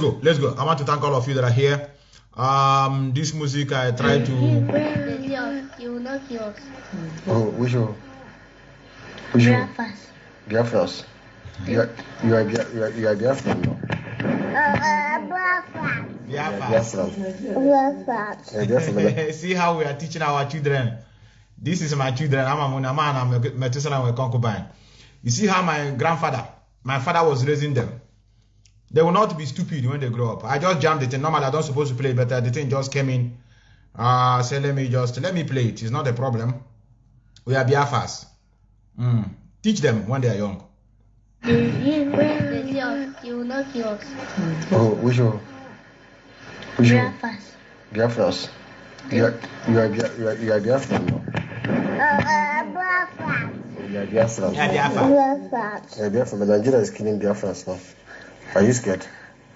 Let's go. I want to thank all of you that are here. This music I try to. You will not hear us. Oh, which one? Biafrans. Biafrans. You are Biafran now. Biafra. See how we are teaching our children. This is my children. I'm a man. I'm a Methuselah. I'm a concubine. You see how my father was raising them. They will not be stupid when they grow up. I just jammed the thing. Normally, I don't supposed to play, but the thing just came in. Say, let me play it. It's not a problem. We are Biafras. Teach them when they are young. You will not hear us. Oh, which one? Biafrans. Biafrans. You are Biafran now. You are Biafran. Yeah, Biafra. Yeah, Biafran. But Nigeria is killing Biafrans now. Are you scared?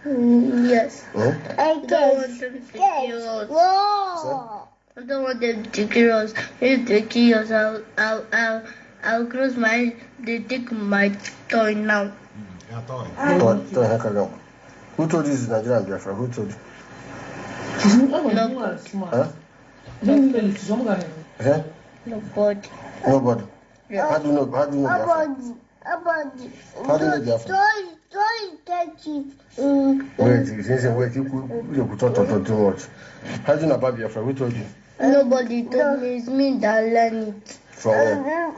Yes. Huh? I don't want them to kill us. I don't want them to kill us. If they kill us, I'll close my eyes. They take my toy now. Yeah, toy. Who told you this is Nigeria and Biafra? Who told you? Nobody. Huh? Nobody. Nobody. Yeah. How do you know Biafra? How do you know Biafra? Wait, you talk too much. How do you know about Biafra? Who told you? Nobody told me. It's me that learned it. From where?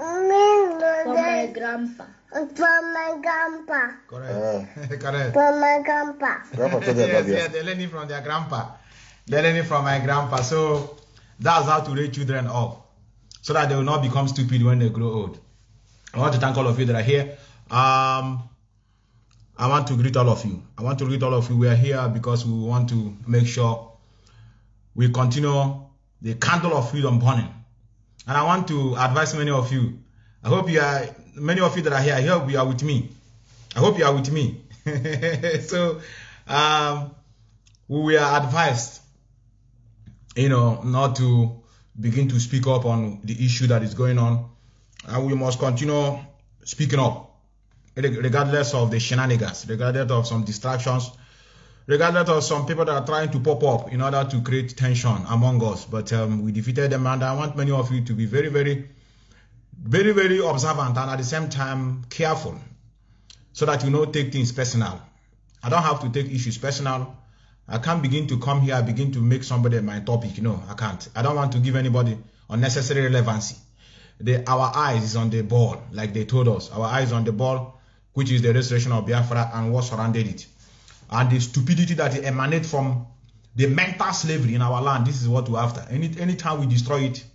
From my grandpa. Correct. Correct. Grandpa told you about Yes, Biafra. they're learning from their grandpa. They're learning from my grandpa. So that's how to raise children up, so that they will not become stupid when they grow old. I want to thank all of you that are here. I want to greet all of you. We are here because we want to make sure we continue the candle of freedom burning. And I want to advise many of you. Many of you that are here, I hope you are with me. So we are advised, not to begin to speak up on the issue that is going on. And we must continue speaking up, regardless of the shenanigans, regardless of some distractions, regardless of some people that are trying to pop up in order to create tension among us. But we defeated them, and I want many of you to be very, very, very, very observant and at the same time careful, so that you don't take things personal. I don't have to take issues personal. I can't begin to come here, begin to make somebody my topic. No, I can't. I don't want to give anybody unnecessary relevancy. Our eyes is on the ball, like they told us. Our eyes on the ball, which is the restoration of Biafra and what surrounded it. And the stupidity that emanates from the mental slavery in our land, this is what we're after. Anytime we destroy it,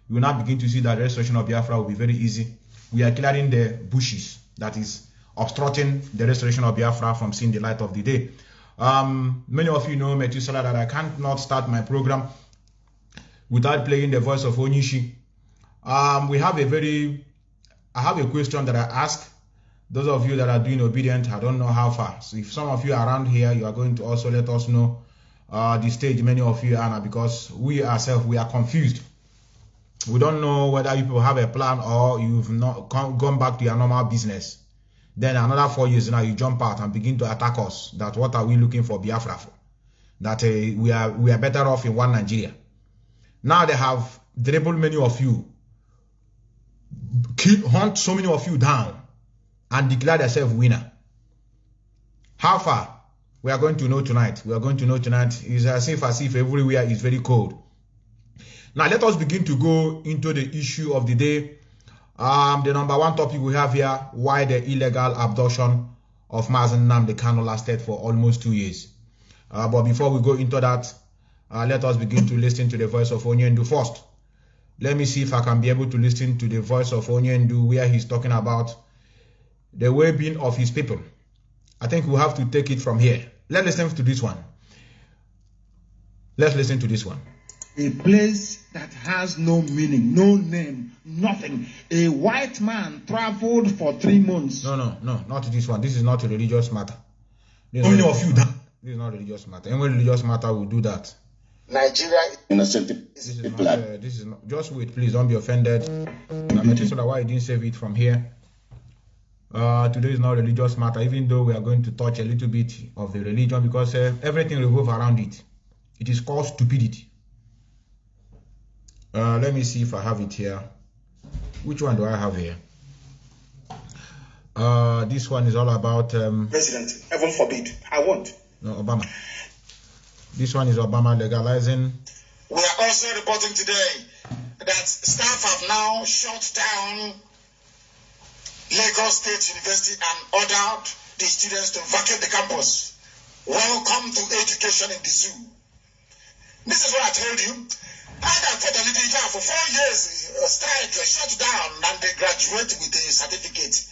you will now begin to see that the restoration of Biafra will be very easy. We are clearing the bushes that is obstructing the restoration of Biafra from seeing the light of the day. Many of you know, Methuselah, that I can't not start my program without playing the voice of Onishi. I have a question that I ask those of you that are doing obedient. I don't know how far. So if some of you are around here, you are going to also let us know the stage many of you are, because we ourselves, we are confused. We don't know whether people have a plan or you've not gone back to your normal business. Then another 4 years now, you jump out and begin to attack us. That what are we looking for Biafra for? That we are better off in one Nigeria. Now they have dribbled many of you, hunt so many of you down, and declare themselves winner. How far? We are going to know tonight. It's as if everywhere is very cold. Now let us begin to go into the issue of the day. The number one topic we have here: why the illegal abduction of Mazi Nnamdi Kanu lasted for almost 2 years. But before we go into that, let us begin to listen to the voice of Onyendu first. Let me see if I can be able to listen to the voice of Onyendu, where he's talking about the well-being of his people. I think we'll have to take it from here. Let's listen to this one. A place that has no meaning, no name, nothing. A white man traveled for 3 months. No, not this one. This is not a religious matter. This is not a religious matter. Any religious matter will do that. Nigeria is innocent. This is not. Just wait, please. Don't be offended. Methuselah, why you didn't save it from here? Today is not religious matter, even though we are going to touch a little bit of the religion, because everything revolves around it. It is called stupidity. Let me see if I have it here. Which one do I have here? This one is all about President. Heaven forbid. I won't. No, Obama. This one is Obama legalizing. We are also reporting today that staff have now shut down Lagos State University and ordered the students to vacate the campus. Welcome to education in the zoo. This is what I told you. I got for the literature for 4 years, strike, shut down, and they graduate with a certificate.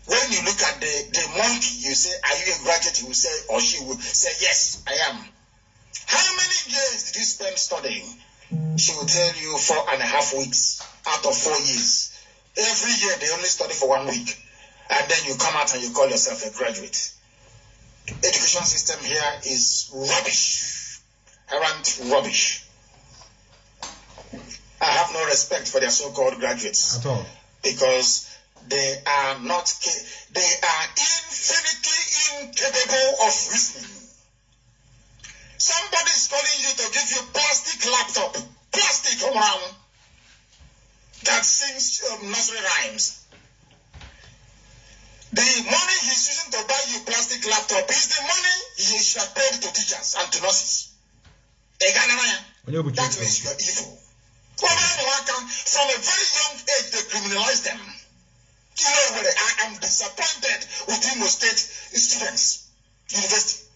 When you look at the monkey, you say, are you a graduate? He will say, or she will say, yes, I am. How many years did you spend studying? She will tell you 4.5 weeks out of 4 years. Every year they only study for 1 week. And then you come out and you call yourself a graduate. The education system here is rubbish. Errant rubbish. I have no respect for their so-called graduates. At all. Because they are infinitely incapable of reasoning. Somebody is calling you to give you plastic laptop. Plastic around. That sings nursery rhymes. The money he's using to buy you plastic laptop is the money he should have paid to teachers and to nurses. That means you are evil. From a very young age, they criminalize them. You know what? I am disappointed with Imo State students, university.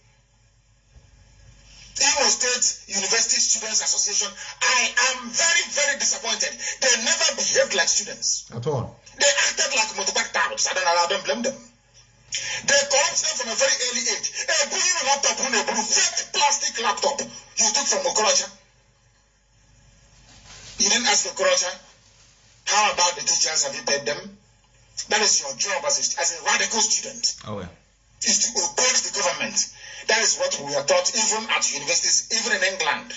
Imo State University Students Association, I am very, very disappointed. They never behaved like students. At all. They acted like motorbike dogs. I don't blame them. They corrupt them from a very early age. A blue laptop, a blue fake plastic laptop you took from Okorocha. You didn't ask Okorocha. How about the teachers? Have you paid them? That is your job as a radical student. Oh, yeah. Is to oppose the government. That is what we are taught even at universities, even in England.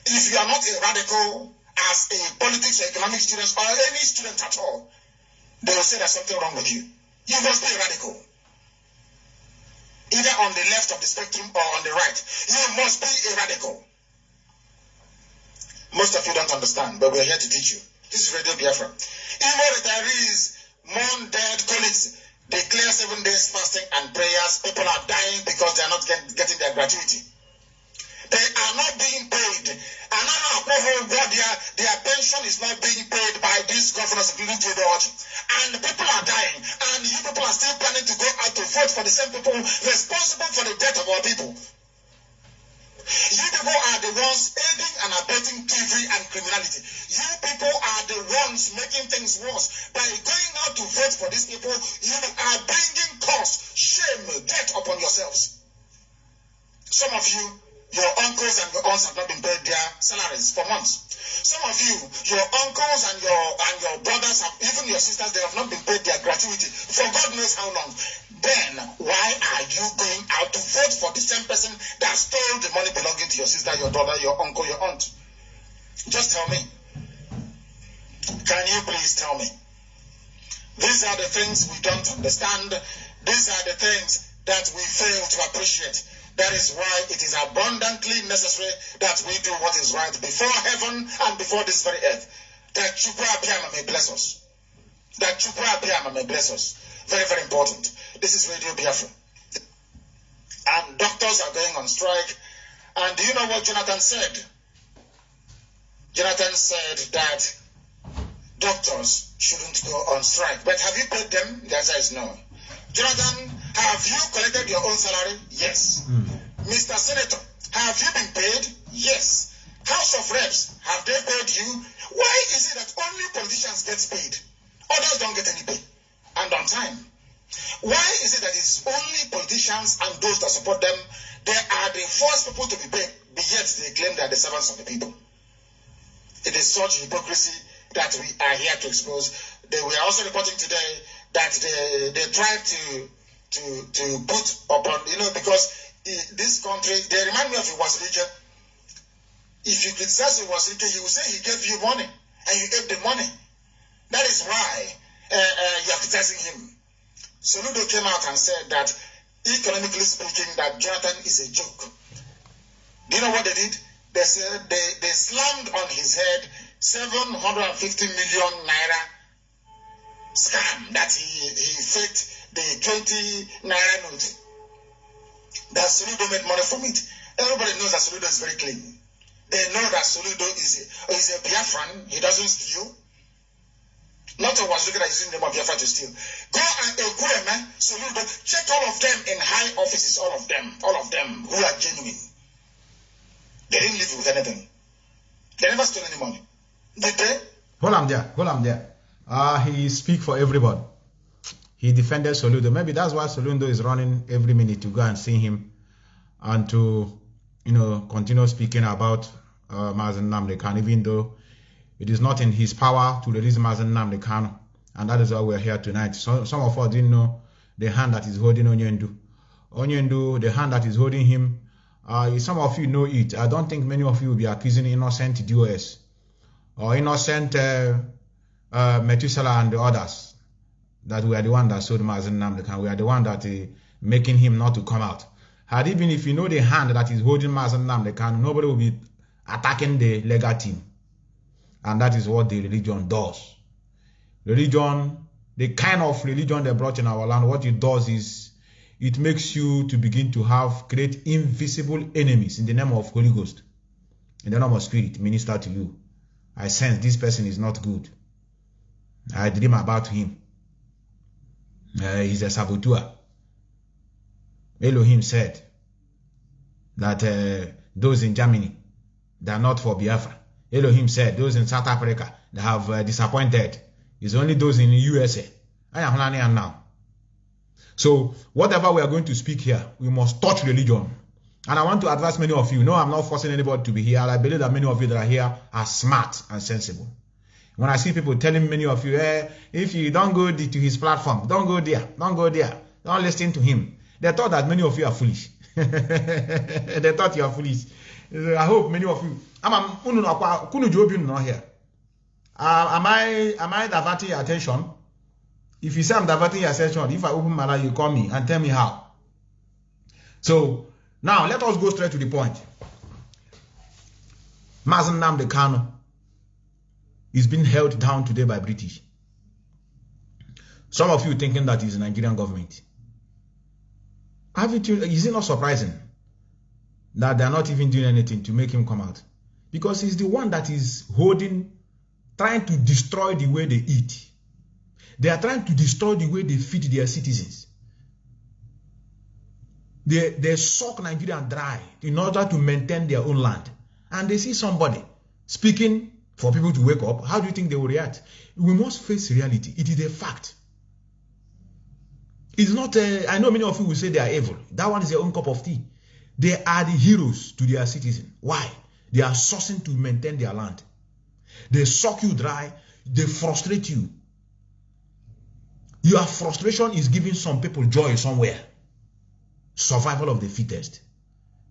If you are not a radical as a politics or economic student or any student at all, they will say there's something wrong with you. You must be a radical. Either on the left of the spectrum or on the right. You must be a radical. Most of you don't understand, but we're here to teach you. This is Radio Biafra. Imo retirees mourn dead colleagues. Declare 7 days fasting and prayers. People are dying because they are not getting their gratuity. They are not being paid. And their pension is not being paid by these governors, including George. And people are dying. And you people are still planning to go out to vote for the same people responsible for the death of our people. You people are the ones aiding and abetting thievery and criminality. You people are the ones making things worse. By going out to vote for these people, you are bringing curse, shame, death upon yourselves. Some of you, your uncles and your aunts have not been paid their salaries for months. Some of you, your uncles and your brothers, even your sisters, they have not been paid their gratuity for God knows how long. Then why are you going out to vote for the same person that stole the money belonging to your sister, your brother, your uncle, your aunt? Just tell me. Can you please tell me? These are the things we don't understand. These are the things that we fail to appreciate. That is why it is abundantly necessary that we do what is right before heaven and before this very earth. That Chukwu Abiyama may bless us. That Chukwu Abiyama may bless us. Very, very important. This is Radio Biafra. And doctors are going on strike. And do you know what Jonathan said? Jonathan said that doctors shouldn't go on strike. But have you paid them? The answer is no. Jonathan, have you collected your own salary? Yes. Mr. Senator, have you been paid? Yes. House of Reps, have they paid you? Why is it that only politicians get paid? Others don't get any pay. And on time. Why is it that it's only politicians and those that support them, they are the first people to be paid, but yet they claim they are the servants of the people? It is such hypocrisy that we are here to expose. We are also reporting today that they tried to put upon, because this country, they remind me of Iwasirike. If you criticize Iwasirike, he will say he gave you money, and you gave the money. That is why you are criticizing him. Soludo came out and said that, economically speaking, that Jonathan is a joke. Do you know what they did? They said they slammed on his head 750 million naira scam that he faked the 20 naira note. That Soludo made money from it. Everybody knows that Soludo is very clean. They know that Soludo is a Biafran. He doesn't steal. Not of was looking at using the name of Biafra to steal. Go and Ekweme, Soludo, check all of them in high offices, all of them who are genuine. They didn't live with anything. They never stole any money. Did they? Hold on there. He speak for everybody. He defended Soludo. Maybe that's why Soludo is running every minute to go and see him and to, continue speaking about Mazi Nnamdi Kanu, even though it is not in his power to release Mazi Nnamdi Kanu. And that is why we're here tonight. So, some of us didn't know the hand that is holding Onyendu. Onyendu, the hand that is holding him, some of you know it. I don't think many of you will be accusing innocent DOS or innocent Methuselah and the others that we are the one that sold Mazi Nnamdi Kanu. We are the one that making him not to come out. Had even if you know the hand that is holding Mazi Nnamdi Kanu, nobody will be attacking the legal team. And that is what the religion does. Religion, the kind of religion they brought in our land, what it does is it makes you to begin to create invisible enemies in the name of Holy Ghost. In the name of Spirit, minister to you. I sense this person is not good. I dream about him. He's a saboteur. Elohim said that those in Germany, they are not for Biafra. Elohim said those in South Africa, they have disappointed. It's only those in the USA. I am learning now. So whatever we are going to speak here, we must touch religion. And I want to advise many of you. No, I'm not forcing anybody to be here. I believe that many of you that are here are smart and sensible. When I see people telling many of you, if you don't go to his platform, don't go there, don't listen to him. They thought that many of you are foolish. They thought you are foolish. I hope many of you. Not here. Am I diverting your attention? If you say I'm diverting your attention, if I open my mouth, you call me and tell me how. So now let us go straight to the point. Mazi Nnamdi Kanu is being held down today by British. Some of you thinking that it's the Nigerian government. Is it not surprising that they're not even doing anything to make him come out? Because he's the one that is trying to destroy the way they eat. They are trying to destroy the way they feed their citizens. They suck Nigeria dry in order to maintain their own land. And they see somebody speaking for people to wake up. How do you think they will react? We must face reality. It is a fact. It's not, I know many of you will say they are evil. That one is their own cup of tea. They are the heroes to their citizens. Why? They are sourcing to maintain their land. They suck you dry. They frustrate you. Your frustration is giving some people joy somewhere. Survival of the fittest.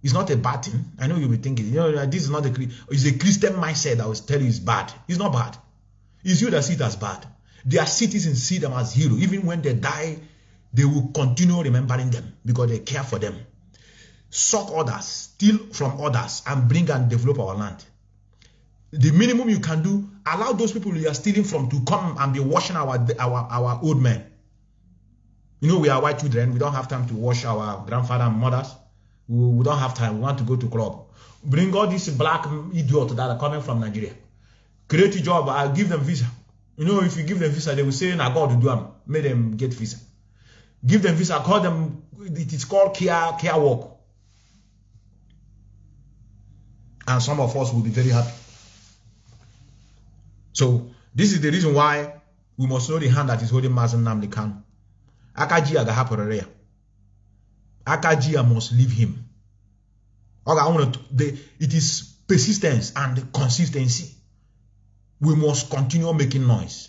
It's not a bad thing. I know you'll be thinking, this is not it's a Christian mindset that will tell you it's bad. It's not bad. It's you that see it as bad. Their citizens see them as heroes. Even when they die, they will continue remembering them because they care for them. Suck others, steal from others, and bring and develop our land. The minimum you can do, allow those people you are stealing from to come and be washing our old men. We are white children. We don't have time to wash our grandfather and mothers. We don't have time. We want to go to club. Bring all these black idiots that are coming from Nigeria. Create a job. I'll give them visa. If you give them visa, they will say, "Nah, God will do them." Make them get visa. Give them visa. Call them. It is called care work. And some of us will be very happy. So this is the reason why we must know the hand that is holding Mazi Nnamdi Kanu. Akajia gahaporarea. Akajia must leave him. It is persistence and consistency. We must continue making noise.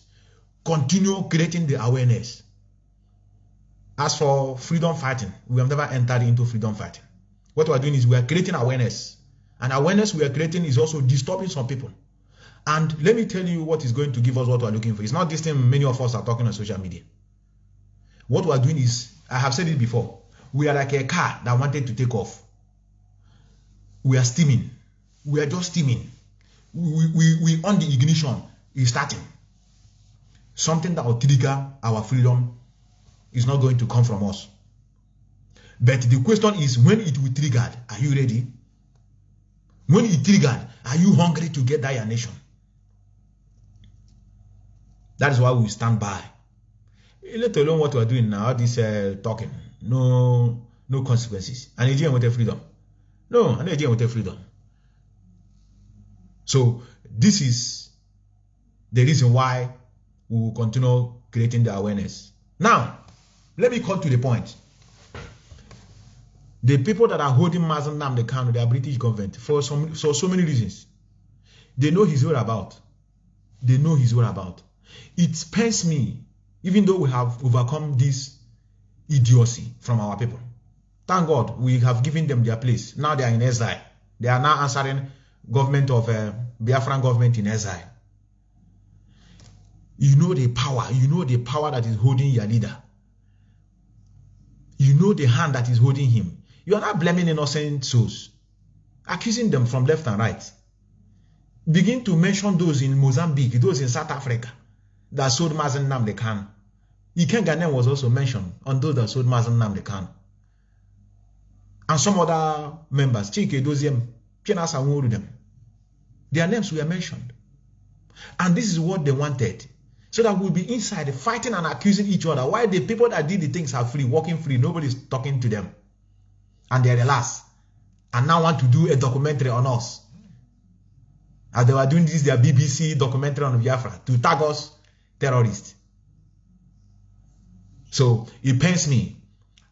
Continue creating the awareness. As for freedom fighting, we have never entered into freedom fighting. What we are doing is we are creating awareness. And awareness we are creating is also disturbing some people. And let me tell you what is going to give us what we are looking for. It's not this thing many of us are talking on social media. What we are doing is, I have said it before, we are like a car that wanted to take off. We are steaming. We are just steaming. We on the ignition is starting. Something that will trigger our freedom is not going to come from us. But the question is, when it will trigger, are you ready? When it triggered, are you hungry to get that your nation? That is why we stand by. Let alone what we are doing now, this talking. No consequences. And Nigerian with freedom. No, Nigerian with freedom. So this is the reason why we will continue creating the awareness. Now, let me come to the point. The people that are holding Mazi Nnamdi Kanu, they are British government for so many reasons. They know his whereabouts. They know his whereabouts. It pains me, even though we have overcome this idiocy from our people. Thank God we have given them their place. Now they are in exile. They are now answering government of Biafran government in exile. You know the power. You know the power that is holding your leader. You know the hand that is holding him. You are not blaming innocent souls, accusing them from left and right. Begin to mention those in Mozambique, those in South Africa that sold Mazi Nnamdi Kanu. Iken Ghanaian was also mentioned on those that sold Mazi Nnamdi Kanu. And some other members, Chike Doziem, Chenasa Nwurudem. Their names were mentioned. And this is what they wanted. So that we'll be inside fighting and accusing each other. Why the people that did the things are free, walking free, nobody's talking to them. And they're the last. And now want to do a documentary on us. As they were doing this, their BBC documentary on Biafra to tag us terrorists. So it pains me.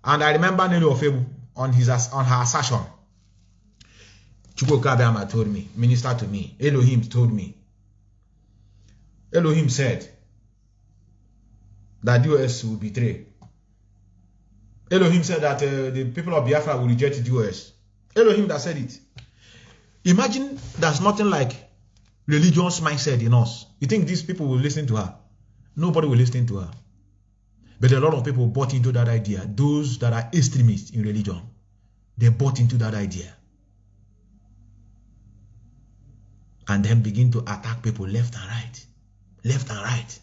And I remember Nelu Ofebu on her assertion. Chukwu Kabiyama told me, minister to me, Elohim told me. Elohim said that US will betray. Elohim said that the people of Biafra will reject the US. Elohim that said it. Imagine there's nothing like religious mindset in us. You think these people will listen to her? Nobody will listen to her. But a lot of people bought into that idea. Those that are extremists in religion, they bought into that idea. And then begin to attack people left and right. Left and right.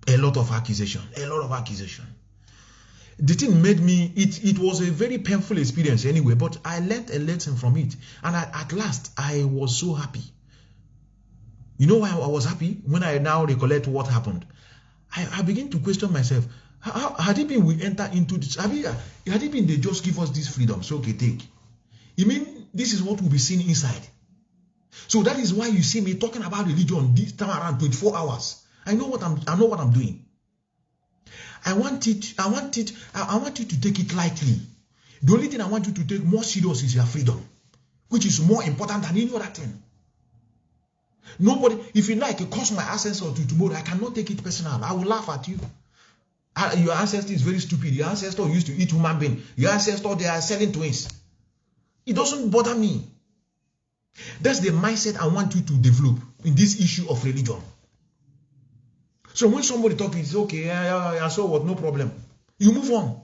A lot of accusation. A lot of accusation. The thing made me, it was a very painful experience anyway, but I learned a lesson from it. And at last, I was so happy. You know why I was happy? When I now recollect what happened. I begin to question myself. Had it been we enter into this, had it been they just give us this freedom, so okay, take. You mean this is what we'll be seeing inside? So that is why you see me talking about religion this time around 24 hours. I know what I'm doing. I want you to take it lightly. The only thing I want you to take more serious is your freedom, which is more important than any other thing. Nobody, if you like, it cost my ancestor to tomorrow, I cannot take it personal. I will laugh at you. Your ancestor is very stupid. Your ancestor used to eat human being. Your ancestor, they are selling twins. It doesn't bother me. That's the mindset I want you to develop in this issue of religion. So when somebody talks, it's okay, yeah, so what, no problem. You move on.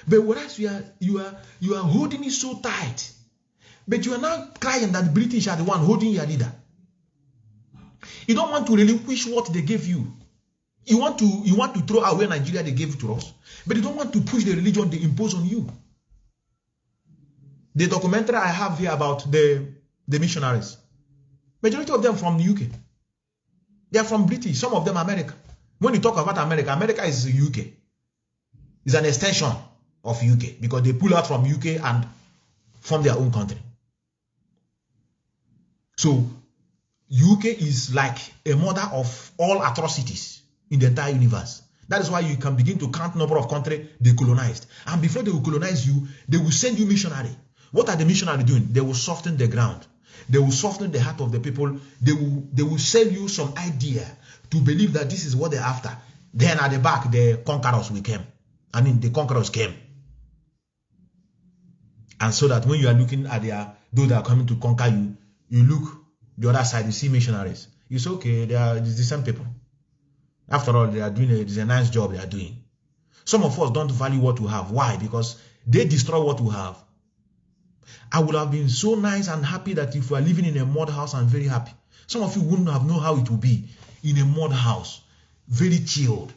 But whereas you are holding it so tight, but you are now crying that the British are the one holding your leader. You don't want to relinquish what they gave you. You want to throw away Nigeria they gave to us, but you don't want to push the religion they impose on you. The documentary I have here about the missionaries, majority of them from the UK. They are from British, some of them America. When you talk about America, America is the UK. It's an extension of UK because they pull out from UK and form their own country. So UK is like a mother of all atrocities in the entire universe. That is why you can begin to count number of countries they colonized. And before they will colonize you, they will send you missionary. What are the missionaries doing? They will soften the ground. They will soften the heart of the people. They will sell you some idea to believe that this is what they're after. Then at the back, the conquerors will come. The conquerors came. And so that when you are looking at those that are coming to conquer you, you look the other side, you see missionaries. It's okay, it's the same people. After all, it's a nice job they are doing. Some of us don't value what we have. Why? Because they destroy what we have. I would have been so nice and happy that if we are living in a mud house, I'm very happy. Some of you wouldn't have known how it would be in a mud house, very chilled.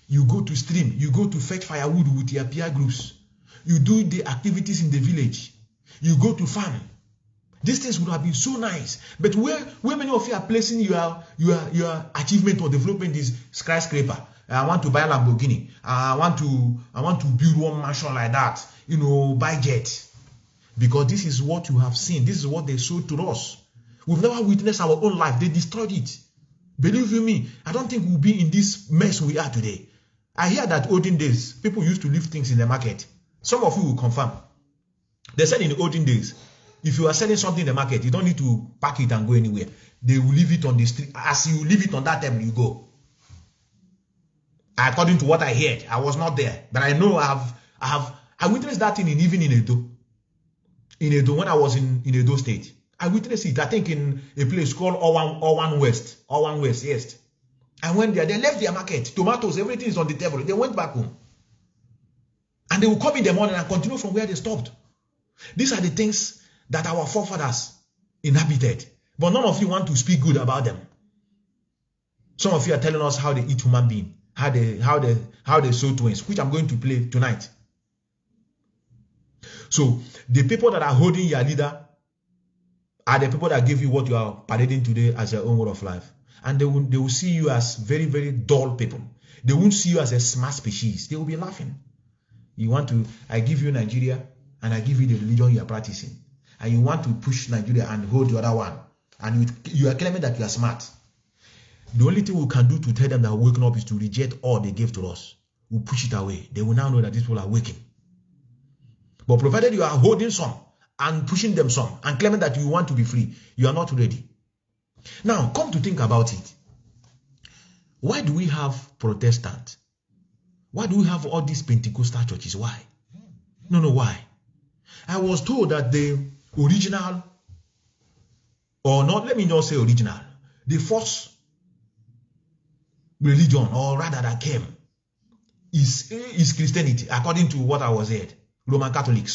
You go to stream, you go to fetch firewood with your peer groups. You do the activities in the village. You go to farm. These things would have been so nice. But where many of you are placing your achievement or development is skyscraper. I want to buy a Lamborghini. I want to build one mansion like that. You know, buy jet. Because this is what you have seen. This is what they showed to us. We've never witnessed our own life. They destroyed it. Believe you me, I don't think we'll be in this mess we are today. I hear that olden days, people used to leave things in the market. Some of you will confirm. They said in the olden days, if you are selling something in the market, you don't need to pack it and go anywhere. They will leave it on the street. As you leave it on that time, you go. According to what I heard, I was not there. But I know I witnessed that thing even in Edo. In Edo, when I was in Edo State. I witnessed it, I think, in a place called Owan West. Owan West, yes. I went there. They left their market. Tomatoes, everything is on the table. They went back home. And they will come in the morning and continue from where they stopped. These are the things that our forefathers inhabited. But none of you want to speak good about them. Some of you are telling us how they eat human being, how they sow twins, which I'm going to play tonight. So the people that are holding your leader are the people that give you what you are parading today as your own word of life. And they will see you as very, very dull people. They won't see you as a smart species. They will be laughing. I give you Nigeria and I give you the religion you are practicing. And you want to push Nigeria and hold the other one. And you are claiming that you are smart. The only thing we can do to tell them that we're waking up is to reject all they gave to us. We'll push it away. They will now know that these people are waking. But provided you are holding some and pushing them some and claiming that you want to be free, you are not ready. Now, come to think about it. Why do we have Protestant? Why do we have all these Pentecostal churches? Why? No, why? I was told that the original, or not, let me not say original, the first religion, or rather that came, is Christianity, according to what I was heard. Roman Catholic.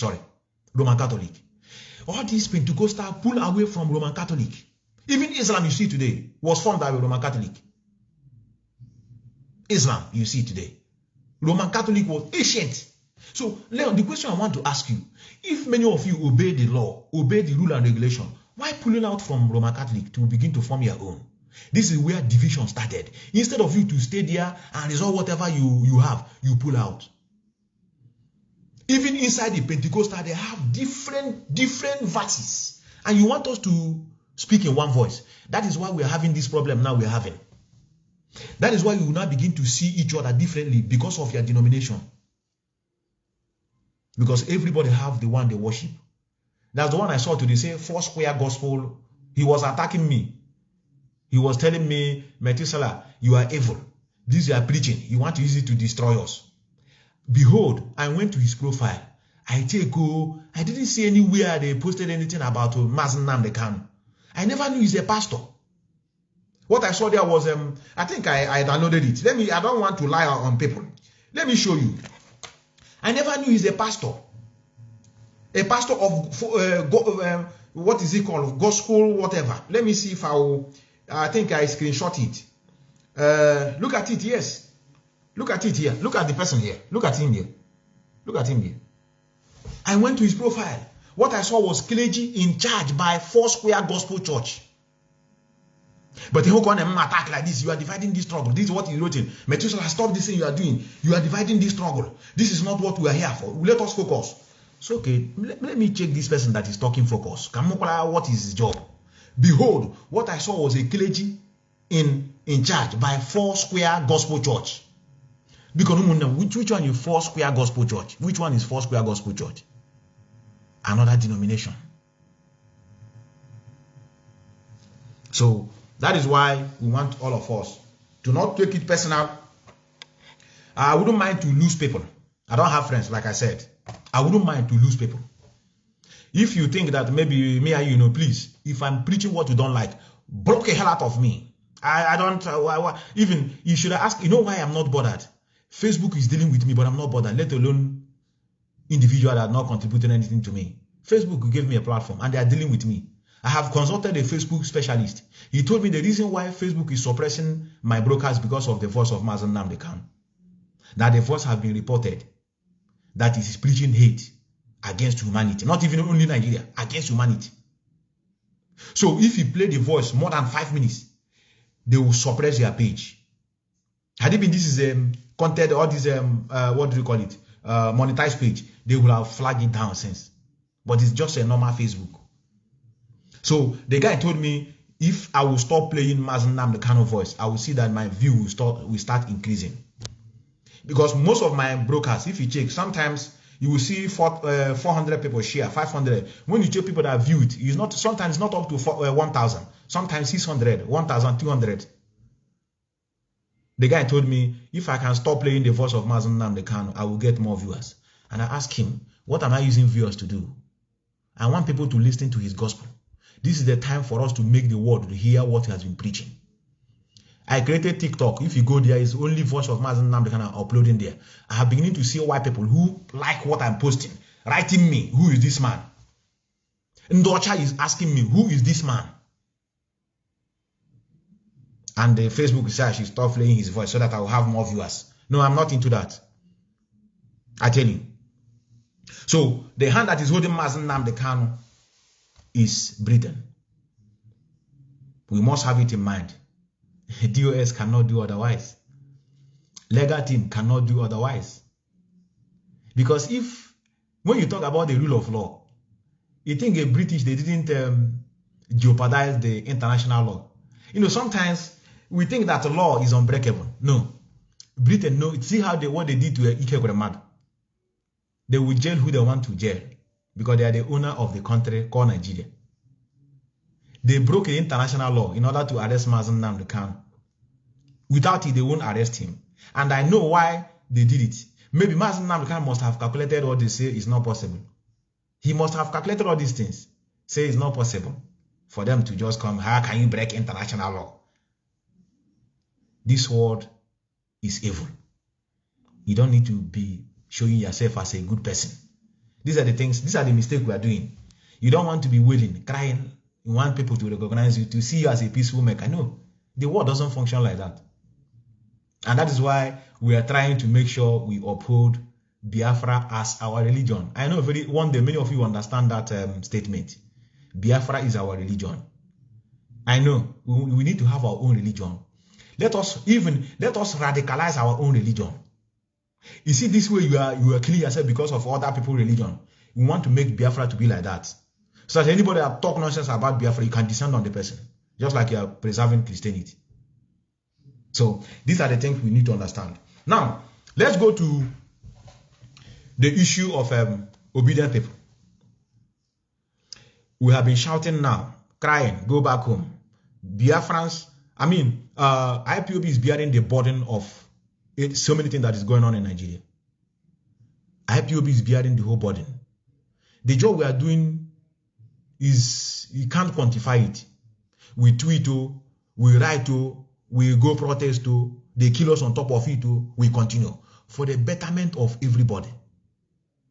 All these Pentecostal pull away from Roman Catholic. Even Islam you see today was formed by Roman Catholic. Islam you see today. Roman Catholic was ancient. So, Leon, the question I want to ask you, if many of you obey the law, obey the rule and regulation, why pulling out from Roman Catholic to begin to form your own? This is where division started. Instead of you to stay there and resolve whatever you have, you pull out. Even inside the Pentecostal, they have different verses. And you want us to speak in one voice. That is why we are having this problem now we're having. That is why you will now begin to see each other differently because of your denomination. Because everybody have the one they worship. That's the one I saw today, say, Foursquare Gospel. He was attacking me. He was telling me, Methuselah, you are evil. This you are preaching. You want to use it to destroy us. Behold, I went to his profile. I didn't see anywhere they posted anything about Mazi Nnamdi Kanu. I never knew he's a pastor. What I saw there was, I think I downloaded it. I don't want to lie on people. Let me show you. I never knew he's a pastor. A pastor of, what is it called? Gospel, whatever. Let me see if I think I screenshot it. Look at it, yes. Look at it here. Look at the person here. Look at him here. Look at him here. I went to his profile. What I saw was clergy in charge by Foursquare Gospel Church. But he can attack like this. You are dividing this struggle. This is what he wrote in. Methuselah, stop this thing you are doing. You are dividing this struggle. This is not what we are here for. Let us focus. So, okay, let me check this person that is talking focus. What is his job? Behold, what I saw was a clergy in charge by Foursquare Gospel Church. Because which one is Foursquare Gospel Church? Which one is Foursquare Gospel Church? Another denomination. So that is why we want all of us to not take it personal. I wouldn't mind to lose people. I don't have friends, like I said. I wouldn't mind to lose people. If you think that maybe me and you, please, if I'm preaching what you don't like, block the hell out of me. I don't, even, you should ask, why I'm not bothered? Facebook is dealing with me, but I'm not bothered, let alone individual that are not contributing anything to me. Facebook gave me a platform and they are dealing with me. I have consulted a Facebook specialist. He told me the reason why Facebook is suppressing my broadcast because of the voice of Mazi Nnamdi Kanu. That the voice has been reported that it is preaching hate against humanity. Not even only Nigeria, against humanity. So if you play the voice more than 5 minutes, they will suppress your page. Had it been this is content or this what do you call it? Monetized page, they will have flagged it down since. But it's just a normal Facebook. So the guy told me if I will stop playing Mazi Nnamdi Kanu voice, I will see that my view will start increasing. Because most of my broadcasts, if you check, sometimes you will see 400 people share, 500. When you check people that view it, it's not sometimes not up to 1,000, sometimes 600, 1,200. The guy told me if I can stop playing the voice of Mazi Nnamdi Kanu, I will get more viewers. And I asked him, what am I using viewers to do? I want people to listen to his gospel. This is the time for us to make the world hear what he has been preaching. I created TikTok. If you go there, it's only voice of Mazi Nnamdi Kanu uploading there. I have beginning to see white people who like what I'm posting, writing me, who is this man? Ndocha is asking me, who is this man? And the Facebook said I should stop playing his voice so that I will have more viewers. No, I'm not into that. I tell you. So the hand that is holding Mazi Nnamdi Kanu is Britain. We must have it in mind. DOS cannot do otherwise. Legal team cannot do otherwise. Because when you talk about the rule of law, you think a British, they didn't jeopardize the international law. You know, sometimes we think that the law is unbreakable. No. Britain, no. See how what they did to Ike Kuremadu. They will jail who they want to jail because they are the owner of the country called Nigeria. They broke the international law in order to arrest Mazi Nnamdi Kanu. Without it, they won't arrest him. And I know why they did it. Maybe Mazi Nnamdi Kanu must have calculated what they say is not possible. He must have calculated all these things. Say it's not possible for them to just come. How can you break international law? This world is evil. You don't need to be showing yourself as a good person. These are the things, these are the mistakes we are doing. You don't want to be wailing, crying. You want people to recognize you, to see you as a peaceful maker. No, the world doesn't function like that. And that is why we are trying to make sure we uphold Biafra as our religion. I know one day many of you understand that statement. Biafra is our religion. I know we need to have our own religion. Let us radicalize our own religion. You see, this way you are killing yourself because of other people's religion. We want to make Biafra to be like that. So that anybody that talk nonsense about Biafra, you can descend on the person. Just like you are preserving Christianity. So these are the things we need to understand. Now, let's go to the issue of obedient people. We have been shouting now, crying, go back home. Biafrans, IPOB is bearing the burden of so many things that is going on in Nigeria. IPOB is bearing the whole burden. The job we are doing is, you can't quantify it. We tweet, we write, we go protest, they kill us on top of it, we continue. For the betterment of everybody.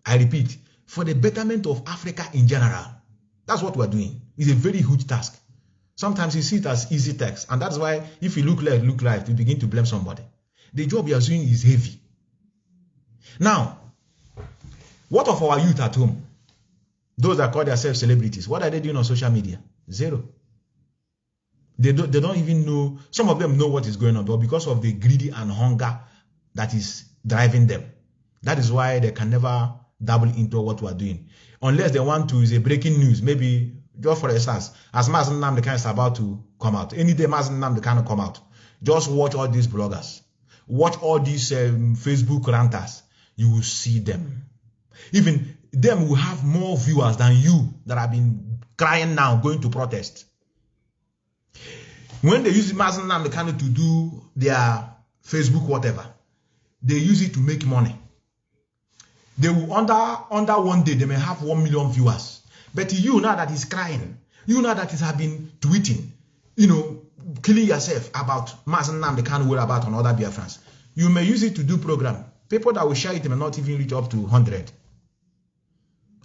I repeat, for the betterment of Africa in general. That's what we're doing. It's a very huge task. Sometimes you see it as easy text, and that's why if you look right, you begin to blame somebody. The job you are doing is heavy. Now, what of our youth at home? Those that call themselves celebrities, what are they doing on social media? Zero. They don't even know. Some of them know what is going on, but because of the greedy and hunger that is driving them, that is why they can never dabble into what we are doing. Unless they want to, is a breaking news. Maybe, just for instance, as Mazi Nnamdi Kanu is about to come out, any day Mazi Nnamdi Kanu come out, just watch all these bloggers. Watch all these Facebook ranters. You will see them. Even them will have more viewers than you that have been crying now, going to protest. When they use Mazi Nnamdi Kanu to do their Facebook whatever, they use it to make money. They will under one day they may have 1 million viewers. But you now that is crying, you now that is have been tweeting, killing yourself about Mazi Nnamdi Kanu, about on other Biafrans, You may use it to do program. People that will share it may not even reach up to 100.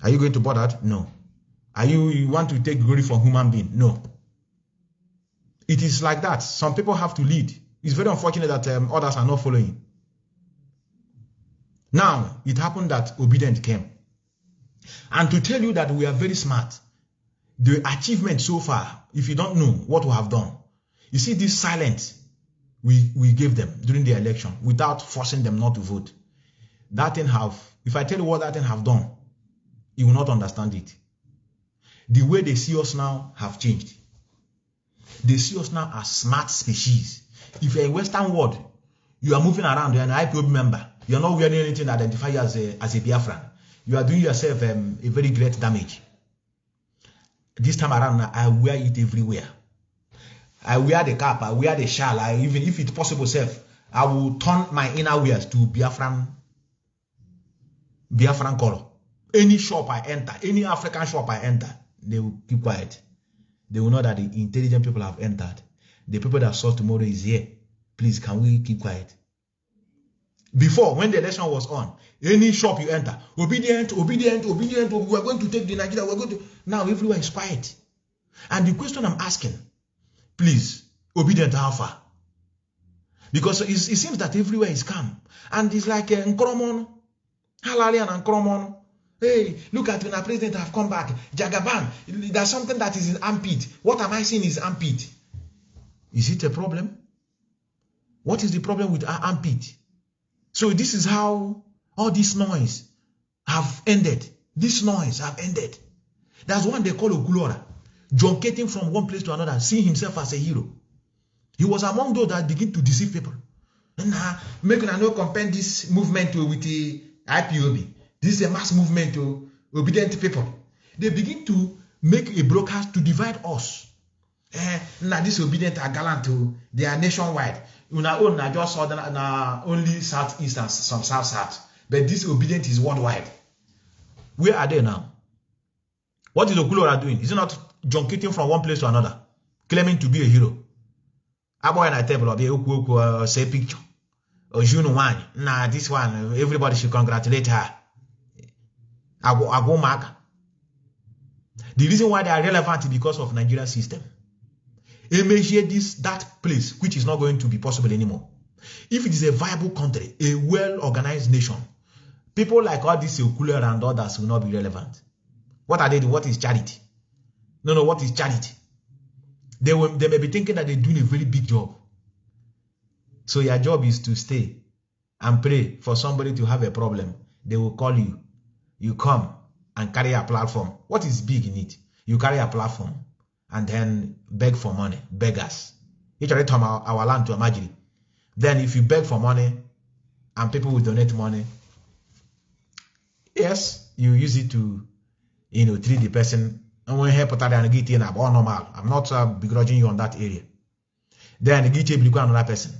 Are you going to bother? No. Are you want to take glory from human being? No. It is like that. Some people have to lead. It's very unfortunate that others are not following. Now, it happened that Obedient came. And to tell you that we are very smart, the achievement so far, if you don't know what we have done, you see this silence we gave them during the election without forcing them not to vote. That thing if I tell you what that thing have done, you will not understand it. The way they see us now have changed. They see us now as smart species. If you're in Western world, you are moving around, you're an Ipob member, you're not wearing anything that identify you as a Biafran. You are doing yourself a very great damage. This time around, I wear it everywhere. I wear the cap, I wear the shawl, even if it's possible, I will turn my inner wears to Biafran color. Any shop I enter, any African shop I enter, they will keep quiet. They will know that the intelligent people have entered. The people that saw tomorrow is here. Please, can we keep quiet? Before, when the election was on, any shop you enter, obedient, we are going to take the Nigeria, we're going to... Now everywhere is quiet. And the question I'm asking, please, Obedient, how far? Because it seems that everywhere is calm. And it's like Nkromon, Halali and Nkromon. Hey, look at when our president have come back. Jagaban, there's something that is in armpit. What am I seeing is armpit? Is it a problem? What is the problem with our armpit? So this is how all this noise have ended. This noise have ended. That's one they call Okulora. Junketing from one place to another, seeing himself as a hero. He was among those that begin to deceive people. Make I not compare this movement with the IPOB. This is a mass movement to obedient people. They begin to make a broadcast to divide us. Now this obedient are gallant to they are nationwide. Una just only southeast and some south. But this obedient is worldwide. Where are they now? What is Okulora doing? Is it not junketing from one place to another, claiming to be a hero? Aboy and I tell say picture. Or June one. Nah, this one, everybody should congratulate her. I go mark. The reason why they are relevant is because of Nigerian system. They measure that place, which is not going to be possible anymore. If it is a viable country, a well-organized nation, people like all these Okuler and others will not be relevant. What are they doing? What is charity? No, what is charity? They may be thinking that they're doing a very big job. So your job is to stay and pray for somebody to have a problem. They will call you. You come and carry a platform. What is big in it? You carry a platform and then beg for money. Beggars. Each other turn our land to a Majiri. Then if you beg for money and people will donate money, yes, you use it to, treat the person. And when help and get in all normal. I'm not begrudging you on that area. Then get another person.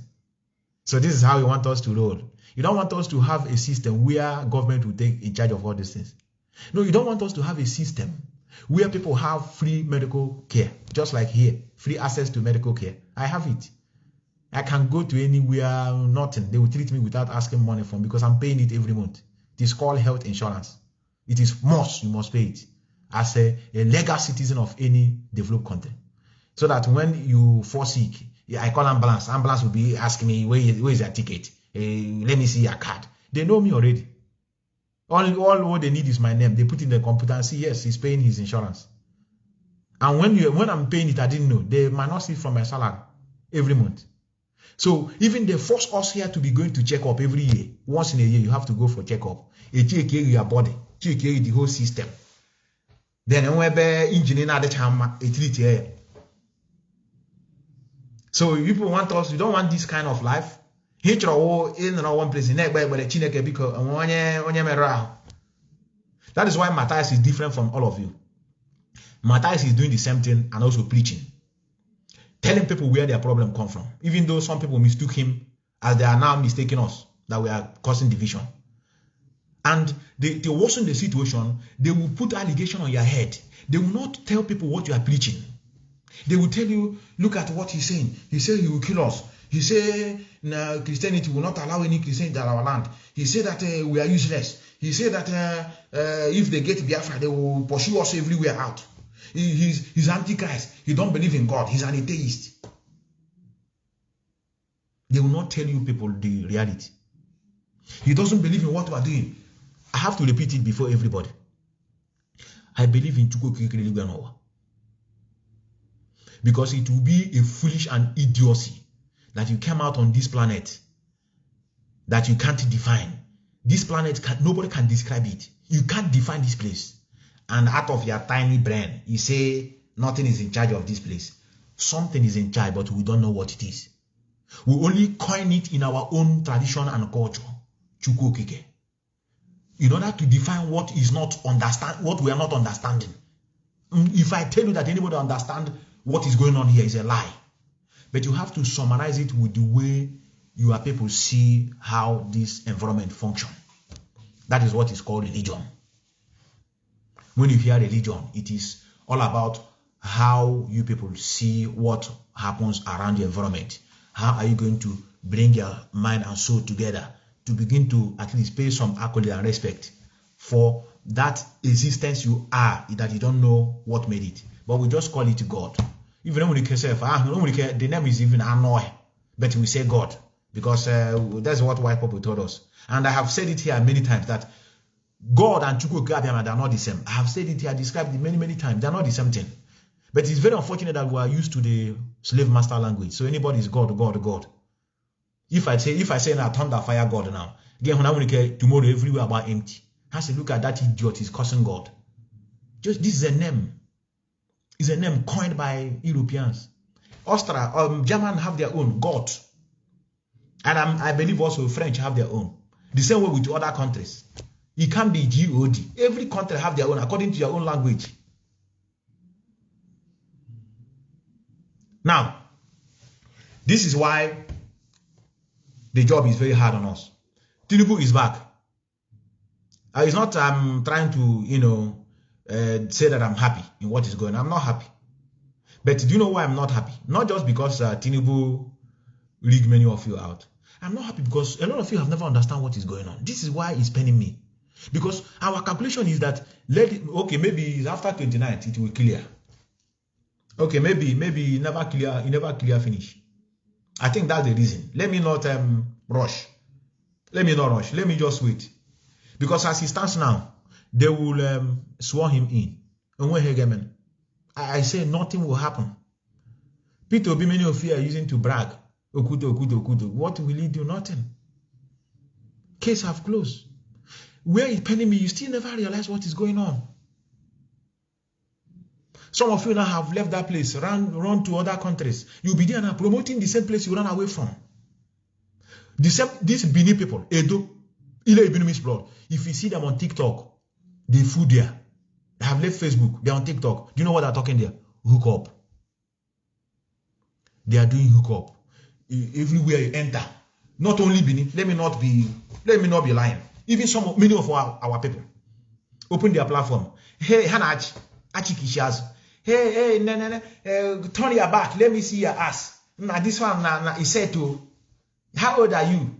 So this is how you want us to roll. You don't want us to have a system where government will take in charge of all these things. No, you don't want us to have a system where people have free medical care. Just like here, free access to medical care. I have it. I can go to anywhere, nothing. They will treat me without asking money from because I'm paying it every month. It is called health insurance. It is you must pay it as a legal citizen of any developed country. So that when you fall sick, I call ambulance. Ambulance will be asking me, where is your ticket? Let me see your card. They know me already. All what they need is my name. They put in the computer and see, yes, he's paying his insurance. And when I'm paying it, I didn't know. They might not see it from my salary every month. So even they force us here to be going to check up every year. Once in a year, you have to go for checkup. Check your body, check the whole system. Then when engineering at the time, it. So people want us, you don't want this kind of life. In one place, that is why Matthias is different from all of you. Matthias is doing the same thing and also preaching, telling people where their problem come from, even though some people mistook him as they are now mistaking us that we are causing division. And they worsen the situation. They will put allegation on your head. They will not tell people what you are preaching. They will tell you, look at what he's saying. He said he will kill us. He said no, Christianity will not allow any Christianity in our land. He said that we are useless. He said that if they get Biafra, they will pursue us everywhere out. He's antichrist. He don't believe in God. He's an atheist. They will not tell you people the reality. He doesn't believe in what we are doing. I have to repeat it before everybody. I believe in Chukwu. Because it will be a foolish and idiocy that you came out on this planet that you can't define. This planet, nobody can describe it. You can't define this place. And out of your tiny brain, you say nothing is in charge of this place. Something is in charge, but we don't know what it is. We only coin it in our own tradition and culture. Chukwu Okike. In order to define what is not what we are not understanding. If I tell you that anybody understand what is going on here is a lie. But you have to summarize it with the way your people see how this environment functions. That is what is called religion. When you hear religion, it is all about how you people see what happens around the environment. How are you going to bring your mind and soul together to begin to at least pay some accolade and respect for that existence you are, that you don't know what made it. But we just call it God. Even when we can say, the name is even Annoy, but we say God. Because that's what white people told us. And I have said it here many times that God and Chukwu Okike are not the same. I have said it here, described it many times. They are not the same thing. But it's very unfortunate that we are used to the slave master language. So anybody is God. If I say now thunder fire God now, again when I want to tomorrow everywhere about empty. Has to look at that idiot, he's cursing God. Just this is a name. It's a name coined by Europeans. German have their own God. And I believe also French have their own. The same way with other countries. It can't be G-O-D. Every country have their own according to their own language. Now, this is why the job is very hard on us. Tinubu is back. It's not trying to, say that I'm happy in what is going on. I'm not happy. But do you know why I'm not happy? Not just because Tinubu rigged many of you out. I'm not happy because a lot of you have never understand what is going on. This is why it's paining me. Because our calculation is that, maybe after 29th it will clear. Okay, maybe never clear finish. I think that's the reason. Let me not rush. Let me not rush. Let me just wait. Because as he stands now, they will swear him in. And when I say nothing will happen. Peter Obi, many of you are using to brag. Okudo. What will he do? Nothing. Case have closed. Where is penning me? You still never realize what is going on. Some of you now have left that place, run to other countries. You'll be there now promoting the same place you ran away from. These Bini people, Edo, Ile Ibinumi's blood. If you see them on TikTok, they food there. They have left Facebook. They're on TikTok. Do you know what they're talking there? Hook up. They are doing hook up. Everywhere you enter. Not only Bini. Let me not be lying. Even many of our people open their platform. Hey, Hanach, Achikishas. Hey, turn your back. Let me see your ass. Now this one, he said to, how old are you?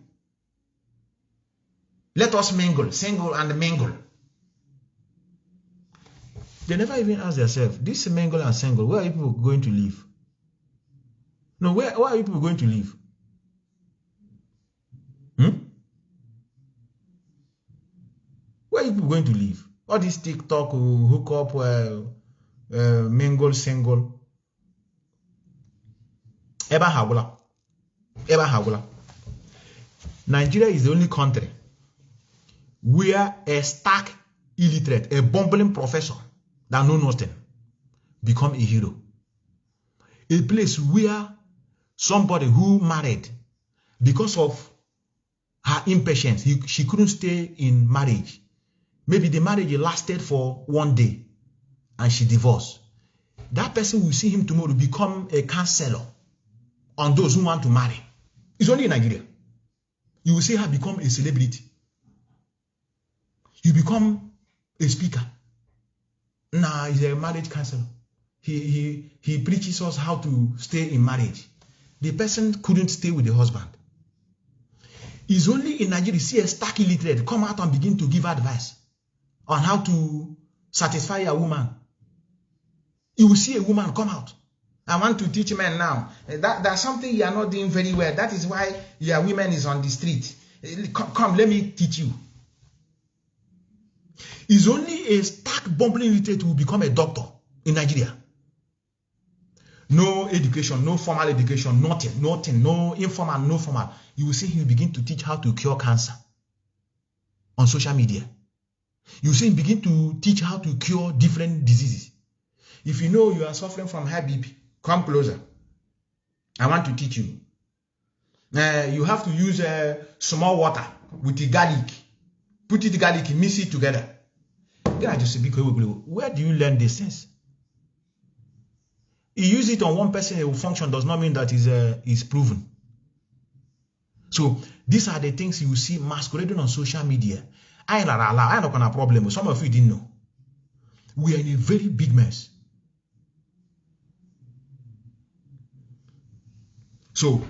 Let us mingle, single and mingle. They never even ask themselves, this mingle and single, where are you people going to live? No, where are you people going to live? Where are you people going to live? All this TikTok, hook up, mingle, single. Eba Hagula. Nigeria is the only country where a stark illiterate, a bumbling professor that knows nothing, become a hero. A place where somebody who married because of her impatience, she couldn't stay in marriage. Maybe the marriage lasted for one day and she divorced. That person will see him tomorrow become a counselor on those who want to marry. It's only in Nigeria. You will see her become a celebrity. You become a speaker. Nah, he's a marriage counselor. He preaches us how to stay in marriage. the person couldn't stay with the husband. It's only in Nigeria you see a stark illiterate come out and begin to give advice on how to satisfy a woman. You will see a woman come out. I want to teach men now. That's something you are not doing very well. That is why your women is on the street. Come, let me teach you. It's only a stark bumbling illiterate who will become a doctor in Nigeria. No education, no formal education, nothing, no informal, no formal. You will see him begin to teach how to cure cancer on social media. You will see him begin to teach how to cure different diseases. If you know you are suffering from high BP, come closer. I want to teach you. You have to use small water with the garlic. Put it garlic, mix it together. Where do you learn these things? You use it on one person, it will function, does not mean that is proven. So these are the things you will see masquerading on social media. I not gonna problem. Some of you didn't know. We are in a very big mess. So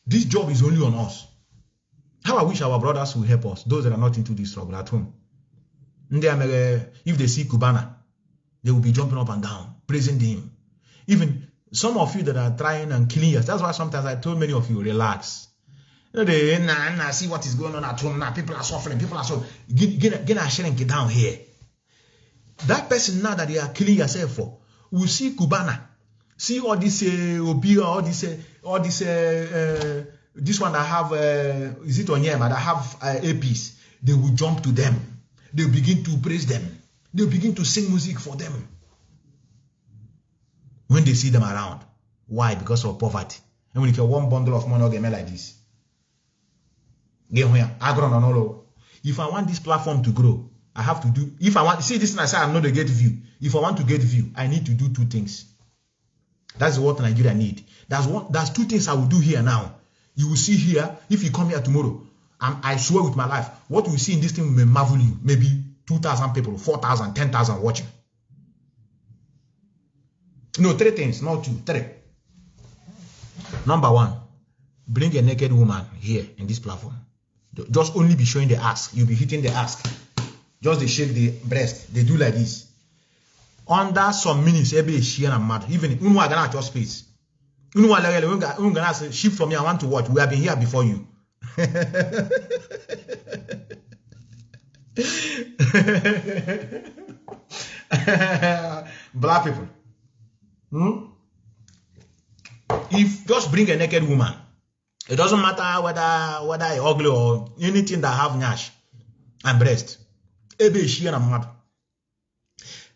this job is only on us. How I wish our brothers will help us, those that are not into this struggle at home. If they see Cubana, they will be jumping up and down, praising him. Even some of you that are trying and killing yourself. That's why sometimes I told many of you, relax. You know, they see what is going on at home now. People are suffering. People are suffering. Get a sharing down here. That person now that they are killing yourself for will see Cubana, see all this OB, all this this one that have is it Onyema that have APs. They will jump to them. They will begin to praise them. They will begin to sing music for them. When they see them around. Why? Because of poverty. And when you get one bundle of money, I'll get me like this. If I want this platform to grow, I have to do, if I want, see this, and I say I'm not to get view. If I want to get view, I need to do two things. That's what Nigeria need. That's two things I will do here now. You will see here, if you come here tomorrow, I swear with my life, what you see in this thing may marvel you. Maybe 2,000 people, 4,000, 10,000 watching. No, three things, not two, three. Number one, bring a naked woman here in this platform. Just only be showing the ass. You'll be hitting the ass. Just they shake the breast. They do like this. Under some minutes, every share and mad. Even if you are gonna your space. You gonna say, shift from me, I want to watch. We have been here before you. Black people. If just bring a naked woman, it doesn't matter whether ugly or anything that have nyash and breast.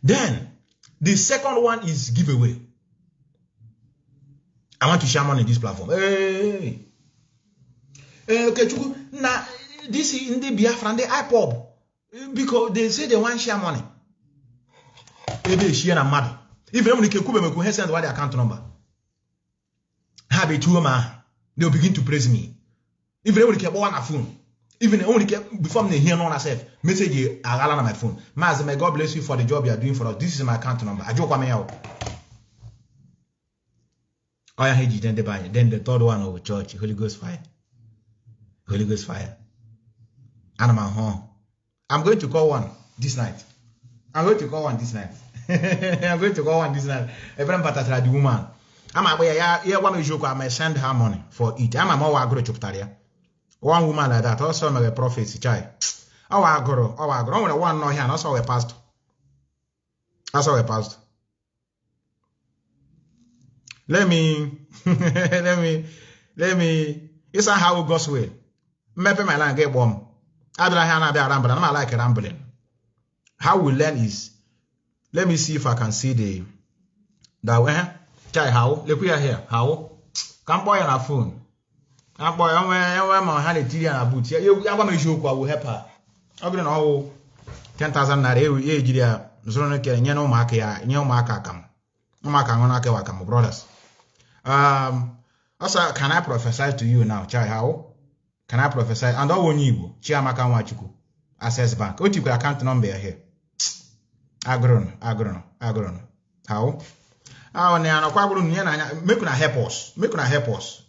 Then the second one is giveaway. I want to share money in this platform. Okay, now this is in the Biafra, the Ipob, because they say they want share money. Share and mad. Even when you can send the account number, have a tumor, they'll begin to praise me. Even when you can on a phone, even only before they hear on myself, message on my phone. Mazi, may God bless you for the job you are doing for us. This is my account number. I joke me out. Then the third one of church, Holy Ghost fire. Holy Ghost fire. And I'm going to call one this night. I'm going to call one this night. Everyone but the woman. I'm aware, yeah, one joke, I may send her money for it. I'm a more agro chuptaria. One woman like that, also a prophet, child. Oh, I go, one no here, and also a pastor. Let me, it's not how it goes way. Maybe my line get warm. I don't have a rambling, I'm like a rambling. How we learn is, let me see if I can see that way. Chai, how? Look, we are here. How? Come boy on our phone. I'm boy, I'm on hand TV and a boot. You want me to show what will help her? I'm going to know 10,000 naira. Zone care, no market, no market come. No market on our come, brothers. Also, can I prophesy to you now, Chai? How? Can I prophesy? And all you, Chiamaka Wachuku, Access Bank. What you account number here? Agron. How? Make una help us. Make una help us.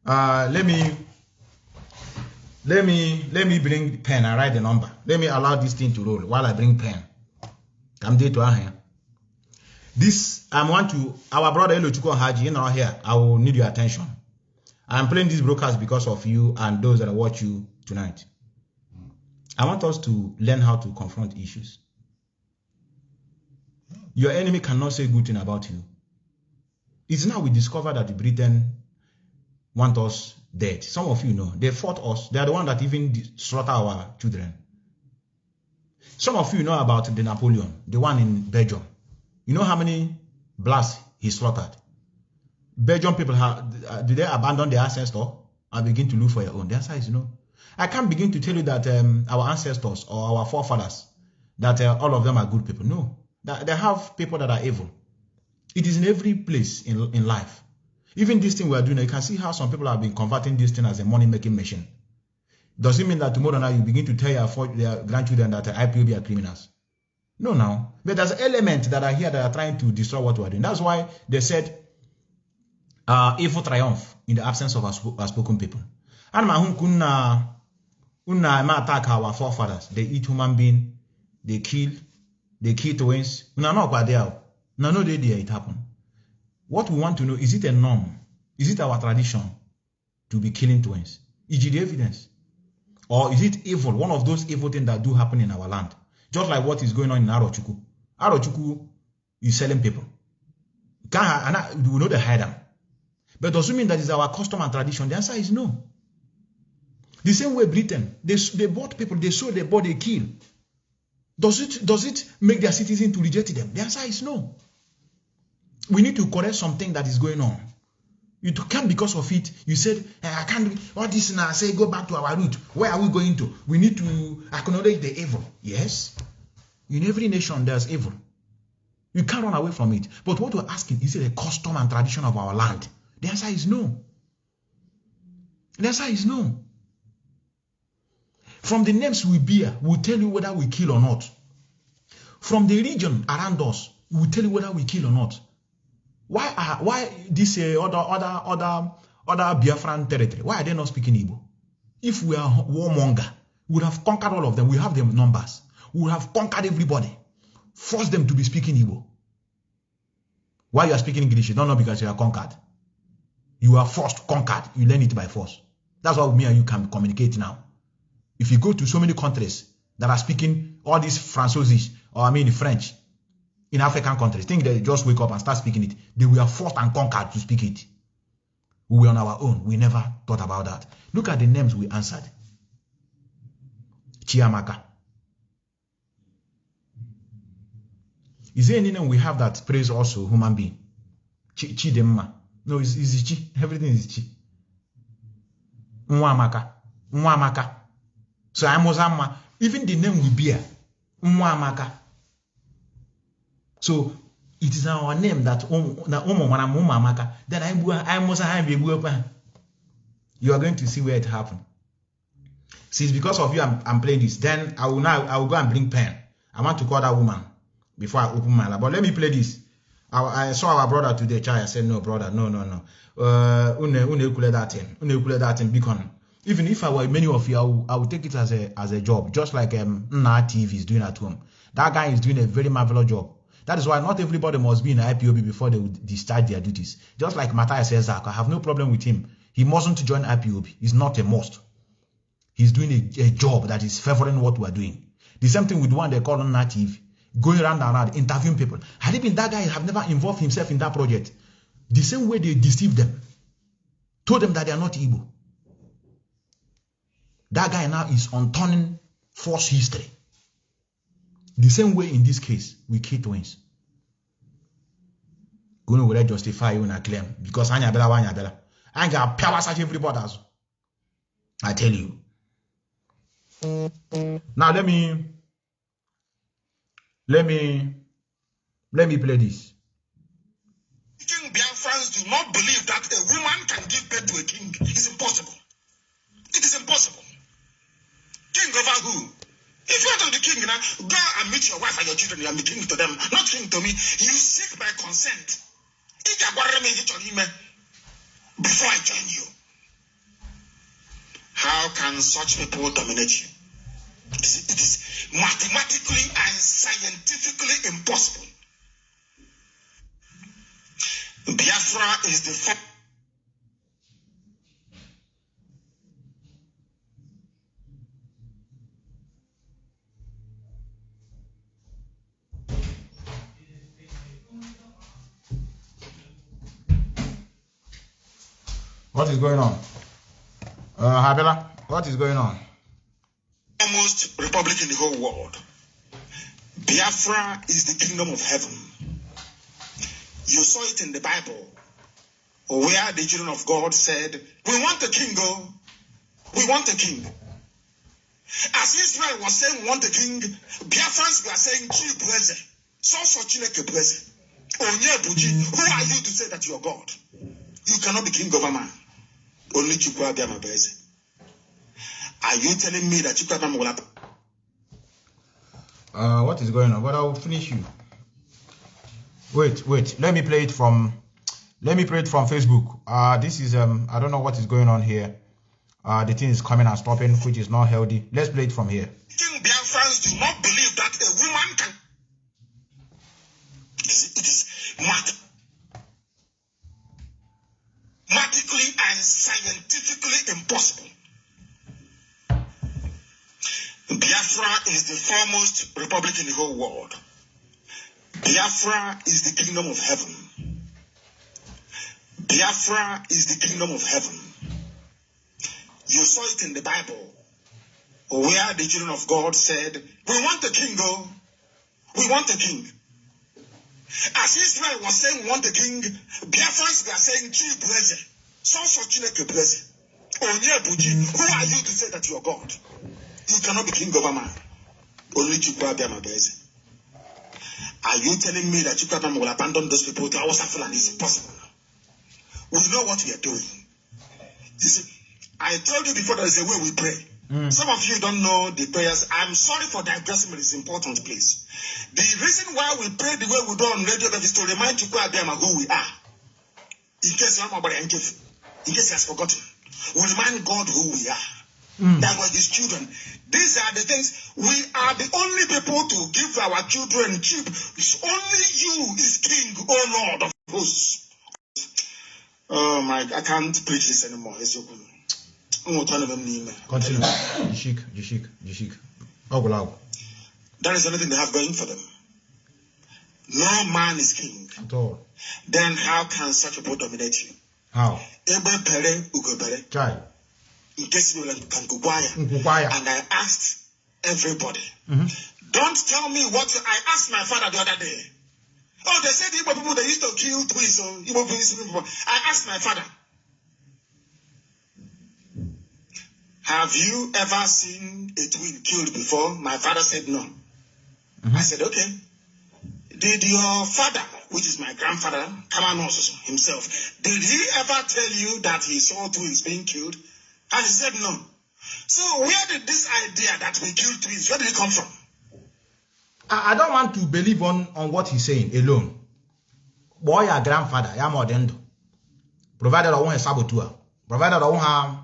Let me bring pen and write the number. Let me allow this thing to roll while I bring pen. I'm there to here. This I want to our brother Elochukwu Haji, you know here. I will need your attention. I'm playing this broadcast because of you and those that watch you tonight. I want us to learn how to confront issues. Your enemy cannot say good thing about you. It's now we discover that Britain want us dead. Some of you know. They fought us. They are the one that even slaughter our children. Some of you know about the Napoleon, the one in Belgium. You know how many blasts he slaughtered? Belgian people, did they abandon their ancestors and begin to look for your own? The answer is no. I can't begin to tell you that our ancestors or our forefathers, that all of them are good people. No. They have people that are evil. It is in every place in life. Even this thing we are doing, you can see how some people have been converting this thing as a money-making machine. Does it mean that tomorrow night you begin to tell your grandchildren that IPOB are criminals? No, now. But there's elements that are here that are trying to destroy what we are doing. That's why they said evil triumph in the absence of outspoken people. And attack our forefathers. They eat human beings. They kill twins. No, it happened. What we want to know, is it a norm? Is it our tradition to be killing twins? Is it the evidence? Or is it evil? One of those evil things that do happen in our land. Just like what is going on in Arochukwu. Arochukwu is selling people. We know they hide them. But does it mean that is our custom and tradition? The answer is no. The same way Britain, they bought people, they sold, they bought, they kill. Does it make their citizens to reject them? The answer is no. We need to correct something that is going on. You can't, because of it, you said, I can't, all this now, say, go back to our root. Where are we going to? We need to acknowledge the evil. Yes. In every nation, there's evil. You can't run away from it. But what we're asking, is it a custom and tradition of our land? The answer is no. The answer is no. From the names we bear, we'll tell you whether we kill or not. From the region around us, we'll tell you whether we kill or not. Why this other Biafran territory? Why are they not speaking Igbo? If we are warmonger, we would have conquered all of them. We have the numbers. We would have conquered everybody. Force them to be speaking Igbo. Why you are speaking English? You don't know because you are conquered. You are forced, conquered. You learn it by force. That's why me and you can communicate now. If you go to so many countries that are speaking all these Francois, or French, in African countries, think they just wake up and start speaking it. They were forced and conquered to speak it. We were on our own. We never thought about that. Look at the names we answered. Chiamaka. Is there any name we have that praise also human being? Chidemma. No, it's Chi. Everything is Chi. Nwamaka. So Amozama. Even the name we bear. Nwamaka. So it is our name that then you are going to see where it happened. Since because of you I'm playing this, then I will go and bring pen. I want to call that woman before I open my lap. But let me play this. I saw our brother today, Chai. I said, no, brother, no. That thing, beacon. Even if I were many of you, I would take it as a job, just like Nnamdi is doing at home. That guy is doing a very marvelous job. That is why not everybody must be in IPOB before they will discharge their duties. Just like Matthias says, I have no problem with him. He mustn't join IPOB. It's not a must. He's doing a job that is favoring what we are doing. The same thing with one they call Native, going around and around, interviewing people. Had it been that guy, have never involved himself in that project. The same way they deceived them, told them that they are not Igbo. That guy now is unturning false history. The same way in this case, we kill twins. Going to justify you in a claim because I got power such everybody. I tell you. Now let me play this. King Biafrans do not believe that a woman can give birth to a king. It's impossible. It is impossible. King over who? If you are the king now, go and meet your wife and your children and be king to them, not king to me. You seek my consent. Before I join you. How can such people dominate you? It is mathematically and scientifically impossible. Biafra is the What is going on? Habila, what is going on? Almost republic in the whole world. Biafra is the kingdom of heaven. You saw it in the Bible, where the children of God said, we want a king, oh, we want a king. As Israel was saying, we want a king, Biafrans were saying, who are you to say that you are God? You cannot be king of a man. Only Chukwa Biama Beze. Are you telling me that Chukwa Biama will happen? What is going on? But I will finish you. Wait. Let me play it from Facebook. This is I don't know what is going on here. The thing is coming and stopping, which is not healthy. Let's play it from here. King Biafrans do not believe that a woman can. It is mathematically and scientifically impossible. Biafra is the foremost republic in the whole world. Biafra is the kingdom of heaven. Biafra is the kingdom of heaven. You saw it in the Bible, where the children of God said, we want a king, oh, we want a king. As Israel was saying, we want a king, Biafrans were saying, who are you to say that you are God? You cannot be king of a man. Only Chukwa Biama Beze. Are you telling me that Chukwa Biama will abandon those people to our Fulani? It's impossible. We know what we are doing. You see, I told you before there is a way we pray. Some of you don't know the prayers. I'm sorry for digressing, but it's important, please. The reason why we pray the way we do on radio is to remind Chukwa Biama who we are. In case he has forgotten. We remind God who we are. That was his children. These are the things. We are the only people to give our children cheap. It's only you is king, oh Lord of hosts. Oh my, I can't preach this anymore. Continue. Jishik. That is the only thing they have going for them. No man is king. At all. Then how can such people dominate you? How? Chai. In case you can Kukwaya. And I asked everybody, don't tell me what I asked my father the other day. Oh, they said Ipob people, they used to kill twins. So Ipob people. I asked my father, have you ever seen a twin killed before? My father said no. I said, okay. Did your father, which is my grandfather, Kanu himself, did he ever tell you that he saw twins being killed? And he said no. So where did this idea that we kill twins, where did it come from? I don't want to believe on what he's saying alone. Boy, your grandfather, your modendo. Provided I want a saboteur. Provided I want have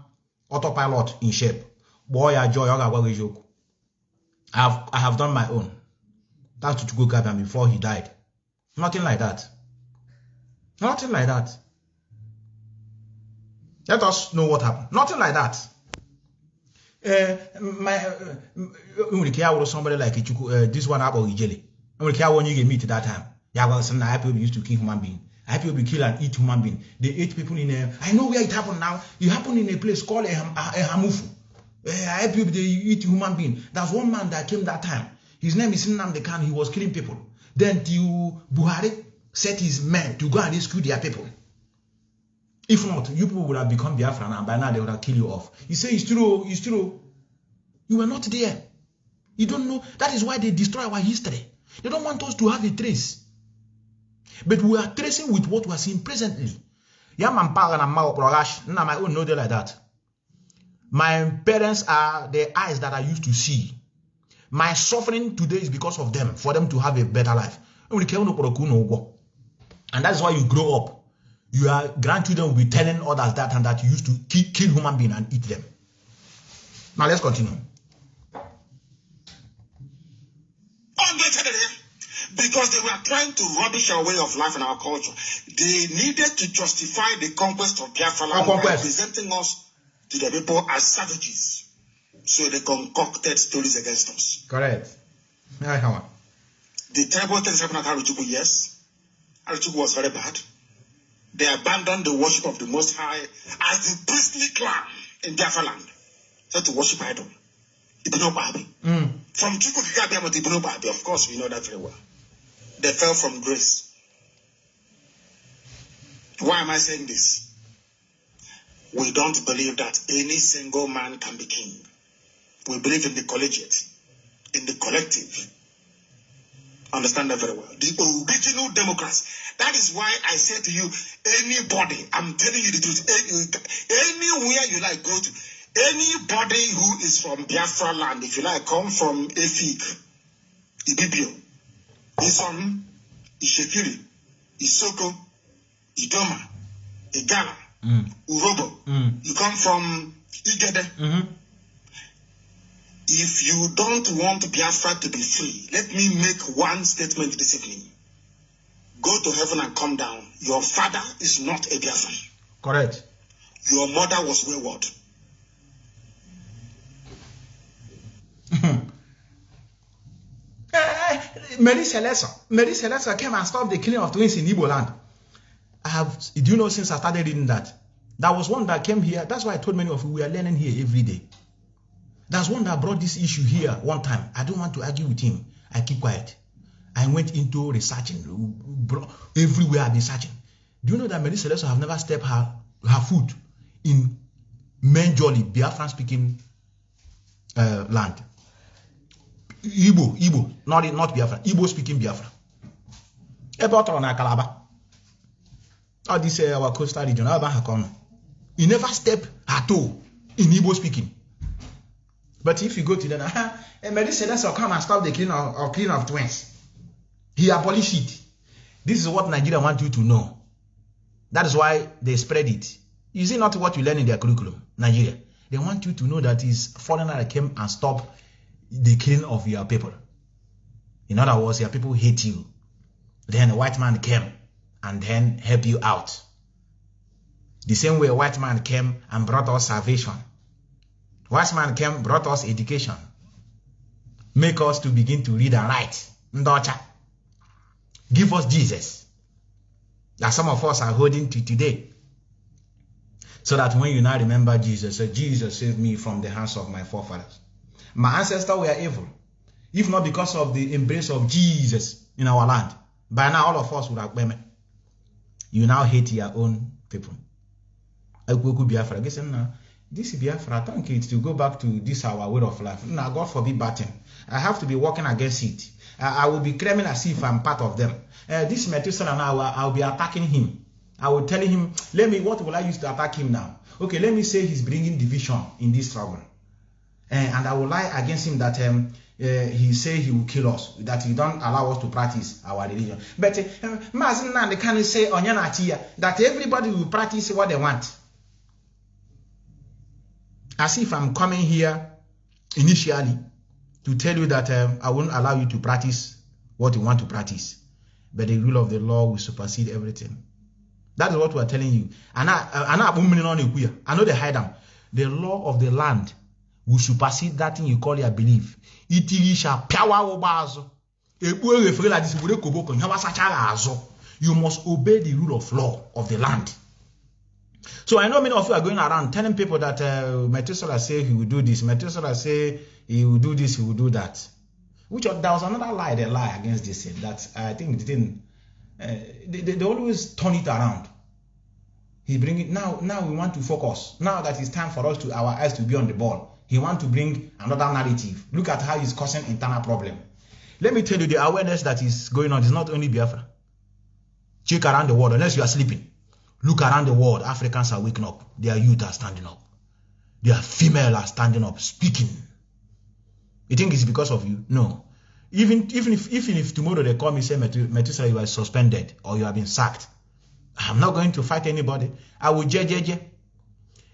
autopilot in shape. Boy, your joy, joke. I have done my own. That's to go Gabian before he died. Nothing like that. Nothing like that. Let us know what happened. Nothing like that. Somebody like this one about Ijele. When you meet that time. Ipob used to kill human being. Ipob kill and eat human being. They ate people in a. I know where it happened now. It happened in a place called a Hamufu. Ipob they eat human being. There's one man that came that time. His name is Nnamdi Kanu. He was killing people. Then Buhari set his men to go and rescue their people. If not, you people would have become Biafran and by now they would have killed you off. He said, it's true. You were not there. You don't know. That is why they destroy our history. They don't want us to have a trace. But we are tracing with what we are seeing presently. My own know they like that. My parents are the eyes that I used to see. My suffering today is because of them, for them to have a better life. And that's why you grow up. Your grandchildren will be telling others that and that you used to kill human beings and eat them. Now let's continue. Because they were trying to rubbish our way of life and our culture. They needed to justify the conquest of Biafra by presenting us to the people as savages. So they concocted stories against us. Correct. The terrible things happened at Aruchuku, yes. Aruchuku was very bad. They abandoned the worship of the Most High as the priestly clan in Biafra land. So to worship idol. From Chuku Kikabiyama to Ibn Babi, of course, we know that very well. They fell from grace. Why am I saying this? We don't believe that any single man can be king. We believe in the collegiate, in the collective. Understand that very well. The original democrats. That is why I say to you, anybody, I'm telling you the truth, anywhere you like, go to. Anybody who is from Biafra land, if you like, come from Efik, Ibibio, Isom, Ishekiri, Isoko, Idoma, Igala, Urobo, you come from Igede. If you don't want Biafra to be free, let me make one statement this evening. Go to heaven and come down. Your father is not a Biafran. Correct. Your mother was wayward. Mazi Methuselah came and stopped the killing of twins in Igbo land. Do you know, since I started reading that, there was one that came here. That's why I told many of you we are learning here every day. There's one that brought this issue here one time. I don't want to argue with him. I keep quiet. I went into researching. Everywhere I've been searching. Do you know that Mazi Methuselah have never stepped her foot in majorly Biafran speaking land? Igbo, not Biafra. Igbo speaking Biafra. About on Calabar. Or this our coastal region. He never stepped at all in Igbo speaking. But if you go to the Mazi Methuselah come and stop the killing of twins. He abolished it. This is what Nigeria want you to know. That is why they spread it. You see not what you learn in their curriculum, Nigeria. They want you to know that is foreigner that came and stopped the killing of your people. In other words, your people hate you. Then a white man came and then help you out. The same way a white man came and brought us salvation. White man came, brought us education. Make us to begin to read and write. Ndocha. Give us Jesus. That some of us are holding to today. So that when you now remember Jesus, say, Jesus saved me from the hands of my forefathers. My ancestors were evil. If not because of the embrace of Jesus in our land, by now all of us would have been. You now hate your own people. Biafra. This Biafra, I think it's to go back to this our way of life. Now, God forbid batting. I have to be working against it. I will be claiming as if I'm part of them. This Methuselah now, I'll be attacking him. I will tell him, what will I use to attack him now? Okay, let me say he's bringing division in this struggle. And I will lie against him that he say he will kill us, that he don't allow us to practice our religion. But Mazi Nnamdi can say that everybody will practice what they want. As if I'm coming here initially to tell you that I won't allow you to practice what you want to practice. But the rule of the law will supersede everything. That is what we are telling you. I know they hide them. The law of the land will supersede that thing you call your belief. It shall power over. You must obey the rule of law of the land. So I know many of you are going around telling people that Methuselah say he will do this, Methuselah say he will do this, he will do that. Which there was another lie they lie against this thing that I think they always turn it around. He bring it now we want to focus. Now that it's time for us to our eyes to be on the ball. He want to bring another narrative. Look at how he's causing internal problem. Let me tell you, the awareness that is going on is not only Biafra. Check around the world, unless you are sleeping. Look around the world. Africans are waking up. Their youth are standing up. Their female are standing up, speaking. You think it's because of you? No. Even if tomorrow they call me say Methuselah, you are suspended or you have been sacked, I'm not going to fight anybody. I will jeje.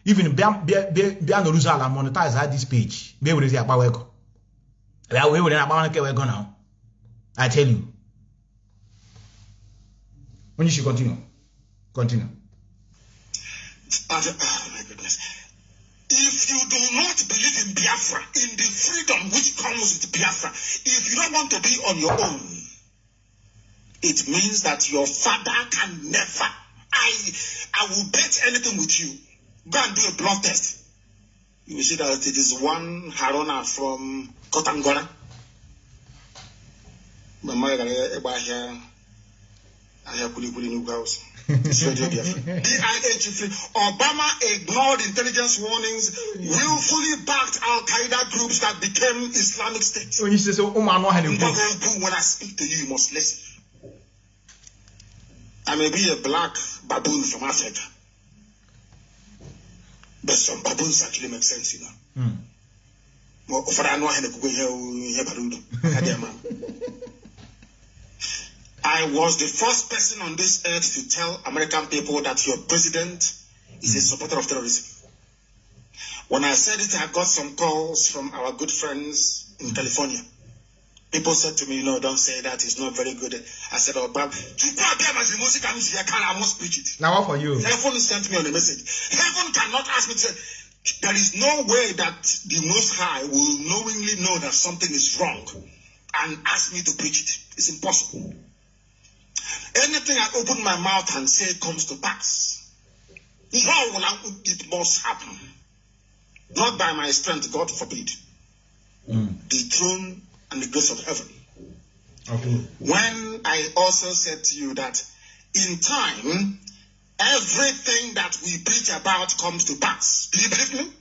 Even Biafra monetize at this page. Be with the power. We will now. I tell you. When you should continue. Continue. Oh my goodness. If you do not believe in Biafra, in the freedom which comes with Biafra, if you don't want to be on your own, it means that your father can never. I will bet anything with you. Go and do a blood test. You will see that it is one Harona from Kotangora. Obama ignored intelligence warnings, willfully backed Al-Qaeda groups that became Islamic State. When I speak to you, you must listen. I may be a black baboon from Africa, but some baboons actually make sense, you know. I was the first person on this earth to tell American people that your president is a supporter of terrorism. When I said it, I got some calls from our good friends in California. People said to me, no, don't say that, it's not very good. I said, oh, Bob, I must preach it. Now what for you? Heaven sent me on a message. Heaven cannot ask me to say, there is no way that the Most High will knowingly know that something is wrong and ask me to preach it. It's impossible. Anything I open my mouth and say comes to pass. It must happen. Not by my strength, God forbid. The throne and the grace of heaven. Okay. When I also said to you that in time, everything that we preach about comes to pass. Do you believe me?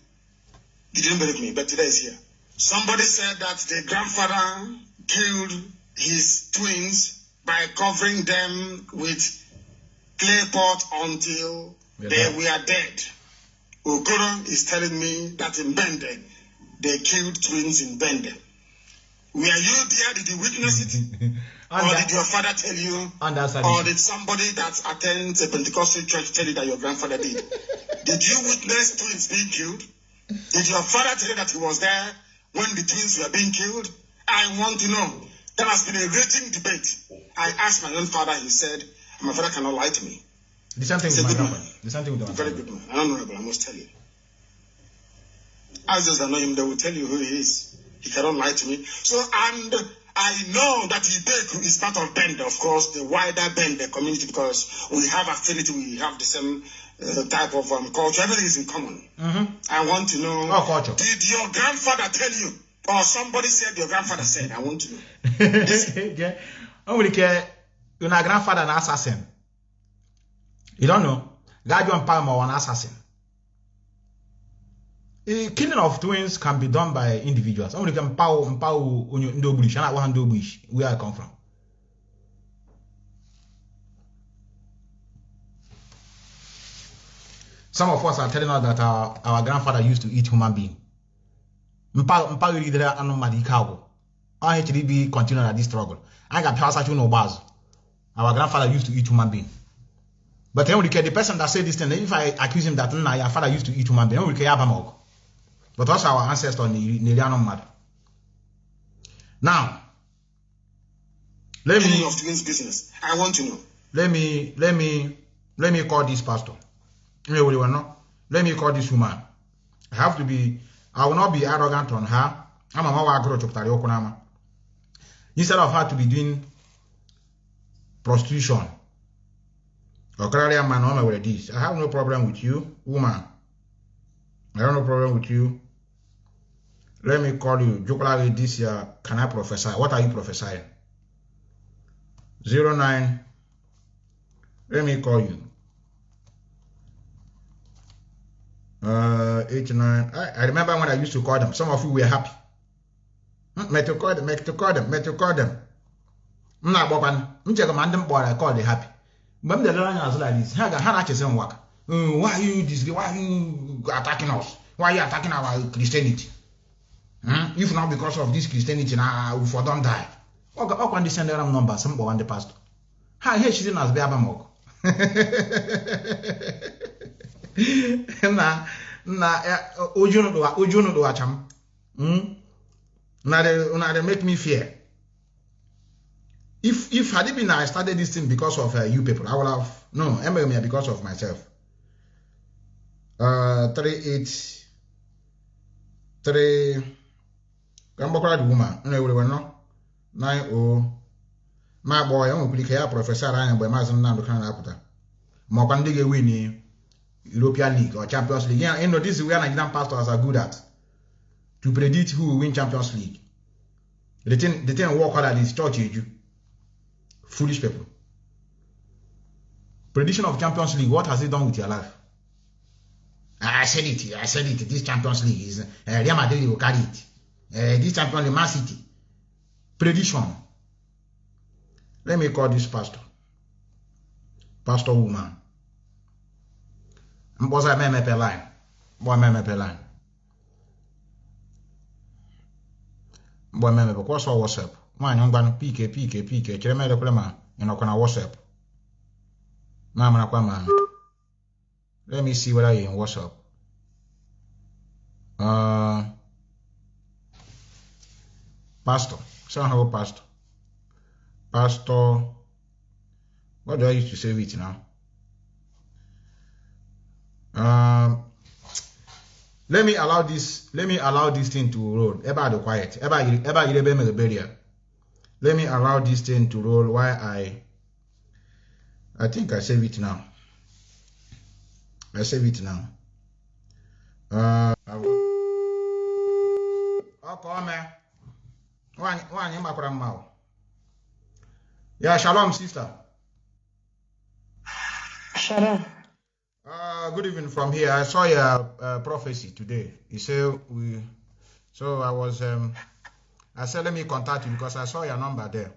You didn't believe me, but today is here. Somebody said that the grandfather killed his twins by covering them with clay pot until they were dead. Okoro is telling me that in Bende, they killed twins in Bende. Were you there? Did you witness it? Or did your father tell you? Or did somebody that attends a Pentecostal church tell you that your grandfather did? Did you witness twins being killed? Did your father tell you that he was there when the twins were being killed? I want to know. There has been a raging debate. I asked my own father, he said, my father cannot lie to me. The same thing with my grandfather. The same thing with my very good man. Honorable, I must tell you. As those that know him, they will tell you who he is. He cannot lie to me. So, and I know that Ibeku is part of Bende, of course, the wider Bende community, because we have affinity, we have the same type of culture. Everything is in common. I want to know, culture. Did your grandfather tell you? Or somebody said your grandfather said, I want to know. Okay. Your grandfather an assassin. You don't know? Gajon Palmer or an assassin. Killing of twins can be done by individuals. Only can power bush, and I want to bush where I come from. Some of us are telling us that our grandfather used to eat human being. I actually be continuing at this struggle. I got power such no bars. Our grandfather used to eat human being. But then we care the person that said this thing, if I accuse him that your father used to eat human being, we care about. But also our ancestor Niliano mad. Now, let me of twins business. I want to know. Let me call this pastor. Let me call this woman. I will not be arrogant on her. I'm a mama. Instead of her to be doing prostitution or carrying man on with this, I have no problem with you, woman. I have no problem with you. Let me call you. Jokola this year. Can I prophesy? What are you prophesying? 09. Let me call you. 89. I remember when I used to call them. Some of you were happy. Met to call them. I'm not Boban. I'm check on them boy. I call they happy. But the learner is like this. Why are you this? Why are you attacking us? Why are you attacking our Christianity? If not because of this Christianity, now we for don't die. Ọ kwa ndị sendere m nọmba sị m kpọwa ndị pastọ. Ha ihe chizi na azụbịa abamọgụ. Na ojunu do acham. They make me fear. If had it been I started this thing because of you people, I would have because of myself. 383 Gambokra the woman, no 90 my boy, I'm going to Professor Ryan by Mazi Methuselah. Mokandige win European League or Champions League. Yeah, this is where Nigerian pastors are good at. To predict who will win Champions League. The thing work hard at this church, you foolish people. Prediction of Champions League, what has it done with your life? I said it. This Champions League is Real Madrid will carry it. This Champions League, Man City. Prediction. Let me call this pastor. Pastor woman. Boy, me line. Boy, because of WhatsApp. Man, young man, PK. Chireme de kulema, you know, kana WhatsApp. Mama na kwa man. Let me see whether you're in WhatsApp. Pastor. Somehow pastor. Pastor. What do I use to save it now? Let me allow this thing to roll. Eba the quiet. Eba irebe me the barrier. Let me allow this thing to roll while I think I save it now. I save it now. Yeah, shalom, sister. Shalom. Good evening from here. I saw your prophecy today. You say so I was I said let me contact you because I saw your number there.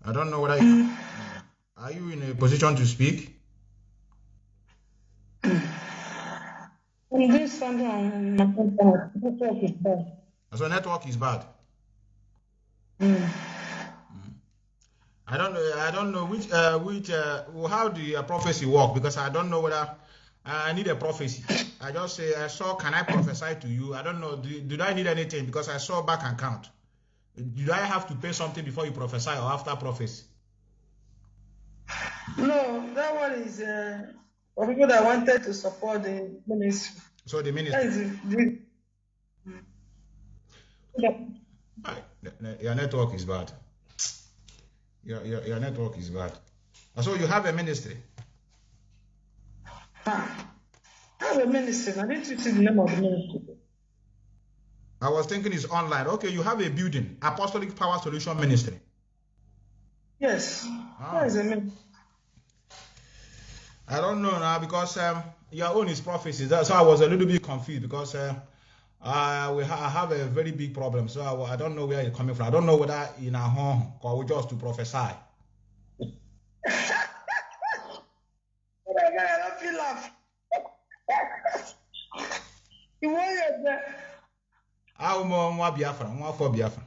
I don't know whether are you in a position to speak? I'm doing something on my computer. Network is bad. So network is bad. I don't know which how the prophecy work because I don't know whether I need a prophecy. I just say I saw can I prophesy to you? I don't know. Do I need anything because I saw back and count? Do I have to pay something before you prophesy or after prophecy? No, that one is for people that wanted to support the ministry. So the ministry. Your network is bad. Your network is bad. So you have a ministry. I have a ministry. I didn't see the name of the ministry. I was thinking it's online. Okay, you have a building, Apostolic Power Solution Ministry. Yes. That is a ministry. I don't know now because your own is prophecy. So I was a little bit confused because I have a very big problem. So I don't know where it's coming from. I don't know whether in our home or just to prophesy. I don't feel laugh. You want that? I'm more Biafra. I'm more for Biafra.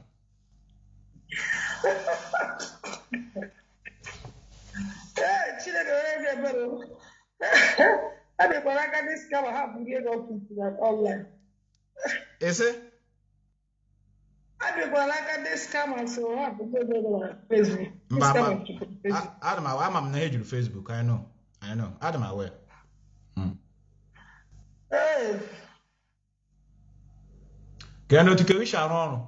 I mean, but I got this cover half year off to that online. Is it? I mean, but I got this camera so half to go to Facebook. Adam, I'm not on Facebook. I know. Adam, aware. Hey. Can you take a Sharon?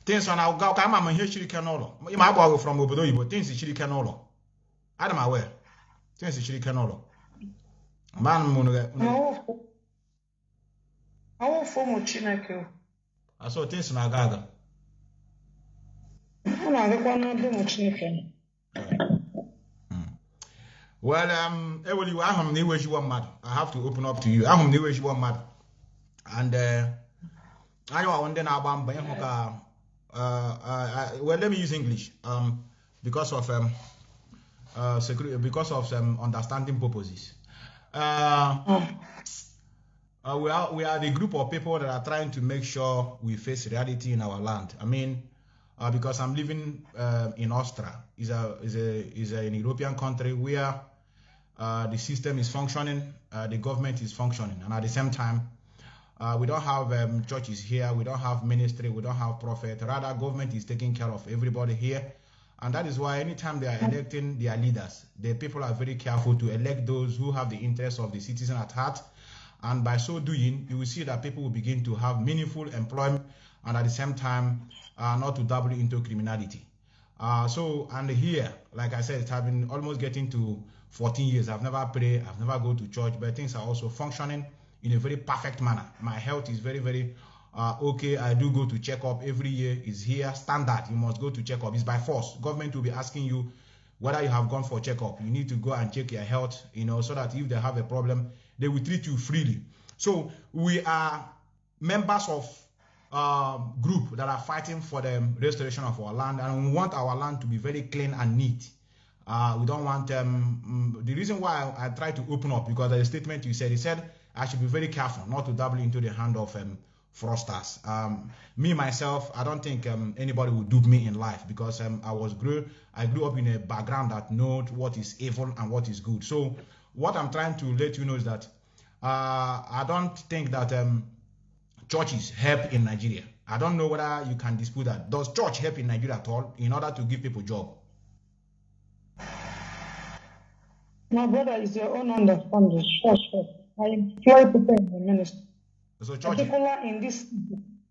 Things on our go come and here she cannot. You might borrow from Obodo, things she cannot. Adam aware. Things she cannot. Man, I won't form a chinako. I saw things in our gaga. Well, I'm new as you want mad. I have to open up to you. I'm new as you want mad. And I know one day now well, let me use English. Because of security because of some understanding purposes. We are the group of people that are trying to make sure we face reality in our land. I mean, because I'm living in Austria, is an European country where the system is functioning, the government is functioning, and at the same time, we don't have churches here, we don't have ministry, we don't have prophet. Rather, government is taking care of everybody here. And that is why anytime they are electing their leaders, the people are very careful to elect those who have the interests of the citizen at heart. And by so doing, you will see that people will begin to have meaningful employment and at the same time, not to dabble into criminality. And here, like I said, I've been almost getting to 14 years. I've never prayed, I've never go to church, but things are also functioning in a very perfect manner. My health is very, very okay. I do go to checkup every year. Is here standard. You must go to checkup. It's by force. Government will be asking you whether you have gone for checkup. You need to go and check your health, so that if they have a problem, they will treat you freely. So we are members of group that are fighting for the restoration of our land, and we want our land to be very clean and neat. We don't want the reason why I try to open up, because the statement you said, he said I should be very careful not to dabble into the hand of fraudsters. Me myself, I don't think anybody will dupe me in life, because I grew up in a background that knows what is evil and what is good. So what I'm trying to let you know is that I don't think that churches help in Nigeria. I don't know whether you can dispute that. Does church help in Nigeria at all in order to give people job? My brother, is your own understanding. Church. I employ people in the ministry. So church, particular in this,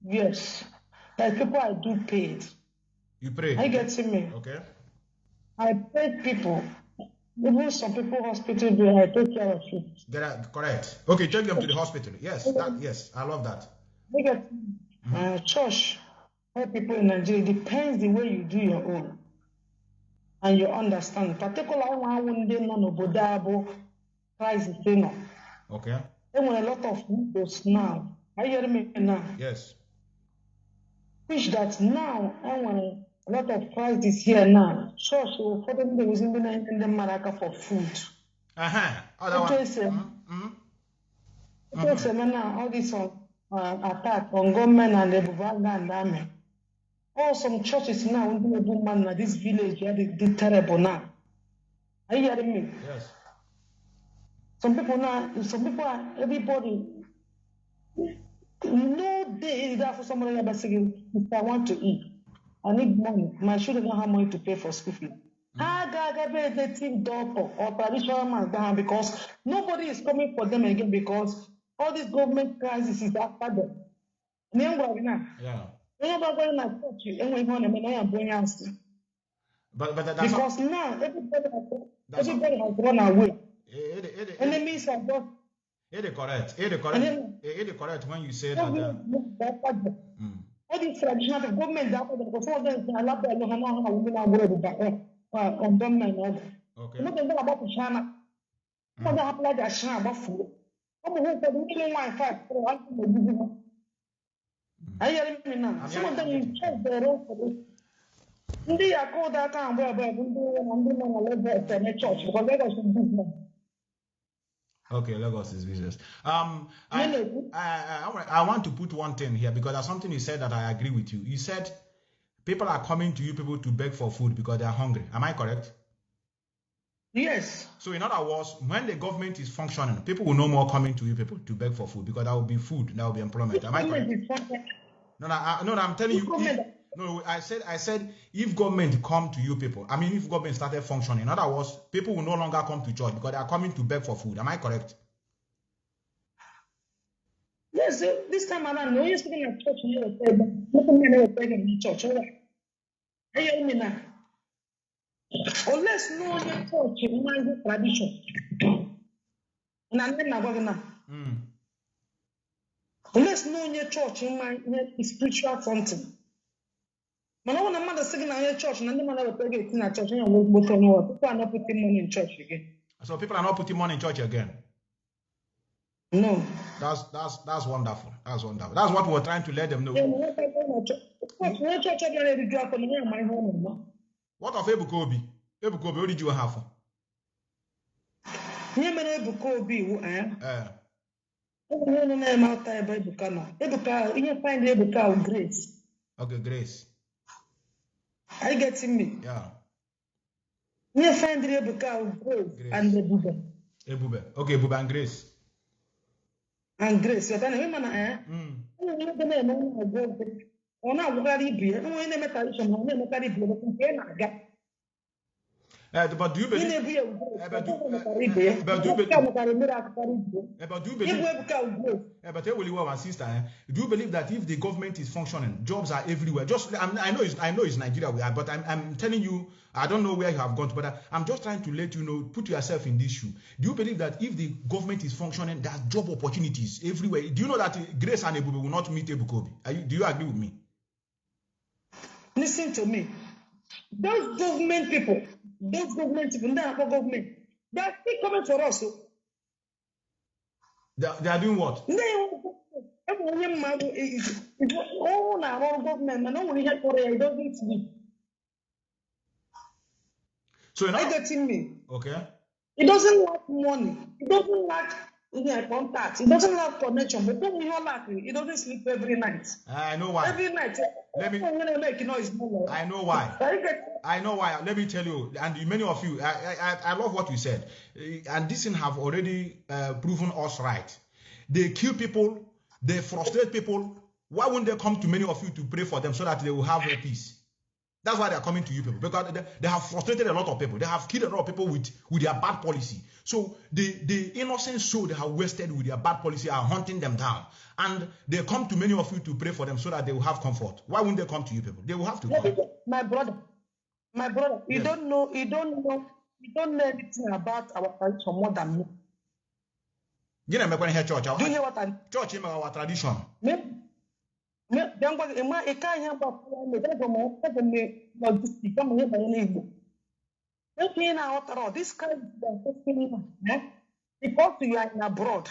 yes, like people I do paid. You pray? I get to me. Okay. I pay people. Even some people hospital do, I take care of you. Correct. Okay, take them to the hospital. Yes, yes, I love that. I get church, help people in Nigeria. Depends the way you do your own. And you understand. Particularly when they know Bodabo, Christ is no. Okay. There were a lot of widows now. I hear me now. Yes. Which that now, when a lot of Christ is here now. Church will for them was in the Maraka for food. All this attack on government and the Buvanga and army. Oh, some churches now when they do man this village, they terrible now. Are you hearing me? Yes. Some people are everybody. No day is that for somebody ever saying, if I want to eat, I need money. My children don't have money to pay for school fees. They think doctor or traditional man down because nobody is coming for them again because all this government crisis is after them. Yeah. But that's because now everybody has run away. Enemies are just. It is correct when you say that. All these traditional government that because all them allow them on government. Okay. Not about the China. What happened like that China about food. Some who said we don't want fight for one. I hear me now. Some of them in check their own for this. Indeed, I call that time where I'm doing a church because they got some business. Okay, Lagos is business. I want to put one thing here because there's something you said that I agree with you. You said people are coming to you people to beg for food because they are hungry. Am I correct? Yes. So in other words, when the government is functioning, people will no more coming to you people to beg for food because there will be food, there will be employment. Am I correct? No, I'm telling you. I said if government come to you people, I mean if government started functioning, in other words, people will no longer come to church because they are coming to beg for food. Am I correct? Yes, this time around, no, you're speaking at church, you never begging in church, all right? Are you hearing me now? Unless no other church in my tradition. And I'm not going now. Unless no other church in my spiritual something. But no one am not sitting in church, and I'm not begging in a church, and people are not putting money in church again. So people are not putting money in church again. No. That's wonderful. That's wonderful. That's what we're trying to let them know. What of Ebukobi? Ebuka Obi, what did you have? Nye mere Ebuka Obi wu no na ma ta ebe Ebuka no. Ebuka, ihe find Ebuka Grace. Okay, Grace. Are you getting me? Yeah. Nye find Ebuka Grace and Ebube. Ebube. Okay, Ebube and Grace. And Grace, you're telling me, man, but do you believe? But do you believe? But my sister, do you believe that if the government is functioning, jobs are everywhere? Just I know it's Nigeria we are, but I'm telling you, I don't know where you have gone to, but I'm just trying to let you know, put yourself in this shoe. Do you believe that if the government is functioning, there's job opportunities everywhere? Do you know that Grace and Ebube will not meet Ebuka Obi? Do you agree with me? Listen to me. Those government people, they are government, they are still coming for us. They are doing what? So you're not getting me. Okay. It doesn't lack money. It doesn't lack contacts. It doesn't lack connection. But when you lack it, it doesn't sleep every night. I know why. Every night. I know why. I know why. Let me tell you, and many of you, I love what you said. And this thing have already proven us right. They kill people, they frustrate people. Why wouldn't they come to many of you to pray for them so that they will have a peace? That's why they are coming to you people, because they have frustrated a lot of people. They have killed a lot of people with their bad policy. So the innocent soul they have wasted with their bad policy are hunting them down. And they come to many of you to pray for them so that they will have comfort. Why wouldn't they come to you people? They will have to come. My brother, yes. you don't know anything about our tradition more than me. You know, do you hear what I'm church in our tradition? Because you are in abroad.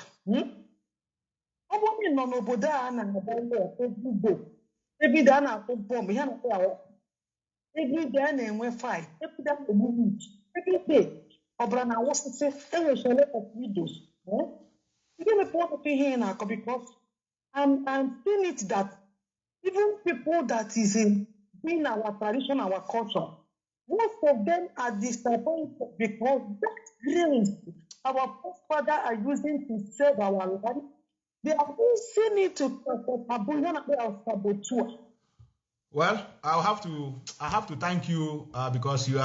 Every day we fight. Every day. Obrana was to say, I will share of videos. You give me point of here now because I'm seeing it that even people that is in our tradition, our culture, most of them are disappointed because that grace our forefathers are using to save our land, they are using it to saboteur. Well, I have to thank you because you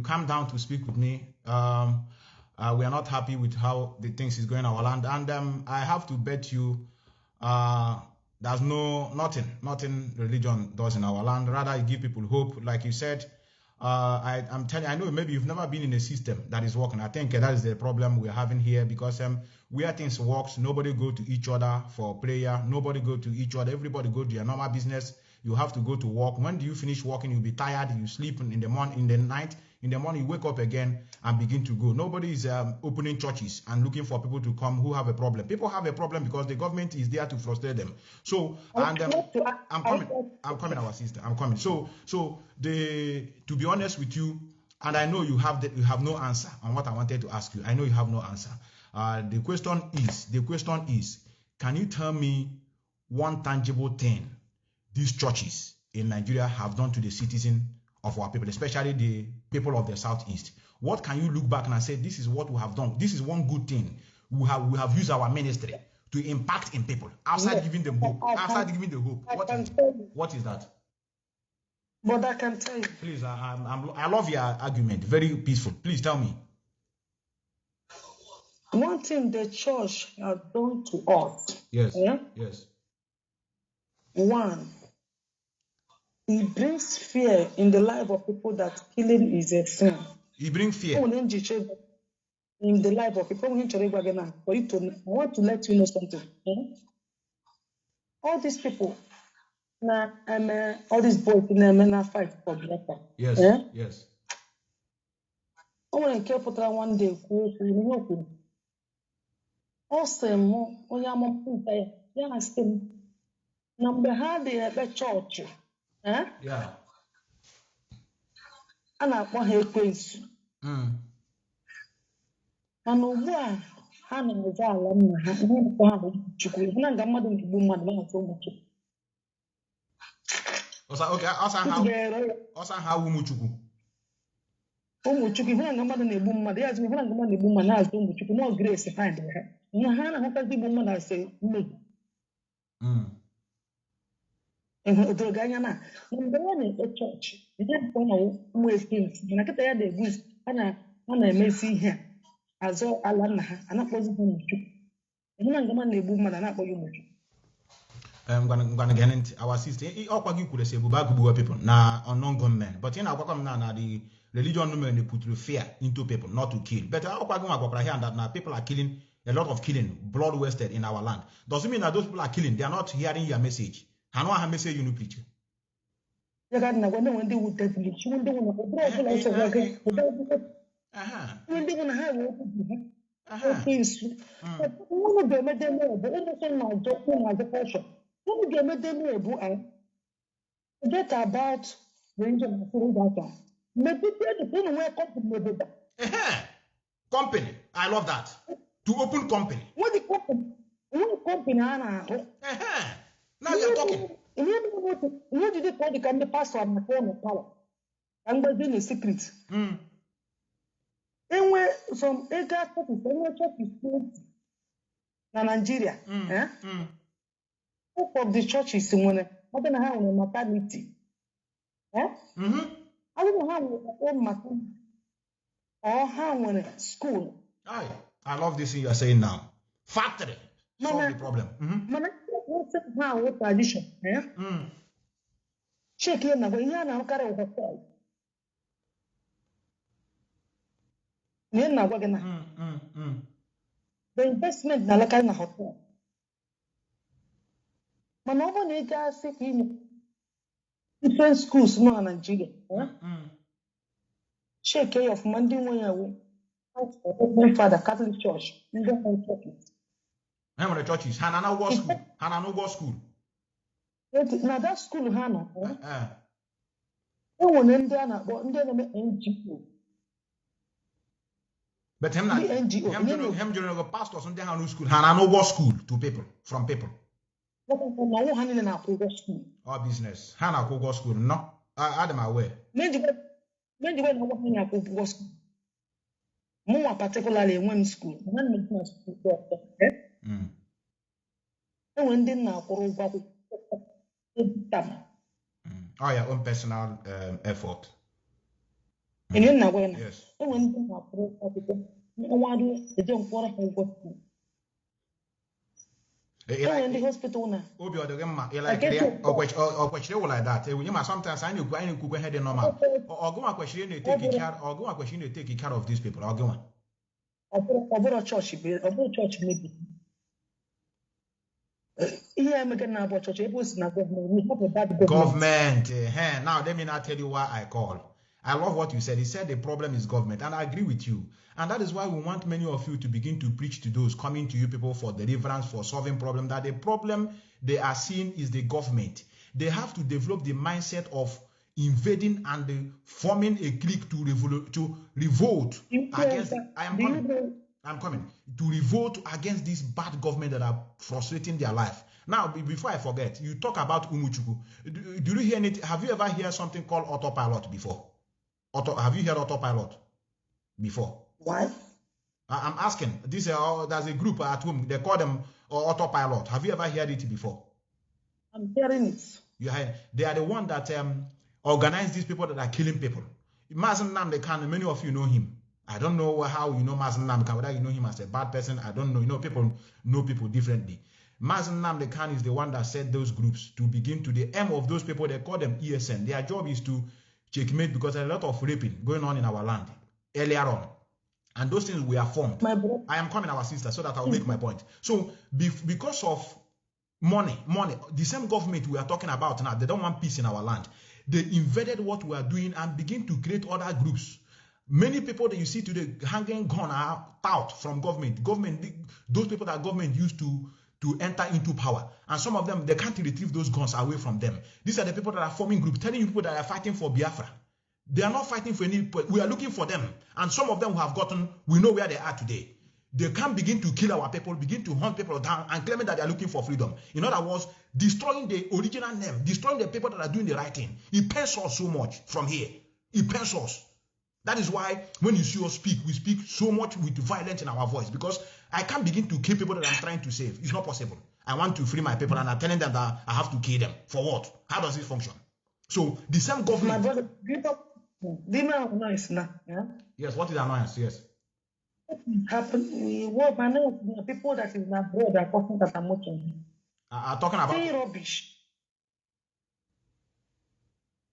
come down to speak with me. We are not happy with how the things is going in our land, and I have to bet you there's nothing religion does in our land. Rather, it gives people hope, like you said. I'm telling you, I know maybe you've never been in a system that is working. I think that is the problem we're having here, because where things works, nobody go to each other for prayer, nobody go to each other, everybody go to their normal business. You have to go to work. When do you finish working? You'll be tired. You sleep in the morning, in the night. In the morning, you wake up again and begin to go. Nobody is opening churches and looking for people to come who have a problem. People have a problem because the government is there to frustrate them. So, and I'm coming, our sister. I'm coming. So to be honest with you, and I know you have no answer on what I wanted to ask you. I know you have no answer. The question is, can you tell me one tangible thing these churches in Nigeria have done to the citizen of our people, especially the people of the Southeast? What can you look back and say, this is what we have done? This is one good thing. We have used our ministry to impact in people, outside giving them hope. What is that? But I can tell you. Please, I love your argument. Very peaceful. Please tell me. One thing the church has done to us. Yes. Yes. One, it brings fear in the life of people that killing is a sin. It brings fear in the life of people. I want to let you know something. All these people, all these boys in fight for Biafra. Yes. Yes. I want to care for one day. Also, number how they have a church. Yeah. a na-akpọ ha ekwensu mana ugbu a ha na-eze ala nna ha ihe dịkwa ha bụ Chukwu ihe na nga mmadụ na-egbu mmadụ na-atụ ụmụ Chukwu ọsa ha ụmụ Chukwu ihe na nga mmadụ na-egbu mmadụ ya azụ ihe na nga mmadụ na-egbu mmadụ na-azụ ụmụ Chukwu nọ grace find ha ihe ha na-ahụtazi igbu mmadụ asị mmebi odoro anya na mgbe ya na-ekpe chọọchị ihe dịkwa na ụmụ Excelency mana kịta ya na-egbu a na-emesi ihe azụ ala nna ha a na-akpọzi ha ụmụ Chukwu ihe na nga mmadụ na-egbu mmadụ a na-akpọ ya ụmụ Chukwu our sister, people now unknown gunmen, but in our now the religion movement they put through fear into people, not to kill. But I hear that now people are killing a lot of killing, blood wasted in our land. Doesn't mean that those people are killing, they are not hearing your message. I know how message you preach. When they would devilish, when they get about the engine company. I love that. To open company. What the company? Now you're talking. What did they call the company pastor on the phone of power? And was in a secret. Anyway, some acres is in Nigeria. Most of the churches in I don't know how in maternity. I don't know how in maternity or how in school. I love this thing you are saying now. Factory. Solve the problem. How tradition. Check here now. When you are now carry a hotel. The investment na local na hotel. Manobo na sit in different schools no in Nigeria. Share care of Monday when you my father Catholic Church. You don't know churches. How many churches? Hana no go school. Hana no go school. Now that school Hana. One in there na NGO. But him not pastors on the school. Hana no go school to people from people. Our business. Hana go school. No, Adam aware. More particularly one school. When they now your own personal effort. Yes. In the hospital now. Like that. Sometimes I know go ahead and normal. Or go a question to take care of these people. Or go a church maybe. Here I'm getting about church. It was not government. We have a bad government. Now let me not tell you why I call. I love what you said. He said the problem is government, and I agree with you. And that is why we want many of you to begin to preach to those coming to you people for deliverance, for solving problem. That the problem they are seeing is the government. They have to develop the mindset of invading and forming a clique to revolt against. I'm coming to revolt against this bad government that are frustrating their life. Now, before I forget, you talk about Umuchuku. Do you hear anything? Have you ever heard something called autopilot before? Have you heard autopilot before? Why? I'm asking. There's a group at home. They call them autopilot. Have you ever heard it before? I'm hearing it. They are the one that organize these people that are killing people. Mazi Methuselah, many of you know him. I don't know how you know Mazi Methuselah, whether you know him as a bad person. I don't know. You know, people know people differently. Mazi Methuselah is the one that set those groups to begin to the aim of those people. They call them ESN. Their job is to checkmate because there's a lot of raping going on in our land earlier on. And those things we are formed. I am coming, our sister, so that I'll make my point. So, because of money, the same government we are talking about now, they don't want peace in our land. They invaded what we are doing and begin to create other groups. Many people that you see today hanging gun are out from government. Those people that government used to enter into power. And some of them, they can't retrieve those guns away from them. These are the people that are forming groups, telling you people that are fighting for Biafra. They are not fighting for any. We are looking for them, and some of them who have gotten, we know where they are today. They can begin to kill our people, begin to hunt people down, and claiming that they are looking for freedom. In other words, destroying the original name, destroying the people that are doing the right thing. It pains us so much from here. It pains us. That is why when you see us speak, we speak so much with violence in our voice, because I can't begin to kill people that I'm trying to save. It's not possible. I want to free my people, and I'm telling them that I have to kill them. For what? How does it function? So the same government. My brother, annoyance now. Yeah? Yes, what is annoyance? Yes. What happened? What people that is not abroad are talking that I'm talking about saying rubbish.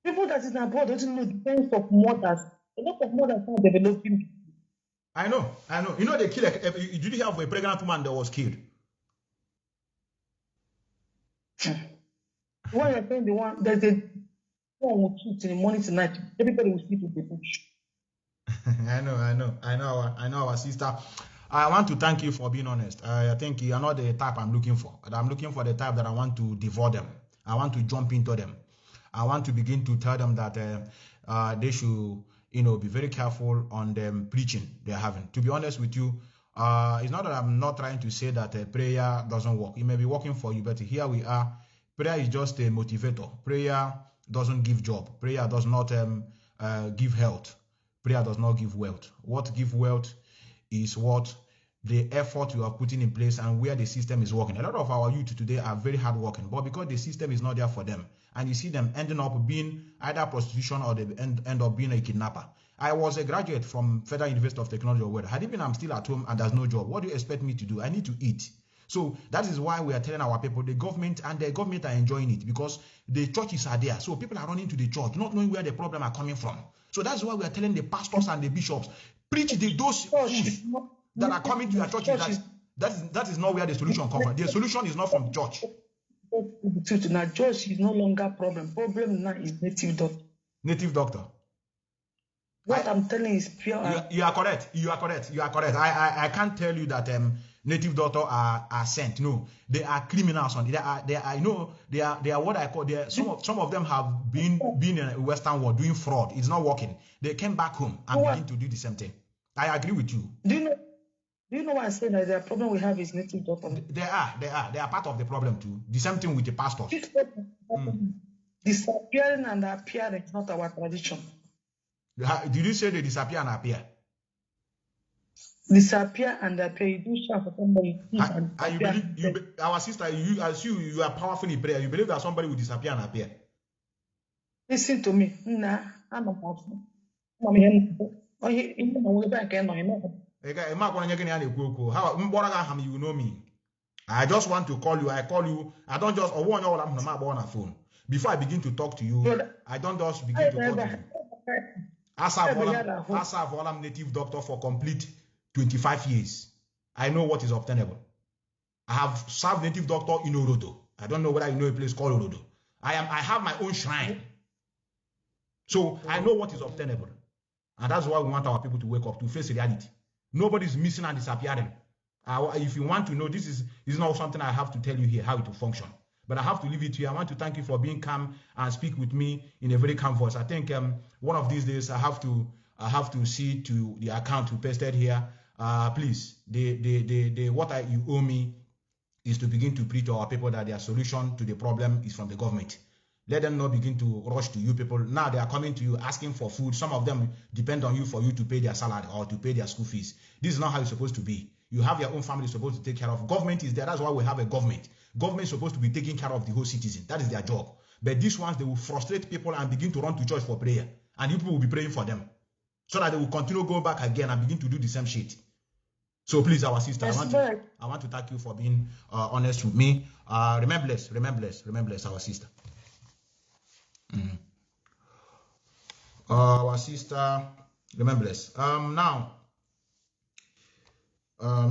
People that is abroad don't know the sense of mothers. A lot of mothers are developing. I know. You know, they kill. Did you have a pregnant woman that was killed? When you're saying the one, there's a one will shoot in the morning tonight. Everybody will sleep with the bush. I know our sister. I want to thank you for being honest. I think you are not the type I'm looking for. I'm looking for the type that I want to devour them. I want to jump into them. I want to begin to tell them that they should, be very careful on them preaching they're having. To be honest with you, it's not that I'm not trying to say that prayer doesn't work. It may be working for you, but here we are. Prayer is just a motivator. Prayer doesn't give job. Prayer does not give health. Prayer does not give wealth. What gives wealth is what the effort you are putting in place and where the system is working. A lot of our youth today are very hard working, but because the system is not there for them, and you see them ending up being either prostitution or they end up being a kidnapper. I was a graduate from Federal University of Technology or had even I'm still at home and there's no job. What do you expect me to do? I need to eat. So that is why we are telling our people, the government are enjoying it, because the churches are there. So people are running to the church, not knowing where the problem are coming from. So that's why we are telling the pastors and the bishops, preach those truths that are coming to your churches. That is not where the solution comes from. The solution is not from church. The truth now, church is no longer problem. Problem now is native doctor. Native doctor. What I'm telling is pure. You are correct. I can't tell you that native doctor are sent. No, they are criminals. They are what I call. Some of them have been in a Western world doing fraud. It's not working. They came back home and begin to do the same thing. I agree with you. Do you know why I say that the problem we have is native doctor? They are part of the problem too. The same thing with the pastors. Disappearing and appearing is not our tradition. Did you say they disappear and appear? Disappear and appear. You do shout for somebody. And you believe our sister, you are powerful in prayer. You believe that somebody will disappear and appear? Listen to me. Nah, I'm not powerful. You know me. I just want to call you. I call you. I don't just on a phone. Before I begin to talk to you, I don't just begin to talk to you. I'm native doctor for complete 25 years. I know what is obtainable. I have served native doctor in Orodo. I don't know whether you know a place called Orodo. I have my own shrine. So I know what is obtainable. And that's why we want our people to wake up, to face reality. Nobody's missing and disappearing. If you want to know, this is not something I have to tell you here, how it will function. But I have to leave it to you. I want to thank you for being calm and speak with me in a very calm voice. I think one of these days I have to see to the account you pasted here. Please, what you owe me is to begin to preach to our people that their solution to the problem is from the government. Let them not begin to rush to you people. Now they are coming to you asking for food. Some of them depend on you for you to pay their salary or to pay their school fees. This is not how it's supposed to be. You have your own family supposed to take care of. Government is there. That's why we have a government. Government is supposed to be taking care of the whole citizen. That is their job. But these ones, they will frustrate people and begin to run to church for prayer. And you people will be praying for them. So that they will continue going back again and begin to do the same shit. So please, our sister, I want to thank you for being honest with me. Remember our sister. Our sister, remember this. Now,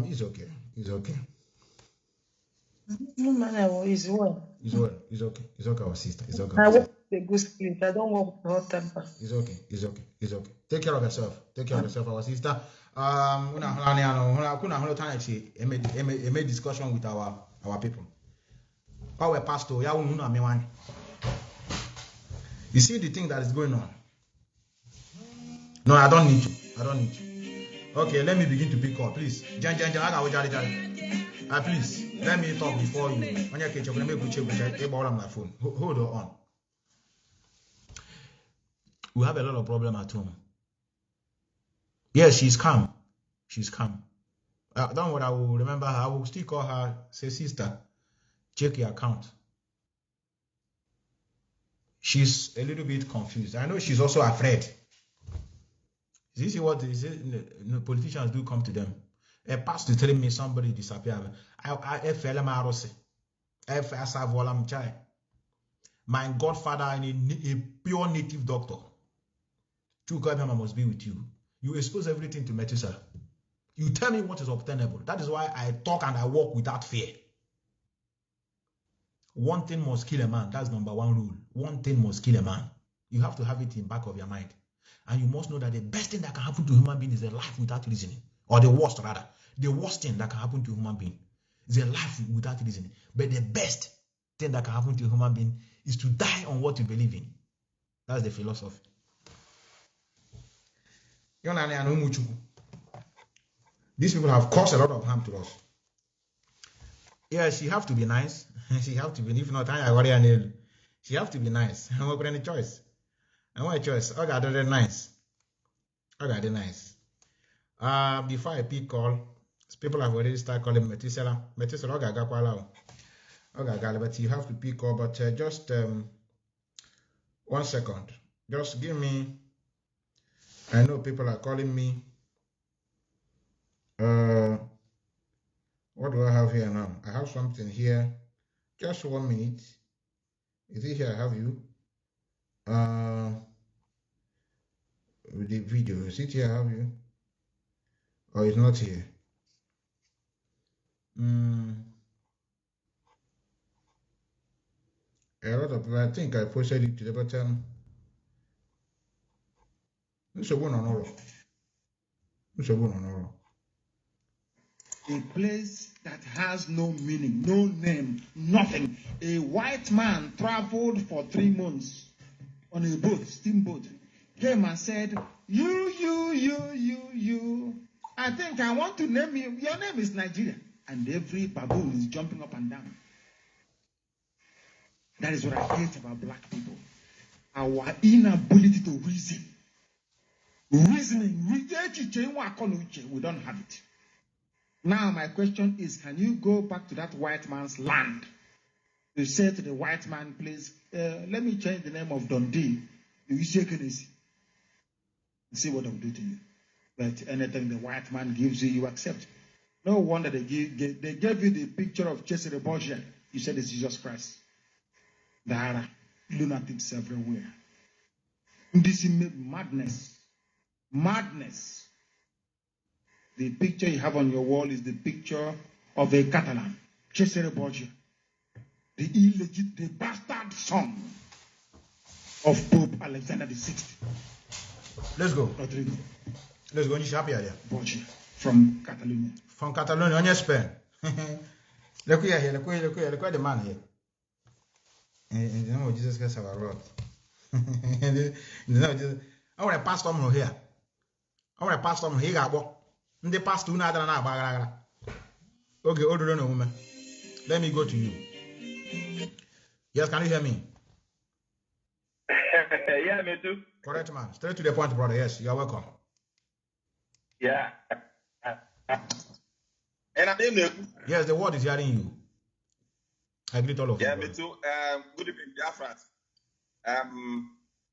it's okay. No man, it's well. It's okay. It's okay, our sister. It's okay. I work with a good spirit. I don't work with hot temper. It's okay. Take care of yourself. Our sister. We made discussion with our people. Our pastor, you see the thing that is going on. No, I don't need to. Okay, let me begin to pick up, please. Please, let me talk before you. When you catch up, let me check my phone. Hold on. We have a lot of problem at home. Yes, she's calm. Don't worry, I will remember her. I will still call her, say, sister, check your account. She's a little bit confused. I know she's also afraid. This is what is it? No, politicians do come to them. A pastor telling me somebody disappeared. My godfather and a pure native doctor. True God must be with you. You expose everything to Methuselah. You tell me what is obtainable. That is why I talk and I walk without fear. One thing must kill a man. That's number one rule. One thing must kill a man. You have to have it in the back of your mind. And you must know that the best thing that can happen to a human being is a life without reasoning. Or the worst rather. The worst thing that can happen to a human being is a life without reasoning. But the best thing that can happen to a human being is to die on what you believe in. That's the philosophy. These people have caused a lot of harm to us. Yes, you have to be nice. She have to be, if not, she have to be nice. I'm not any choice. I want a choice. Okay, they're nice. Before I pick call, people have already started calling Methuselah. Okay, but you have to pick call. But just 1 second. Just give me. I know people are calling me. What do I have here now? I have something here. Just 1 minute. Is it here? I have you. The video. Is it here? I have you. Or it's not here. A lot of people. I think I posted it to the bottom. A place that has no meaning, no name, nothing. A white man traveled for 3 months on a boat, steamboat, came and said, you. I think I want to name you. Your name is Nigeria. And every baboon is jumping up and down. That is what I hate about black people. Our inability to reason. Reasoning. We don't have it. Now my question is, can you go back to that white man's land? You say to the white man, please, let me change the name of Dundee. You see Excelency. See what I'll do to you. But anything the white man gives you, you accept. No wonder they gave you the picture of Cesare Borgia. You said it's Jesus Christ. There are lunatics everywhere. This is madness. Madness. The picture you have on your wall is the picture of a Catalan, Cesare Borgia, the bastard son of Pope Alexander VI. Let's go. Rodrigo. Let's go. Borgia from Catalonia. From Catalonia, on your Spain. Look here. Look at the man here. In the name of Jesus Christ, our Lord. In the name of Jesus. I want to pass on here. The pastor okay, hold on a moment. Let me go to you. Yes, can you hear me? Yeah, me too. Correct, man. Straight to the point, brother. Yes, you're welcome. Yeah. And I'm in there. Yes, the word is hearing you. I greet all of you. Yeah, me too. Good evening, Biafrans.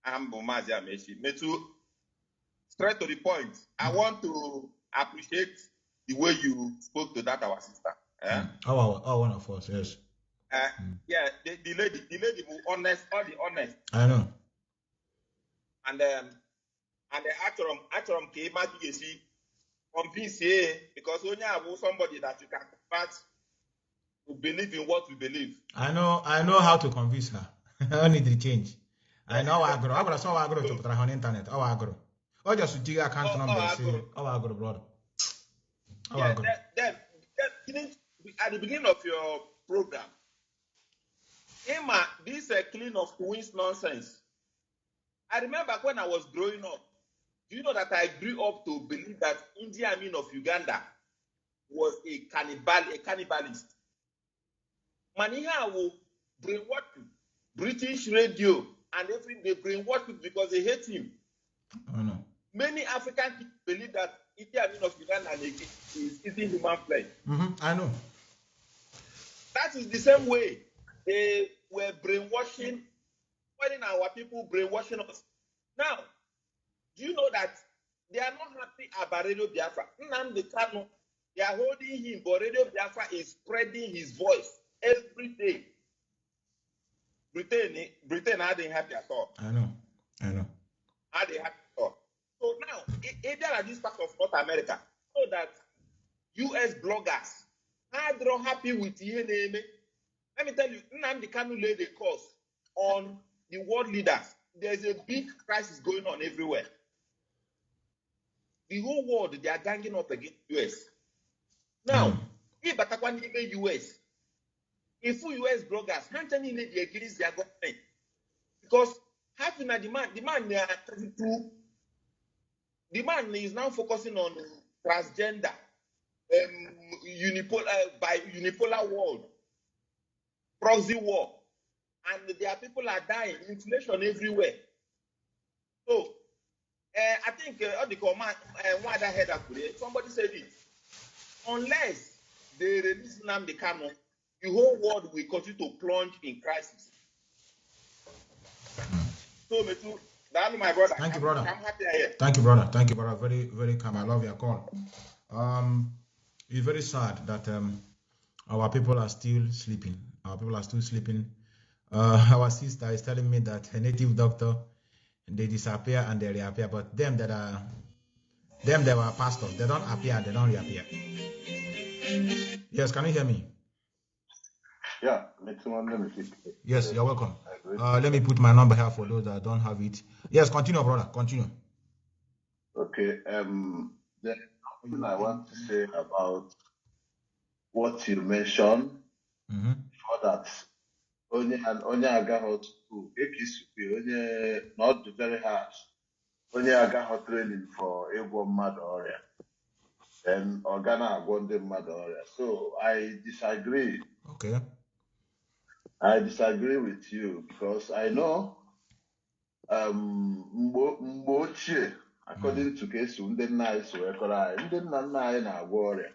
I'm Mazi Methuselah. Me too. Straight to the point. I want to appreciate the way you spoke to that our sister. One of us, yes. Yeah, the lady was honest, all the honest. I know. And the actor came out to see convince because when you have somebody that you can convert to believe in what you believe. I know how to convince her. I need to change. I know I saw agro to put on internet. Agro. Or just to take account number. Agro, brother. Yeah, then at the beginning of your program, Emma, this clean of queens nonsense. I remember when I was growing up, Do you know that I grew up to believe that Idi Amin of Uganda was a cannibalist? Maniha will brainwash you. British radio and everything, they brainwash you because they hate him. I know. Many African people believe that Idi Amin of Uganda is eating human flesh. I know. That is the same way they were brainwashing, telling our people brainwashing us. Now, do you know that they are not happy about Radio Biafra? Nnamdi Kanu, they are holding him, but Radio Biafra is spreading his voice every day. Britain aren't happy at all. I know. Aren't happy at all. So now, either at this part of North America, so that US bloggers are not happy with ENM. Let me tell you, Nnamdi Kanu laid a course on the world leaders. There's a big crisis going on everywhere. The whole world, they are ganging up against US. Now, if Batakwan even US, if US bloggers, Hantani need to against their government. Because having a demand is now focusing on transgender, unipolar world, proxy war, and their people are dying, inflation everywhere. So, I think on the command, one other head up today, somebody said it. Unless they release Nnamdi Kanu, the whole world will continue to plunge in crisis. So, Metu, that's my brother. Thank you, brother. I'm happy here. Thank you, brother. Thank you, brother. Very, very calm. I love your call. It's very sad that our people are still sleeping. Our people are still sleeping. Our sister is telling me that her native doctor, they disappear and they reappear, but them that were pastors, they don't appear, they don't reappear. Yes, can you hear me? Yeah, let me speak. Yes, you're welcome. Let me put my number here for those that don't have it. Yes, continue, brother. Continue. Okay. The thing I want to say about what you mentioned, for that only agaho to only not very hard. Only agaho training for ego mad area. Then organa agwonde mad area. So I disagree. Okay. I disagree with you because I know mgbochie according to case ndị nna anyị so ekọrọ anyị ndị nna anyị na-agwọ ọrịa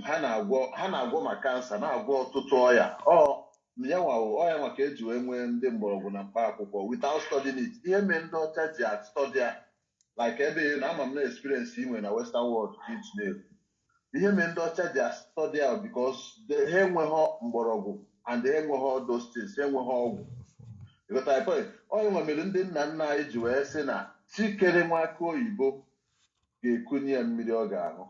ha na-agwọ ma kansa na-agwọ ọtụtụ ọya ọya maka eji wee nwee ndị mgbọrọgwụ na mkpa akwụkwọ without studying it ihe mee ndị ọcha ji study like ebe na ama m na experience inwe na western world ihe mee ndị ọcha ji study because ha enweghị mgbọrọgwụ and ha enweghị all those things ha enweghị ọgwụ onye nwemere ndị nna anyị ji wee sị na chikere nwa aka oyibo ga-ekunye ya mmiri ọ ga-aṅụ.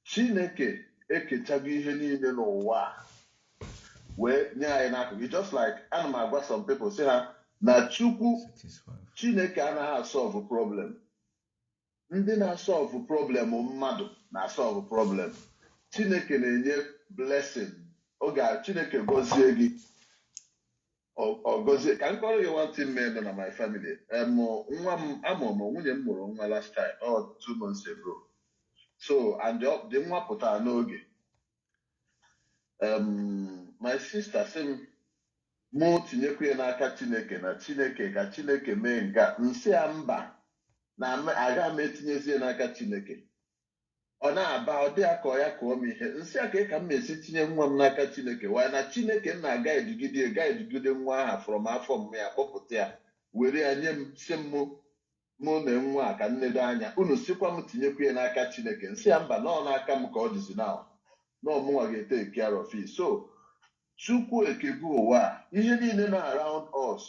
Chineke ekechago ihe niile n'ụwa wee nye anyị n'akụkụ. Just like ana m agwa some people sị ha na Chineke anaghị asolve problem. Ndị na-asolve problem mmadụ na-asolve problem. Chineke na-enye blessing. Chineke gọzie gị. Gozie ka m kọrọ gị one thing mere na my family. Nwa m amụrụ nwunye m mụrụ nwa last time 2 months ago. So and the nwa pụtara n'oge. My sister sị m mụ tinyekwa ya n'aka Chineke na Chineke ka Chineke mee nka nsị ya mba na aga m etinyezie n'aka Chineke. Ọ na-aba ọ dị aka ya ka ọ mee ihe nsị aka ka m esi tinye nwa m n'aka Chineke wee na Chineke na-aga edugide nwa ahụ from afọ m ya kpọpụta ya were ya nye m sị mụ na nwa a ka nnedo anya unu sikwa m tinyekwa ya n'aka Chineke nsị ya mba nọ n'aka m ka ọ dịzi na ọmụnwa ga-ete care of it. So Chukwu ekego ụwa ihe niile na around us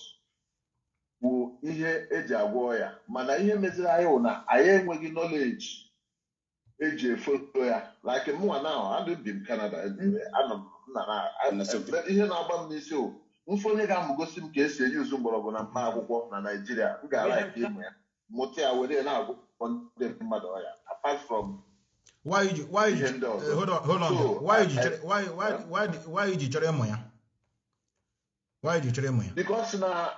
bụ ihe eji agwọ ya mana ihe meziri anyị wụ na anyị enweghị knowledge eji efoto ya like mụnwa now adịbi m Canada ihe na-agba m n'isi mfonye ga-amụgosi m ka esi eyuzu mgbọrọgwụ na mkpa akwụkwọ na Nigeria m ga-ala ike ịmụ ya mụta ya were na-agwụ ndị mmadụ ọya apart from why you hold on why you chere mo ya because na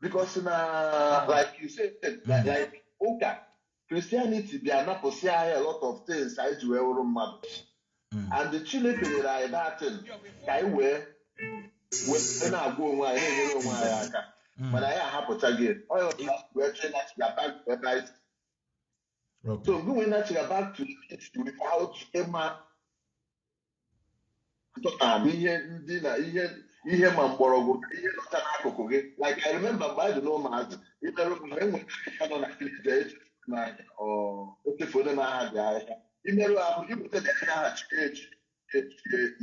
Because like you said, like okay, Christianity they are not pushing a lot of things I do and the Chineke nyere that thing ka anyị wee na-agwa onwe anyị na-enyere onwe anyị aka mana anyị ahapụchaghị wee chịnachiga back to Christ. So mgbe wee nachiga back to it without ịma ihe ndị na ihe ma mgbọrọgwụ ihe nọcha n'akụkụ gị. Like I remember mgbe anyị dị n'ụmụazị imerụ mgbe enwere ahịhịa nọ na filiji eji na otefone na aha dị ahịhịa imerụ ahụ ibute na ahịa aha chiri echi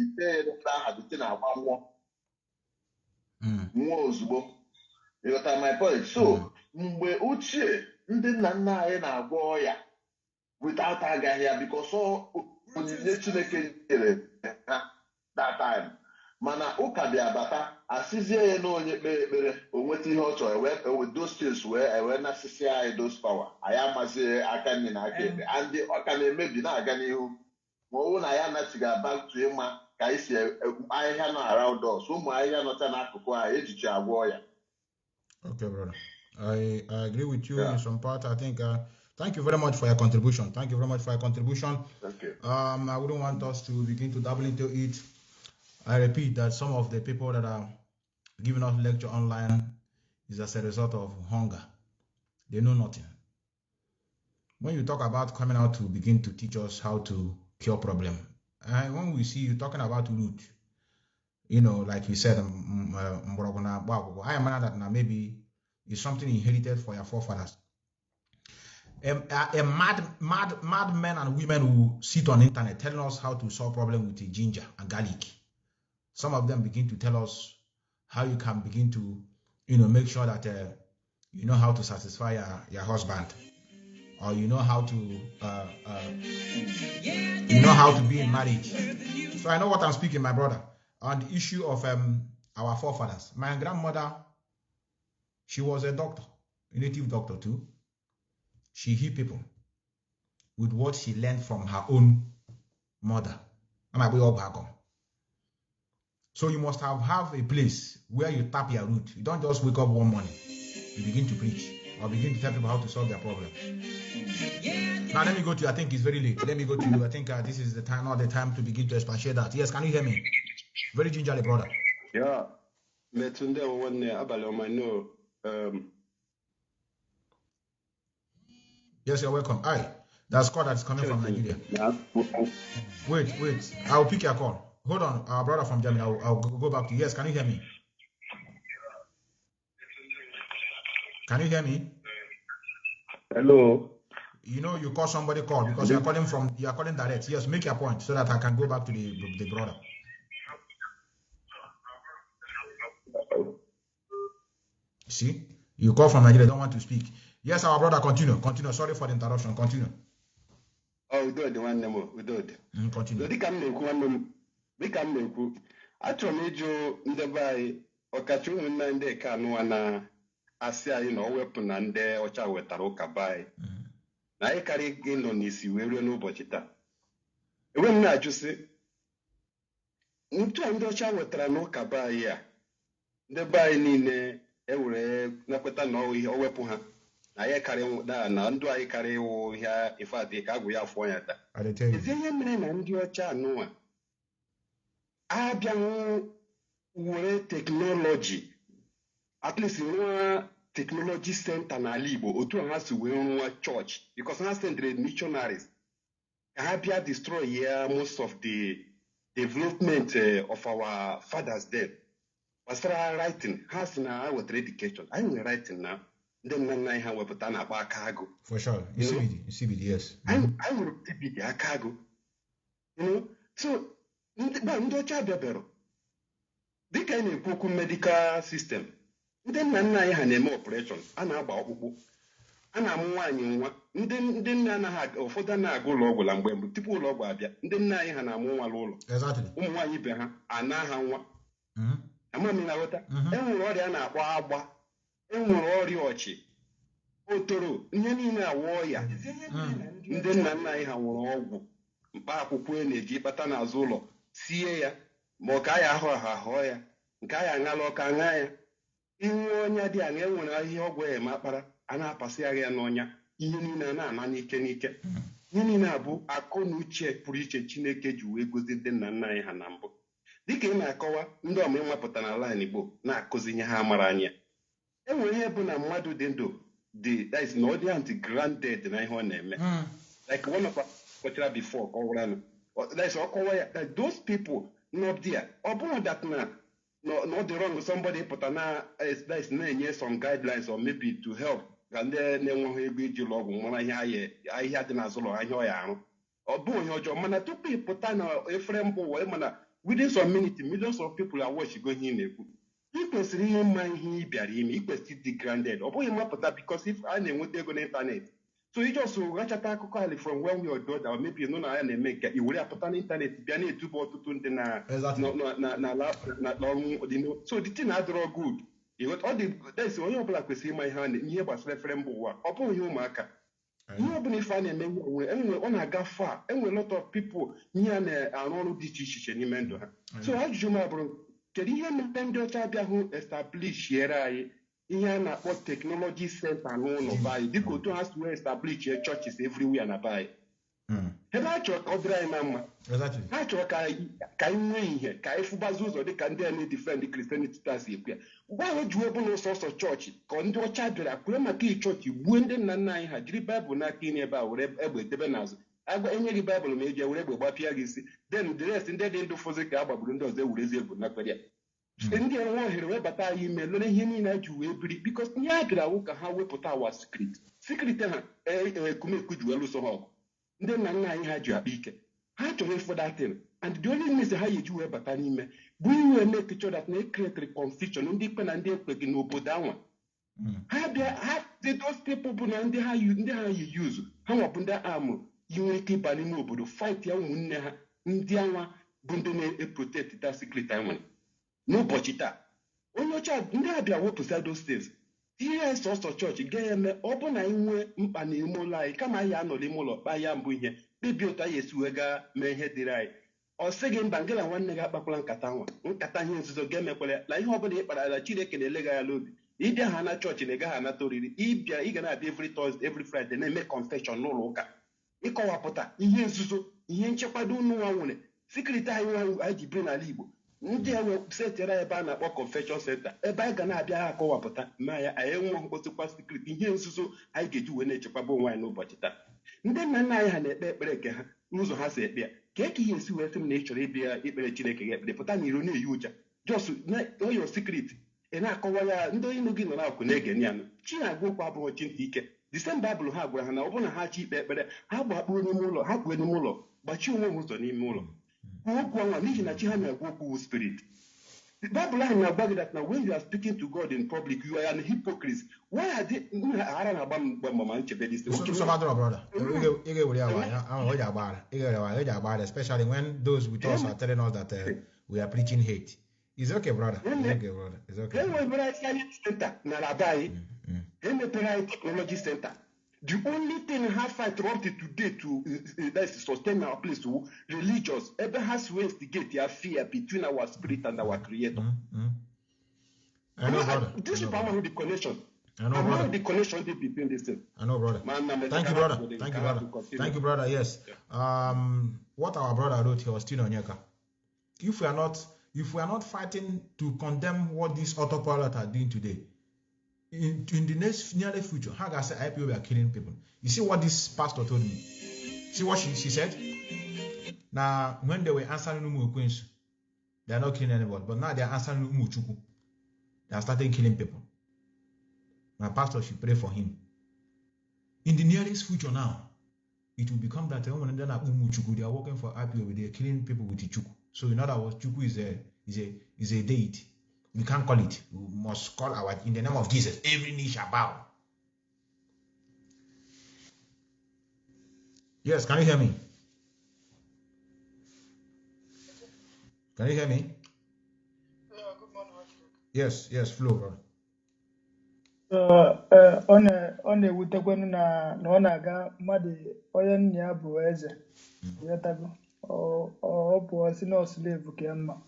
ite aha dịte na agba mmụọ ozugbo. You got my point. So mgbe ochie ndị nna nna anyị na-agwọ ọya without agaghị ya because onyinye Chineke nyere ha that time. Mana ụka bịa bata asịzie ya na onye kpere ekpere o nweta ihe ọ chọrọ with those things wee nasịsị anyị those power anyị amazighị aka nri na aka ekpe and ọ ka na-emebi na-aga n'ihu ma ọ bụrụ na ya anachiga back to ịma ka anyị si ahịhịa nọ around us ụmụ ahịhịa nọcha n'akụkụ anyị ejichi agwọ ya. Okay, brother. I agree with you in some part. I think thank you very much for your contribution. Thank you very much for your contribution. Okay. I wouldn't want us to begin to dabble into it. I repeat that some of the people that are giving us lecture online is as a result of hunger. They know nothing. When you talk about coming out to begin to teach us how to cure problem, when we see you talking about root, you know, like you said, I am that now maybe it's something inherited for your forefathers. A mad men and women who sit on the internet telling us how to solve problem with ginger and garlic. Some of them begin to tell us how you can begin to, you know, make sure that you know how to satisfy your husband, or you know how to be in marriage. So I know what I'm speaking, my brother, on the issue of our forefathers. My grandmother, she was a doctor, a native doctor too. She healed people with what she learned from her own mother. So you must have a place where you tap your root. You don't just wake up one morning, you begin to preach or begin to tell people how to solve their problem. Now let me go to you. I think it's very late. Let me go to you. I think this is the time, not the time to begin to expatiate that. Yes, can you hear me? Very gingerly, brother. Yeah. Yes, you're welcome. Aye, that's call that's coming from Nigeria. Wait. I'll pick your call. Hold on, our brother from Germany. I'll go back to you. Yes, can you hear me? Can you hear me? Hello. You know, you call somebody call because you are calling direct. Yes, make your point so that I can go back to the brother. See, you call from Nigeria, don't want to speak. Yes, our brother, continue. Sorry for the interruption. Continue. Oh, we do the one name. We do it. Continue. Dịka m na-ekwu achọrọ m ịjụ ndị be anyị ọkacha ụmụnna ndị Kanu na-asị anyị na ọ wepụ na ndị ọcha wetara ụka be anyị na anyị karịa ịnọ n'isi wee ruo n'ụbọchị taa. Enwe m na-ajụsị ntụ a ndị ọcha wetara n'ụka be anyị a ndị be anyị niile ewere nakweta na o wepụ ha na anyị karịa na ndụ anyị karịa ịwụ ihe ife adị ka agwụ ya afọ ya taa. Ezi ihe mere na ndị ọcha anụwa abịanwụ were teknọlọji at least nwa teknọlọji center n'ala Igbo otu ha si wee rụwa chọọchị because ha sendere missionaries ka ha bịa destroy most of the development of our fathers then gbasara writing. Ha si na ha wetara education, anyị nwere writing na ndị nna nna anyị ha wepụta na-akpa aka agụ. For sure, CBD, yes. anyị nwere CBD aka agụ, so ndị ọcha bịabịara dịka anyị na-ekwu okwu medical system. Ndị nna nna anyị ha na-eme operation, a na-agba ọkpụkpụ, a na-amụ nwaanyị nwa. Ndị nna anaghị ụfọdụ na-aga ụlọ ọgwụ na mgbe tupu ụlọ ọgwụ abịa ndị nna anyị ha na-amụ nwa n'ụlọ. Ụmụ nwaanyị be ha ana ha nwa. Amami na ghọta. Enwere ọrịa a na-akpọ agba, enwere ọrịa ọchị, otoro, ihe niile awọ ya. Ndị nna nna anyị ha nwere ọgwụ mkpa akwụkwọ na-eji kpata n'azụ ụlọ, sie ya ma ọ ka ya ahụ ya, nke ya aṅala ọka aṅa ya. inwe ọnya dị aṅa enwere ahịhịa ọgwụ ya ma akpara a na-apasịgharị ya n'ọnya ihe niile a na-ana n'ike n'ike ihe niile abụ akọ na uche pụrụ iche Chineke ji wee gozie ndị nna nna anyị ha na mbụ dịka ị na-akọwa ndị ọma ịmapụta n'ala anyị Igbo na-akụzi ihe ha mara anya enwere ihe bụ na mmadụ dị ndụ dị that is na ọ dị anti-granted na ihe ọ na-eme like one of our cultural before kọwaranụ that is ọkọwa ya that those people not there ọ bụrụ that na ọ dị wrong somebody pụta na that is na-enye some guidelines or maybe to help ka ndị na-enweghị ego iji ụlọ ọgwụ mara ihe ahịhịa dị n'azụ ụlọ ahịa ọ ya arụ ọ bụ ihe ọjọọ mana tupu ị pụta na efere mbụ wee mana within some minutes millions of people are watching ihe ị na-ekwu ị kwesịrị ihe mma ihe ị bịara ime ị kwesịrị dị grounded ọ bụghị mmapụta because if a na-enweta ego n'ịntanetị so ị just ghachata akụkọ ali from one way or the other or maybe nụ na ya na-eme nke i were apụta n'ịntanetị bịa na-eduba ọtụtụ ndị na ọrụ ọdịnihu so the thing adịrọ good ọ dị desi onye ọbụla kwesịrị ịma ihe gbasara efere mba ụwa ọ bụghị ihe ụmụaka ihe ọbụla ife a na-eme enwe ọ na-aga fa enwe lot of people ihe a na-arụ ọrụ dị iche iche n'ime ndụ ha so ajụjụ m abụrụ kedu ihe mere ndị ọcha abịahụ establishiere anyị ihe a na-akpọ teknọlọji senta n'ụlọ be anyị dịka otu ha si wee establish churches everywhere na be anyị ebe a chọrọ ka ọ dịrị anyị na mma ha chọrọ ka anyị nwee ihe ka anyị fụbazi ụzọ dịka ndị a na-edifend Christianity tas ekwu ya mgbe ahụ ji ebụla sọsọ chọọchị ka ndị ọcha bịara kwere maka iyi chọọchị gbuo ndị nna nna anyị ha jiri baịbụl n'aka inye ebe a were egbe debe n'azụ enye gị baịbụl ma eji were egbe gbapịa gị isi den the rest ndị dị ndụ fọzi ka a gbagburu ndị ọzọ ewurezi egwu nakpere ya ndị enwe ohere wee bata anyị ime lere ihe niile a ji wee biri bikos ihe a bịara wụ ka ha wepụta awa sikrit ha ekumekwu ji wee lụso ha ọgụ ndị nna nna anyị ha ji akpa ike ha chọrọ ịfọdatin and the only means ha ji wee bata n'ime bụ iwe make sure that na ekretiri confusion ndị ikpe na ndị ekpe gị n'obodo anwa ha bịa ha those people bụ na ndị ha yi use ha nwabụ ndị amụ inwe ike ịba n'ime obodo fight ya ụmụnne ha ndị anwa bụ ndị na-eprotect that secret anwa n'ụbọchị taa onye ọcha ndị abịa wepụsa those things ihe sọsọ chọọchị ga-eme ọ bụ na anyị nwee mkpa n'ime ụlọ anyị kama anyị anọ n'ime ụlọ kpaa ya mbụ ihe kpebie ụta ya esi wee gaa mee ihe dịrị anyị ọ sị gị mba ngị na nwanne gị akpakwala nkata ihe nzuzo ga-emekwala na ihe ọ bụla ị kpara ala Chineke na-elega ya n'obi ịbịa ha na chọọchị na ị gaghị anata oriri ịbịa ị ga na-abịa every Thursday every Friday na-eme confession n'ụlọ ụka ịkọwapụta ihe nzuzo ihe nchekwado unu nwa nwere sikriti anyị ji biri n'ala Igbo ndị enwe setịra ebe a na-akpọ confession center ebe anyị ga na-abịa ha akọwapụta ma ya anyị enwe mkpọtụkwa sikriti ihe nzuzo anyị ga-eji wee na-echekwaba onwe anyị n'ụbọchị taa ndị nna nna anyị ha na-ekpe ekpere nke ha n'ụzọ ha si ekpe ya ka eke ihe esi wee sị m na ị chọrọ ịbịa ikpere Chineke ga ekpere pụta na iro na-eyi ụja jos oyo sikriti ị na-akọwa ya ndị onye gị nọ n'akụ na-ege ya nụ chi na-agwa okwu abụghị chi ntị ike Disemba Baịbụl ha gwara ha na ọ bụrụ na ha chi ikpe ekpere ha gbakpuo n'ime ụlọ ha kwuo n'ime ụlọ gbachie onwe ha ụzọ n'ime ụlọ okwu ọnwa n'ihi na chi ha na-agwa okwu spirit Bible ahụ na-agba gị that na when you are speaking to God in public you are an hypocrite why are they ara na-agba mgbe mama nchebe dị especially when those with us are telling us that we are preaching hate. It's okay, brother. It's okay, brother. It's okay. Na labai emepere technology center. The only thing I fight up to today to sustain our place to religious ever has to instigate their fear between our spirit and our creator. I know, brother. This is the connection. I know, brother. The connection between this thing. I know, brother. Thank you, brother. Thank you, brother. Thank you, brother. Yes. What our brother wrote here was still on Yeka. If we are not fighting to condemn what these autopilot are doing today, in the near future, how can I say Ipob are killing people? You see what this pastor told me? See what she said? Now, when they were answering Umu Queens, they are not killing anybody, but now they are answering Umu Chuku. They are starting killing people. My pastor should pray for him. In the nearest future now, it will become that Umu Chuku, they are working for Ipob, they are killing people with the Chuku. So in other words, Chuku is a deity. We can't call it. We must call our, in the name of Jesus, every knee shall bow. Yes, can you hear me? Can you hear me? Yeah, good morning. Yes, Flo, brother. Ọ na-ewutekwenu na ọ na-aga mmadụ onye nna ya bụ eze ọ bụ si na slave ka mma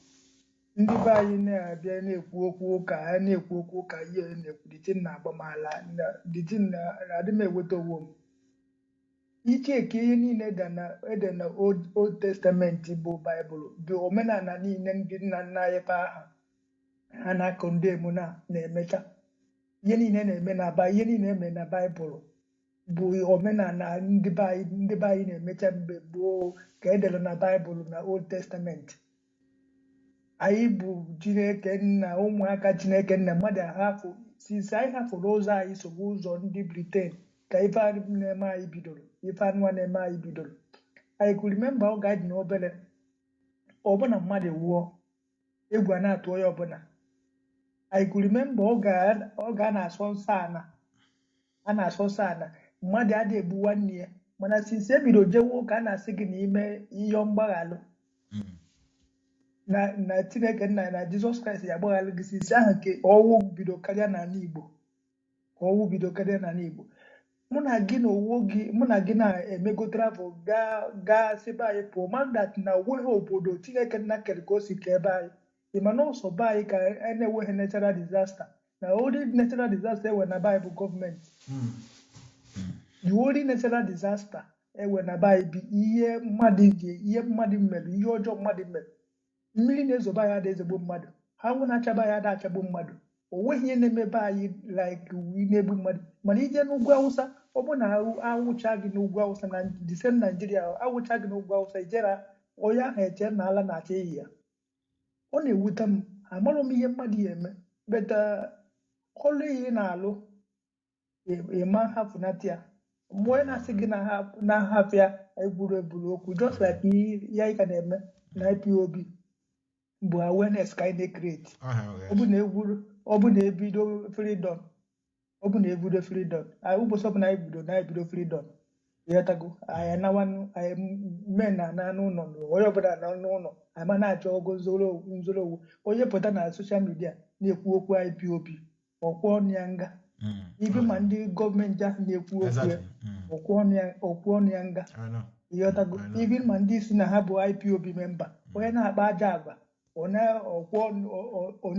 ndị be anyị na-abịa na-ekwu okwu ụka ha na-ekwu okwu ụka ihe na-ekwu ditin na agbamala ditin na adị m eweta onwe m icheke ihe niile ede na Old Testament bụ Baịbụl bụ omenala niile ndị nna nna anyị aha ha na-akọ ndị emu na-emecha ihe niile na-eme ihe niile eme na Baịbụl bụ omenala ndị be anyị na-emecha mgbe gboo ka edere na Baịbụl na Old Testament. Anyị bụ Chineke nna ụmụaka Chineke nna mmadụ ahafụ since anyị hafụrụ ụzọ anyị sobe ụzọ ndị Britain ka ife na-eme anyị bidoro ife anụwa na-eme anyị bidoro. anyị could remember oge anyị dị n'obere ọbụna mmadụ wụọ egwu a na-atụ onye ọbụla. anyị could remember oge a na-asọ nsọ ana mmadụ adịghị egbu nwanne ya mana since ebido jewe ụka a na-asị gị n'ime ihe mgbaghalụ na Chineke nna na Jizọs Kraịst ya agbaghalụ gị since ahụ nke ọnwụ bido karịa n'ala Igbo mụ na gị na mụ na gị na-emego travel gaa sebe anyị pụọ mandat na onweghị obodo Chineke nna kere ka o si ka ebe anyị ịma na ụsọ be anyị ka a na-enweghị natural disaster na only natural disaster enwe na Bible gọọmenti the only natural disaster enwe na Bible ihe mmadụ mere ihe ọjọọ mmadụ mere mmiri na-ezoba ya ada ezigbo mmadụ ha nwụ na-achaba ya ada achagbu mmadụ o nweghị ihe na-emebe anyị like na-egbu mmadụ mana ije n'ugwu Awụsa ọ bụ na awụcha gị n'ugwu Awụsa na disen Naijiria awụcha gị n'ugwu Awụsa ijera onye ahụ eche na ala na-achọ iyi ya ọ na-ewute m amarọ m ihe mmadụ ya eme beta ọlụ ihe na-alụ ịma hafụnata ya mgbe onye na-asị gị na hafụ ya egwuru okwu just like ya ị ka na-eme na Ipob bụ awareness ka anyị na-ekreti ọ bụ na ebido freedom ụbọchị ọbụla anyị bido freedom ịghọtago anyị anawanụ anyị men na n'ụlọ onye ọbụla na n'ụlọ anyị ma na-achọ ogo nzoro owu onye pụta na soshal midia na-ekwu okwu Ipob ọkwụ ọnụ ya nga ibe ma ndị gọọmenti ahụ na-ekwu okwu ọnụ ya nga ịghọtago ibe ma ndị isi na ha bụ Ipob memba onye na-akpa aja agwa ọ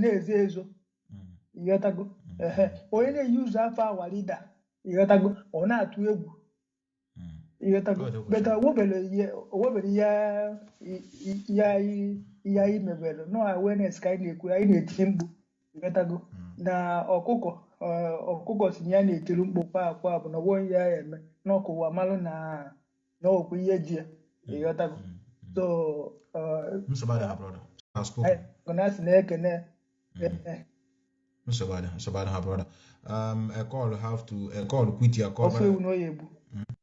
na-ezo ezo ịghọtago onye na-eyi ụzọ afọ awalida ịghọtago ọ na-atụ egwu ịghọtago beta owebere ihe anyị mebere no awareness ka anyị na-ekwu anyị na-etinye mkpu ịghọtago na ọkụkọ si ya na-etiri mkpu kwa bụ na onwe ya eme n'ọkụwa malụ na okwu ihe ji ya ịghọtago so gọnasị na-ekene brother. A call quit your call.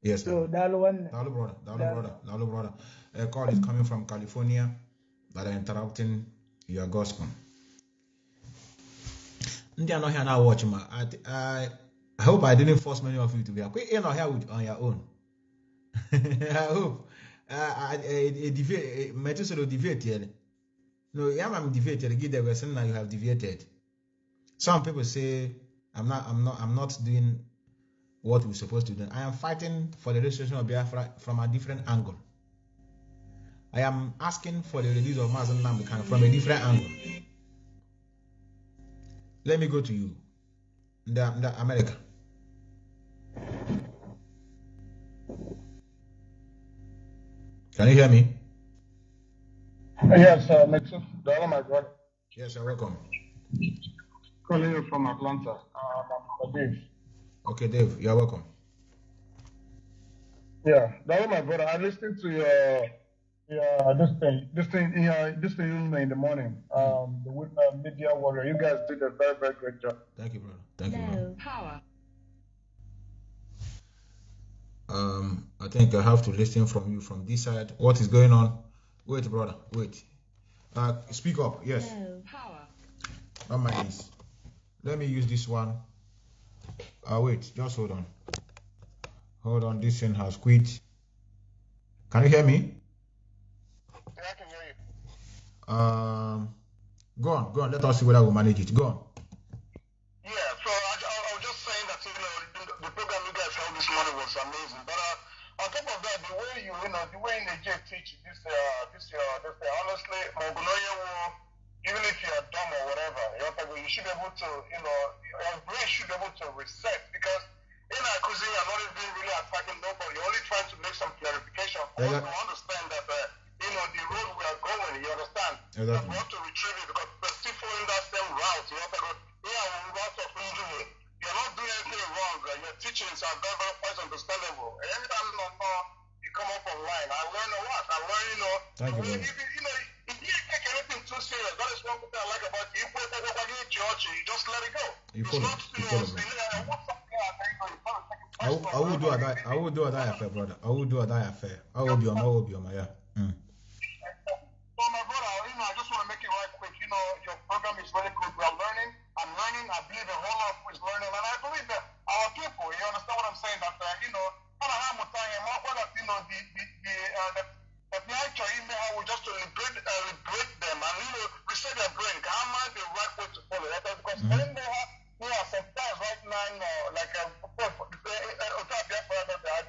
Yes, sir. Brother. A call is coming from California that are interrupting your gospel. They are not here now watching. I hope I didn't force many of you to be here. You're not here on your own. I hope. Methuselah deviated. No, I'm deviated. Give the person now you have deviated. Some people say I'm not doing what we're supposed to do. I am fighting for the restoration of Biafra from a different angle. I am asking for the release of Mazi Methuselah from a different angle. Let me go to you, the America. Can you hear me? Yes, Methuselah, my brother. Yes, sir. Welcome. Calling you from Atlanta. I'm Dave. Okay, Dave, you're welcome. Yeah, Dala, my brother. I listened to your this thing you made in the morning. The media warrior. You guys did a very, very great job. Thank you, brother. Thank you, brother. Power. I think I have to listen from you from this side. What is going on? Wait, brother. Wait. Speak up. Yes. Power. Not my ears. Let me use this one. Wait, just hold on. Hold on, this thing has quit. Can you hear me? Yeah, I can hear you. Go on. Let us see whether we'll manage it. Go on. Yeah, so I was just saying that the program you guys held this morning was amazing. But on top of that, the way the way Nigeria teach this honestly, even you should be able to, your brain should be able to reset, because in our cuisine, I'm not even really attacking nobody. You're only trying to make some clarification for us to understand that, the road we are going, you understand? Exactly. We have to retrieve it because we're still following that same route. You have to go, route of injury. You're not doing anything wrong. Your teachings are very, very quite understandable. And every time you come up online, I learn a lot. I learn, Thank you, if you take anything too serious, that is one thing I like about you. You just let it go. You It's follow. not, You follow, I will do a die. I will do a die affair, brother. I will do a die affair. I will be on. Yeah. So my brother, I just want to make it right quick. Your program is really good. We are learning. I'm learning. I believe the whole lot is learning, and I believe that our people. You understand what I'm saying? That the nature how we just to liberate them and reset their brain. How am I the right way to follow that? Because when they have sometimes right now, like I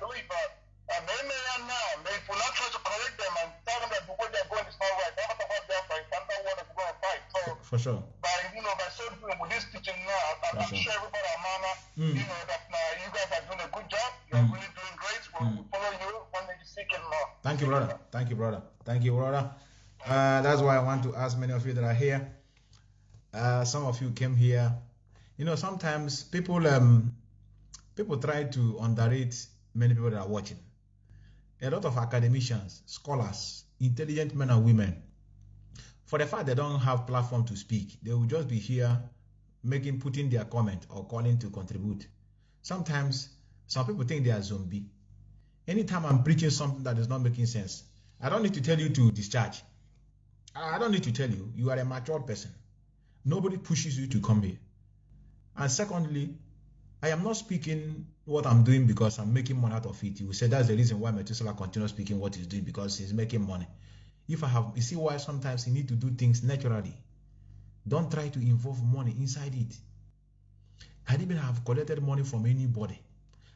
believe if we not try to correct them and tell them that the way they're going is not right, they're not about Biafra, it's not what they're going to fight. So for sure. By so doing with this teaching now, I'm sure everybody that you guys are doing a good job. You're really doing great. We'll follow you when you seek it more. Thank you, brother. Thank you, brother. Thank you, brother. That's why I want to ask many of you that are here. Some of you came here. Sometimes people try to underrate many people that are watching. A lot of academicians, scholars, intelligent men and women, for the fact they don't have platform to speak, they will just be here putting their comment or calling to contribute. Sometimes some people think they are zombie. Anytime I'm preaching something that is not making sense, I don't need to tell you to discharge. I don't need to tell you. You are a mature person. Nobody pushes you to come here. And secondly, I am not speaking what I'm doing because I'm making money out of it. You will say that's the reason why Methuselah continues speaking what he's doing, because he's making money. You see why sometimes you need to do things naturally. Don't try to involve money inside it. I didn't have collected money from anybody,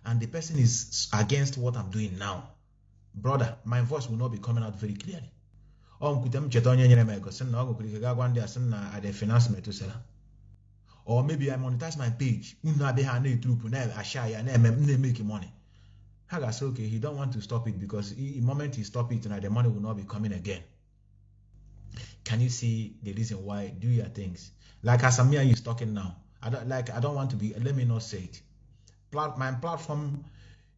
and the person is against what I'm doing now, brother, my voice will not be coming out very clearly. Or maybe I monetize my page. Make money. Haga say, okay, he don't want to stop it because the moment he stop it, the money will not be coming again. Can you see the reason why? Do your things. Like Asamia is talking now. I don't want to be, let me not say it. My platform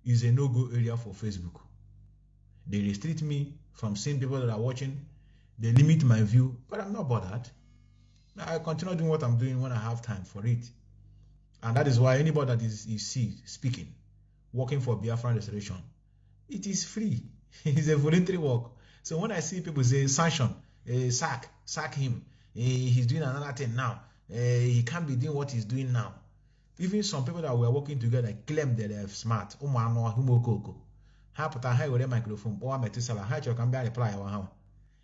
is a no-go area for Facebook. They restrict me from seeing people that are watching. They limit my view, but I'm not bothered. I continue doing what I'm doing when I have time for it. And that is why anybody that you see speaking, working for Biafran restoration, it is free. It's a voluntary work. So when I see people say sanction, sack him, he's doing another thing now, he can't be doing what he's doing now. Even some people that were working together claim that they're smart.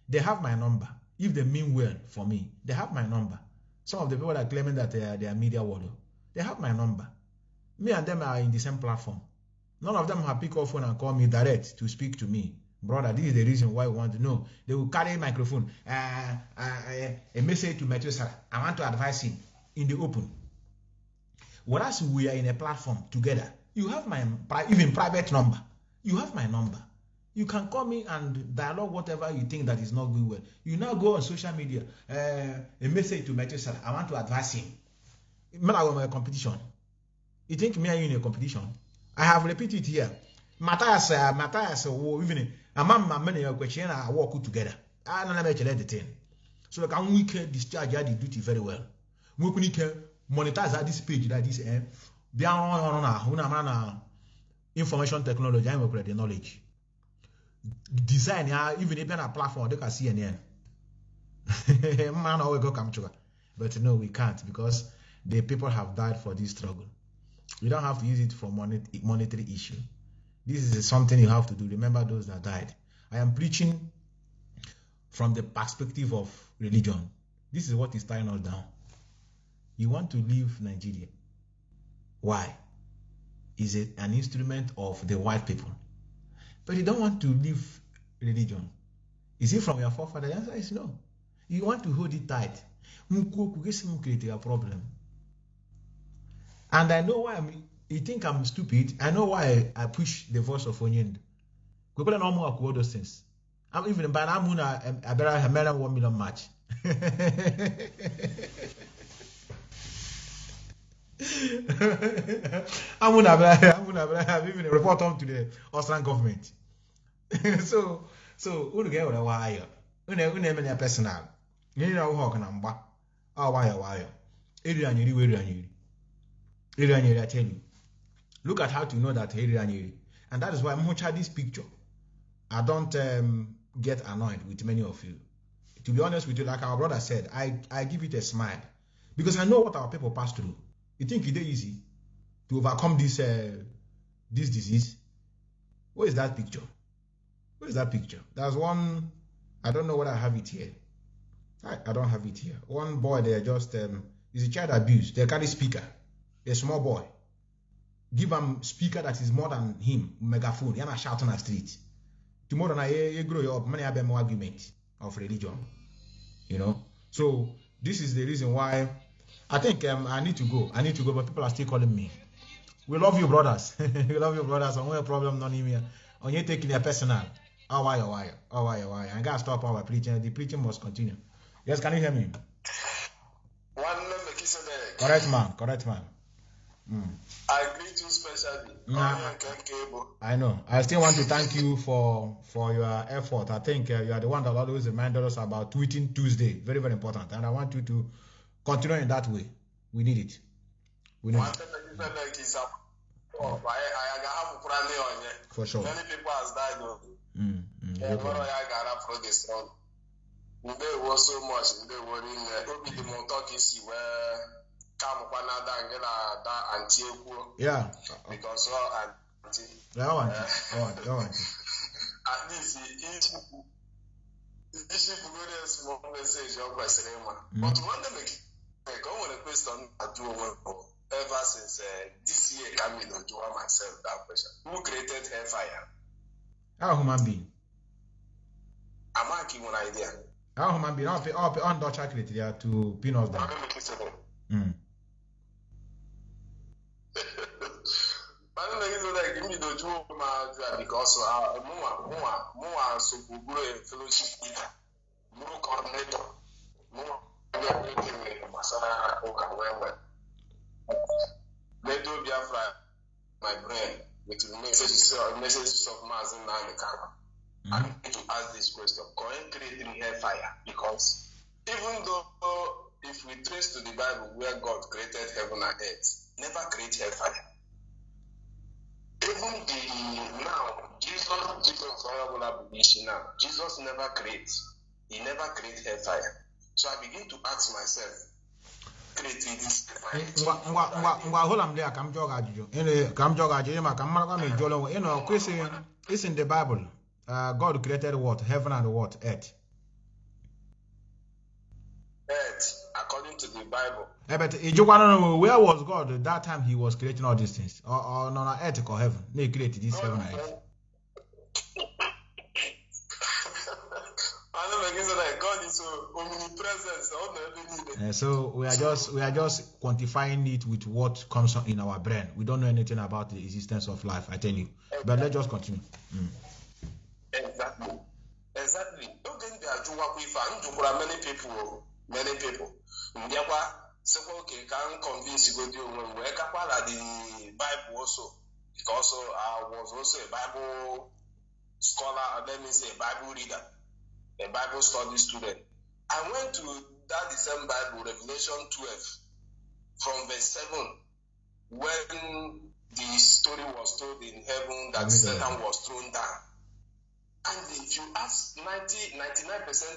They have my number. If they mean well for me, they have my number. Some of the people that are claiming that they are media warrior, they have my number. Me and them are in the same platform. None of them have picked up phone and call me direct to speak to me. Brother, this is the reason why we want to know. They will carry a microphone, a message to Methuselah. I want to advise him in the open. Whereas we are in a platform together, you have my even private number. You have my number. You can call me and dialogue whatever you think that is not going well. You now go on social media, a message to Methuselah. I want to advise him. Man, I want a competition. You think me and you in a competition? I have repeated here. Matthias, even a man, many question, I work together. I don't know the thing. So can we can discharge the duty very well. We can monetize this page like this. Beyond information technology, I'm the knowledge. Design, even if a platform, they can see CNN. Man, always go come to. But no, we can't because the people have died for this struggle. We don't have to use it for monetary issue. This is something you have to do. Remember those that died. I am preaching from the perspective of religion. This is what is tying us down. You want to leave Nigeria. Why? Is it an instrument of the white people? But you don't want to leave religion. Is it from your forefather? The answer is no. You want to hold it tight. create a problem. And I know why you think I'm stupid. I know why I push the voice of Onyendo. People are normal about those things. I'm even by now I better have 1 million match. I'm gonna even report on to the Austrian government. so who get what wire? Many personal. You know how can I'm back. Oh wire. Irianyiri. I tell you. Look at how to know that Irianyiri. And that is why I'm watching this picture. I don't get annoyed with many of you. To be honest with you, like our brother said, I give it a smile. Because I know what our people pass through. You think it's easy to overcome this disease? Where is that picture? There's one, I don't know whether I have it here. I don't have it here. One boy there just, is a child abuse. They carry speaker. A small boy. Give him speaker that is more than him, megaphone. You're not shouting on the street. Tomorrow I grow up, many have more argument of religion. You know? So, this is the reason why I think I need to go, but people are still calling me. We love you, brothers. We love you, brothers. And we have a problem, not here. On you taking your personal. Oh, why? I gotta stop our preaching. The preaching must continue. Yes, can you hear me? Correct, man. I greet you specially. I know. I still want to thank you for your effort. I think you are the one that always reminded us about Tweeting Tuesday. Very, very important. And I want you to continue in that way. We need it. For sure. Many people has died. They were so much. They were in the Montokisi where yeah. Because I want. At least this is a small message of President. But one of the question I do ever since this year coming to myself that question. Who created hellfire? How human being? I'm asking one idea. How human being? On Dutch accurate there to pin us down. Because more so fellowship leader, more coordinator, more Biafra, my brain with messages of Mazi Methuselah. I need to ask this question: can creating hellfire? Because even though if we trace to the Bible where God created heaven and earth, never create hellfire. Even Jesus never creates. He never created hellfire. So I begin to ask myself, creating this hold on there, come it's in the Bible. God created what? Heaven and what? Earth. Earth, according to the Bible. But you want to know where was God at that time he was creating all these things? Or on earth or heaven? They created this heaven and earth. God is omnipresent. So we are just quantifying it with what comes in our brain. We don't know anything about the existence of life, I tell you. But let's just continue. Exactly. Don't get many people. So okay, can convince you go when we the Bible also, because I was also a Bible scholar, and let me say a Bible reader, a Bible study student. I went to that same Bible, Revelation 12, from verse 7, when the story was told in heaven that Satan was thrown down. And if you ask 99%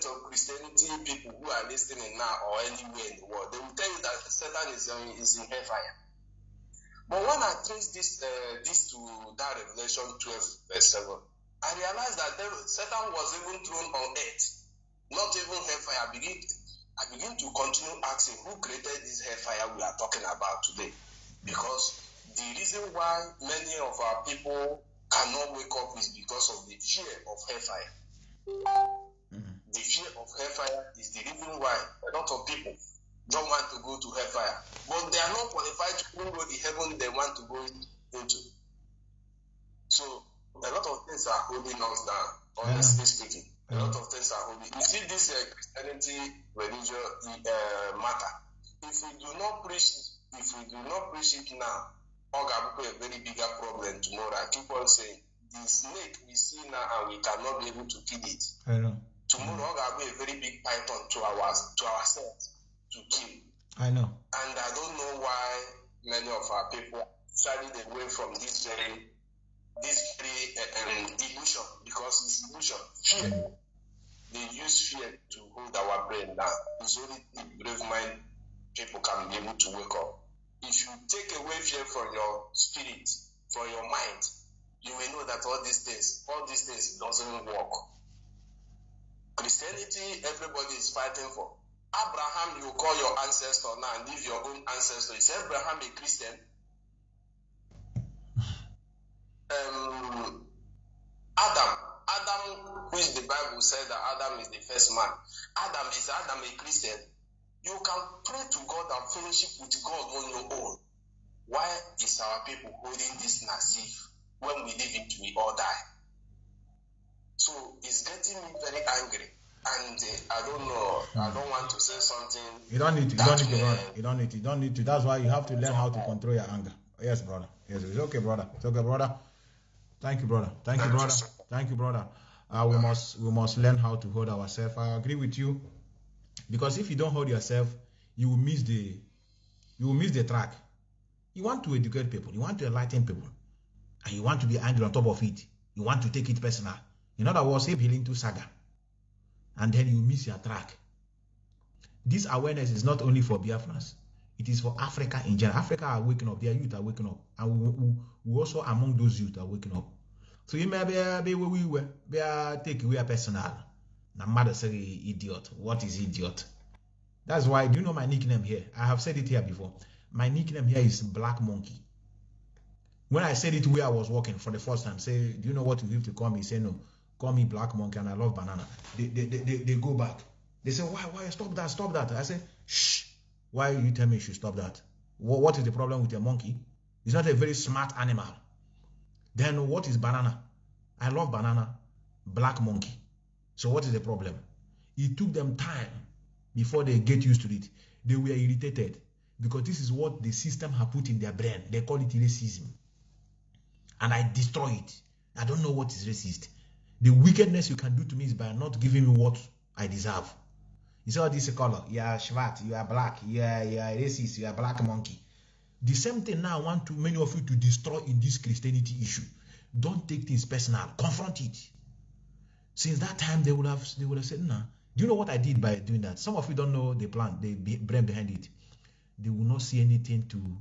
of Christianity people who are listening now or anywhere in the world, they will tell you that Satan is in hellfire. But when I trace this to that Revelation 12 verse 7, I realized that Satan was even thrown on earth, not even hellfire. I begin to continue asking who created this hellfire we are talking about today. Because the reason why many of our people cannot wake up is because of the fear of hellfire. The fear of hellfire is the reason why a lot lot of people don't want to go to hellfire, but they are not qualified to go to the heaven they want to go into. So a lot of things are holding us down, honestly speaking. A lot of things are holding. You see this Christianity religion matter. If we do not preach it now, it will be a very bigger problem tomorrow. I keep on saying the snake we see now and we cannot be able to kill it. I know. Tomorrow it will be a very big python to ourselves to kill. I know. And I don't know why many of our people shied away from this very illusion, because it's illusion, fear. They use fear to hold our brain down. It's only the brave mind people can be able to wake up. If you take away fear from your spirit, from your mind, you will know that all these things doesn't work. Christianity, everybody is fighting for. Abraham, you call your ancestor now and leave your own ancestor. Is Abraham a Christian? Adam, which the Bible said that Adam is the first man. Is Adam a Christian? You can pray to God and fellowship with God on your own. Why is our people holding this as if when we live it, we all die? So it's getting me very angry. And I don't know. I don't want to say something. You don't need to. You don't need to. That's why you have to learn how to control your anger. Yes, brother. Yes, it's okay, brother. It's okay, brother. Thank you, brother. Thank you, brother. Thank you, brother. We must learn how to hold ourselves. I agree with you, because if you don't hold yourself, you will miss the track. You want to educate people. You want to enlighten people, and you want to be angry on top of it. You want to take it personal. In other words, say healing to saga. And then you miss your track. This awareness is not only for Biafrans. It is for Africa in general. Africa are waking up. Their youth are waking up. And we also among those youth are waking up. So you may be take away personal. Now mother say idiot. What is idiot? That's why, do you know my nickname here? I have said it here before. My nickname here is Black Monkey. When I said it where I was working for the first time, say, do you know what you have to call me? Say no. Call me Black Monkey and I love banana. They go back. They say, why stop that? I say, shh. Why you tell me you should stop that? What is the problem with your monkey? It's not a very smart animal. Then what is banana? I love banana. Black monkey. So what is the problem? It took them time before they get used to it. They were irritated because this is what the system have put in their brain. They call it racism. And I destroy it. I don't know what is racist. The wickedness you can do to me is by not giving me what I deserve. You see all this color. You are Shvat, you are black, you are racist, you are black monkey. The same thing now I want many of you to destroy in this Christianity issue. Don't take things personal. Confront it. Since that time they would have said, nah. Do you know what I did by doing that? Some of you don't know the plan, the brain behind it. They will not see anything to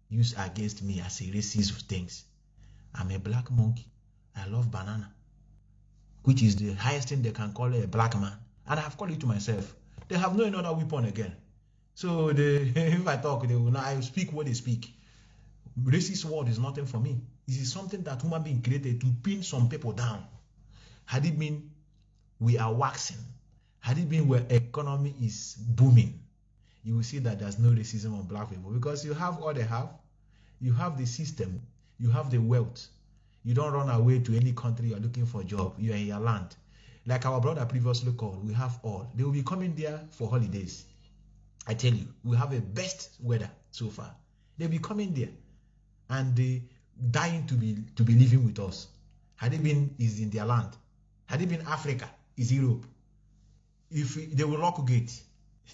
use against me as a racist of things. I'm a black monkey. I love banana, which is the highest thing they can call a black man. And I have called it to myself. They have no other weapon again. So if I talk, they will not. I speak what they speak. Racist word is nothing for me. It is something that human being created to pin some people down. Had it been we are waxing, had it been where economy is booming, you will see that there's no racism on black people, because you have all they have. You have the system. You have the wealth. You don't run away to any country you're looking for a job. You're in your land. Like our brother previously called, we have all. They will be coming there for holidays. I tell you, we have the best weather so far. They'll be coming there and they dying to be living with us. Had it been is in their land, had it been Africa, is Europe. If they will lock gate.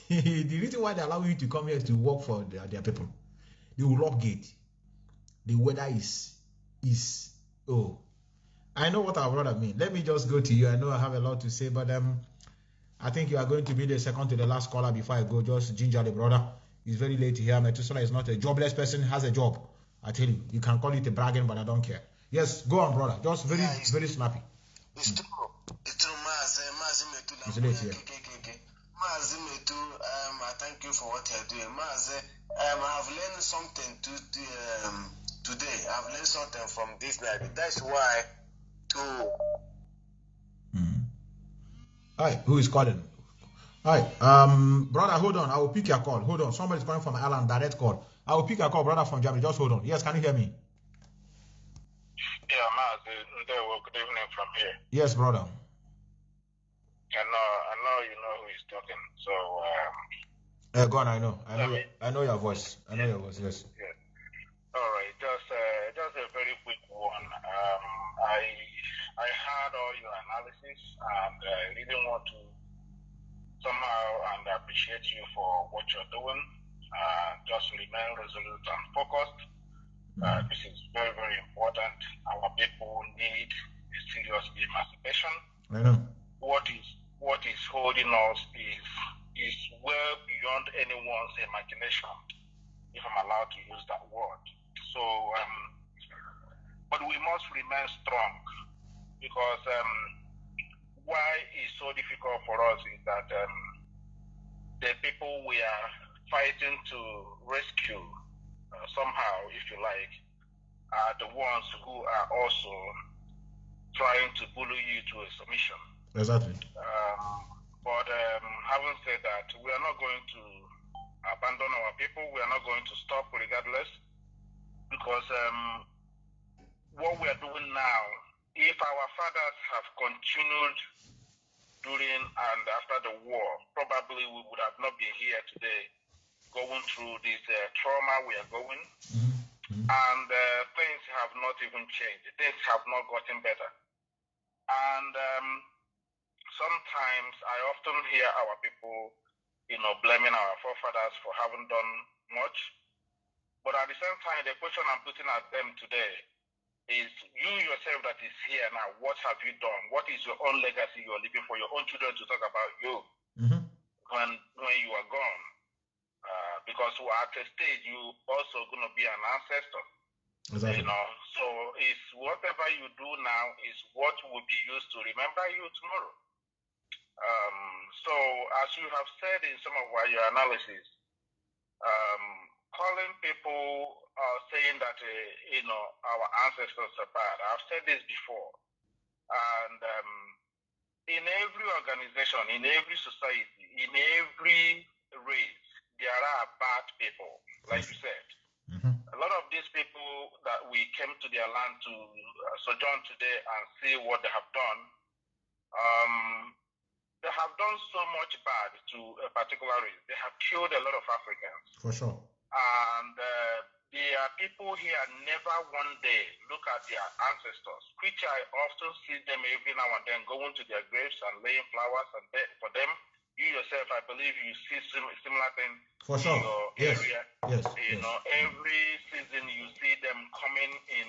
The reason why they allow you to come here to work for their people, they will lock gate. The weather is I know what our brother mean. Let me just go to you. I know I have a lot to say, but I think you are going to be the second to the last caller before I go. Just ginger the brother. It's very late here. Methuselah is not a jobless person, has a job. I tell you, you can call it a bragging, but I don't care. Yes, go on, brother. Just very snappy. It's true. It's true, Mazi Methuselah. It's late here. Mazi Methuselah, I thank you for what you're doing. Mazi, I have learned something today. I've learned something from this night. That's why Hi, who is calling? Hi, brother, hold on. I will pick your call. Hold on. Somebody's calling from Ireland, direct call. I will pick your call, brother from Germany. Just hold on. Yes, can you hear me? Yeah, Mazi, good evening from here. Yes, brother. I know you know who is talking. So Go on, I know your voice. I know your voice, yes. Yeah. All right, just a very quick one. I heard all your analysis, and I really want to somehow and appreciate you for what you're doing. Just remain resolute and focused. This is very, very important. Our people need a serious emancipation. I know. What is holding us is well beyond anyone's imagination, if I'm allowed to use that word. So, but we must remain strong, because why it's so difficult for us is that the people we are fighting to rescue, somehow, if you like, are the ones who are also trying to bully you to a submission. Exactly. But having said that, we are not going to abandon our people. We are not going to stop regardless, because what we are doing now, if our fathers have continued during and after the war, probably we would have not been here today going through this trauma we are going. And things have not even changed. Things have not gotten better. And sometimes I often hear our people, blaming our forefathers for having done much. But at the same time, the question I'm putting at them today is, you yourself that is here now, what have you done? What is your own legacy you're leaving for your own children to talk about you when you are gone? Because at a stage, you also going to be an ancestor. Exactly. So it's whatever you do now is what will be used to remember you tomorrow. So as you have said in some of your analysis, calling people saying that our ancestors are bad. I've said this before, and in every organization, in every society, in every race, there are bad people, like you said. A lot of these people that we came to their land to sojourn today and see what they have done, they have done so much bad to a particular race. They have killed a lot of Africans. For sure. And there are people here never one day look at their ancestors, which I often see them every now and then going to their graves and laying flowers and for them. You yourself, I believe you see similar things for sure. In your Yes. area. Yes. Every season you see them coming in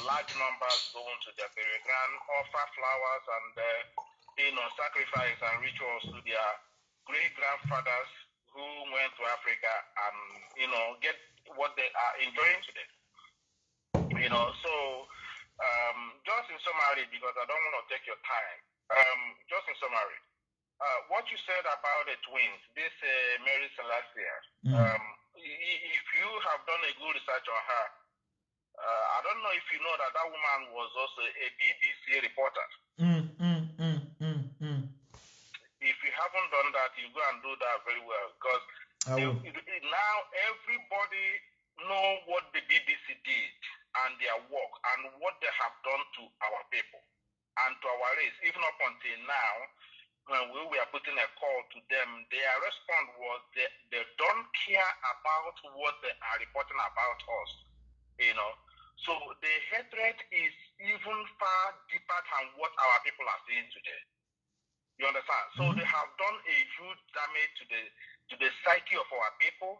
large numbers, going to their burial ground, offer flowers and sacrifice and rituals to their great grandfathers who went to Africa and get what they are enjoying today. So just in summary, because I don't want to take your time, just in summary, what you said about the twins, this Mary Celestia, if you have done a good research on her, I don't know if you know that woman was also a BBC reporter. If you haven't done that, you go and do that very well, because now everybody know what the BBC did and their work and what they have done to our people and to our race. Even up until now, when we were putting a call to them, their response was they don't care about what they are reporting about us, So the hatred is even far deeper than what our people are seeing today. You understand? So they have done a huge damage to the psyche of our people,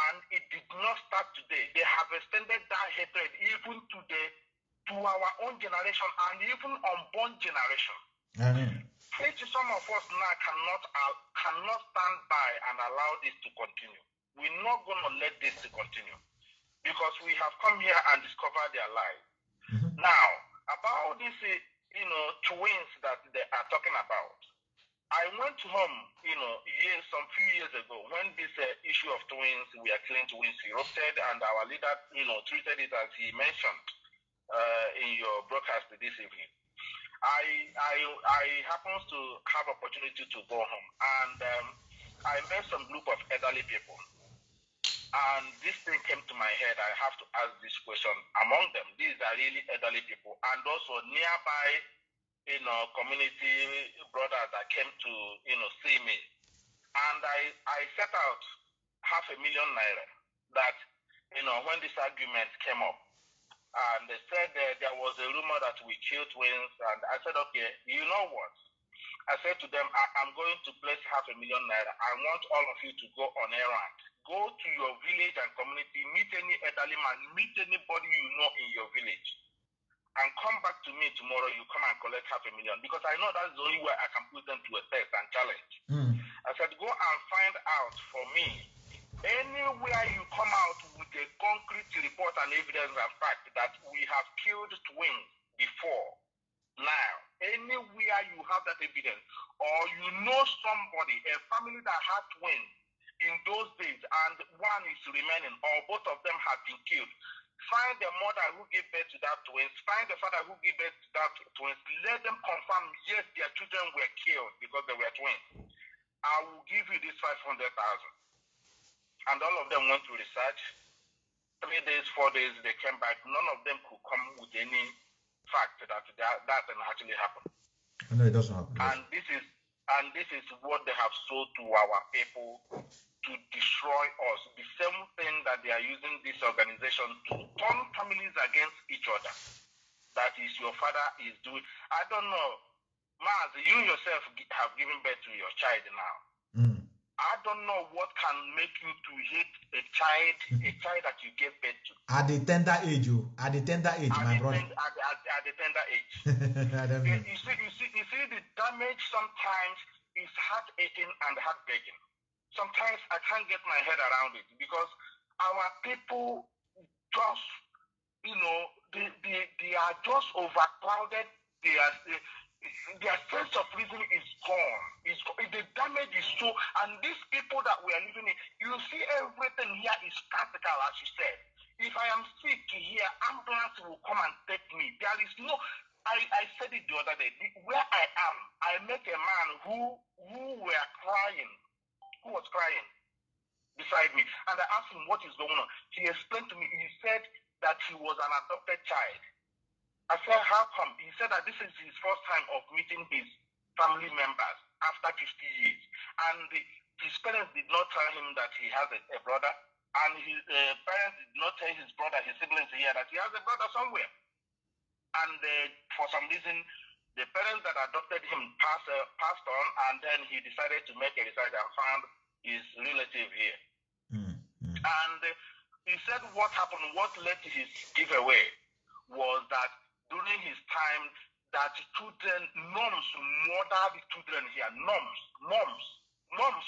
and it did not start today. They have extended that hatred even to our own generation and even unborn generation. Which some of us now cannot stand by and allow this to continue. We're not going to let this to continue, because we have come here and discovered their lives. Now, about these twins that they are talking about, I went home, some few years ago when this issue of twins, we are killing twins, erupted, and our leader, treated it as he mentioned in your broadcast this evening. I happens to have opportunity to go home, and I met some group of elderly people. And this thing came to my head. I have to ask this question. Among them, these are really elderly people, and also nearby, community brothers that came to, see me. And I set out ₦500,000 naira that, when this argument came up, and they said there was a rumor that we killed twins, and I said, okay, you know what? I said to them, I'm going to place ₦500,000 naira. I want all of you to go on errand. Go to your village and community, meet any elderly man, meet anybody you know in your village, and come back to me tomorrow. You come and collect ₦500,000, because I know that's the only way I can put them to a test and challenge. I said, go and find out for me anywhere you come out with a concrete report and evidence and fact that we have killed twins before. Now, anywhere you have that evidence, or you know somebody, a family that had twins in those days, and one is remaining, or both of them have been killed, find the mother who gave birth to that twins, find the father who gave birth to that twins, let them confirm, yes, their children were killed because they were twins. I will give you this 500,000. And all of them went to research. 3 days, 4 days, they came back. None of them could come with any fact that thing actually happened. No, it doesn't happen. And this is what they have sold to our people to destroy us. The same thing that they are using this organization to turn families against each other. That is, your father is doing. I don't know, Mazi, you yourself have given birth to your child now. I don't know what can make you to hate a child that you gave birth to. At the tender age, my brother. At the tender age. You see, the damage sometimes is heart-aching and heartbreaking. Sometimes I can't get my head around it, because our people just, they are just overclouded. Their sense of reason is gone. The damage is so, and these people that we are living in, you see everything here is practical, as you said. If I am sick here, ambulance will come and take me. There is no, I said it the other day, where I am, I met a man who was crying beside me, and I asked him what is going on. He explained to me, he said that he was an adopted child. I said, how come? He said that this is his first time of meeting his family members after 50 years. And his parents did not tell him that he has a brother. And his parents did not tell his brother, his siblings here, that he has a brother somewhere. And for some reason, the parents that adopted him passed on, and then he decided to make a research and found his relative here. And he said what happened, what led to his giveaway was that during his time, that children, norms murder the children here. Norms.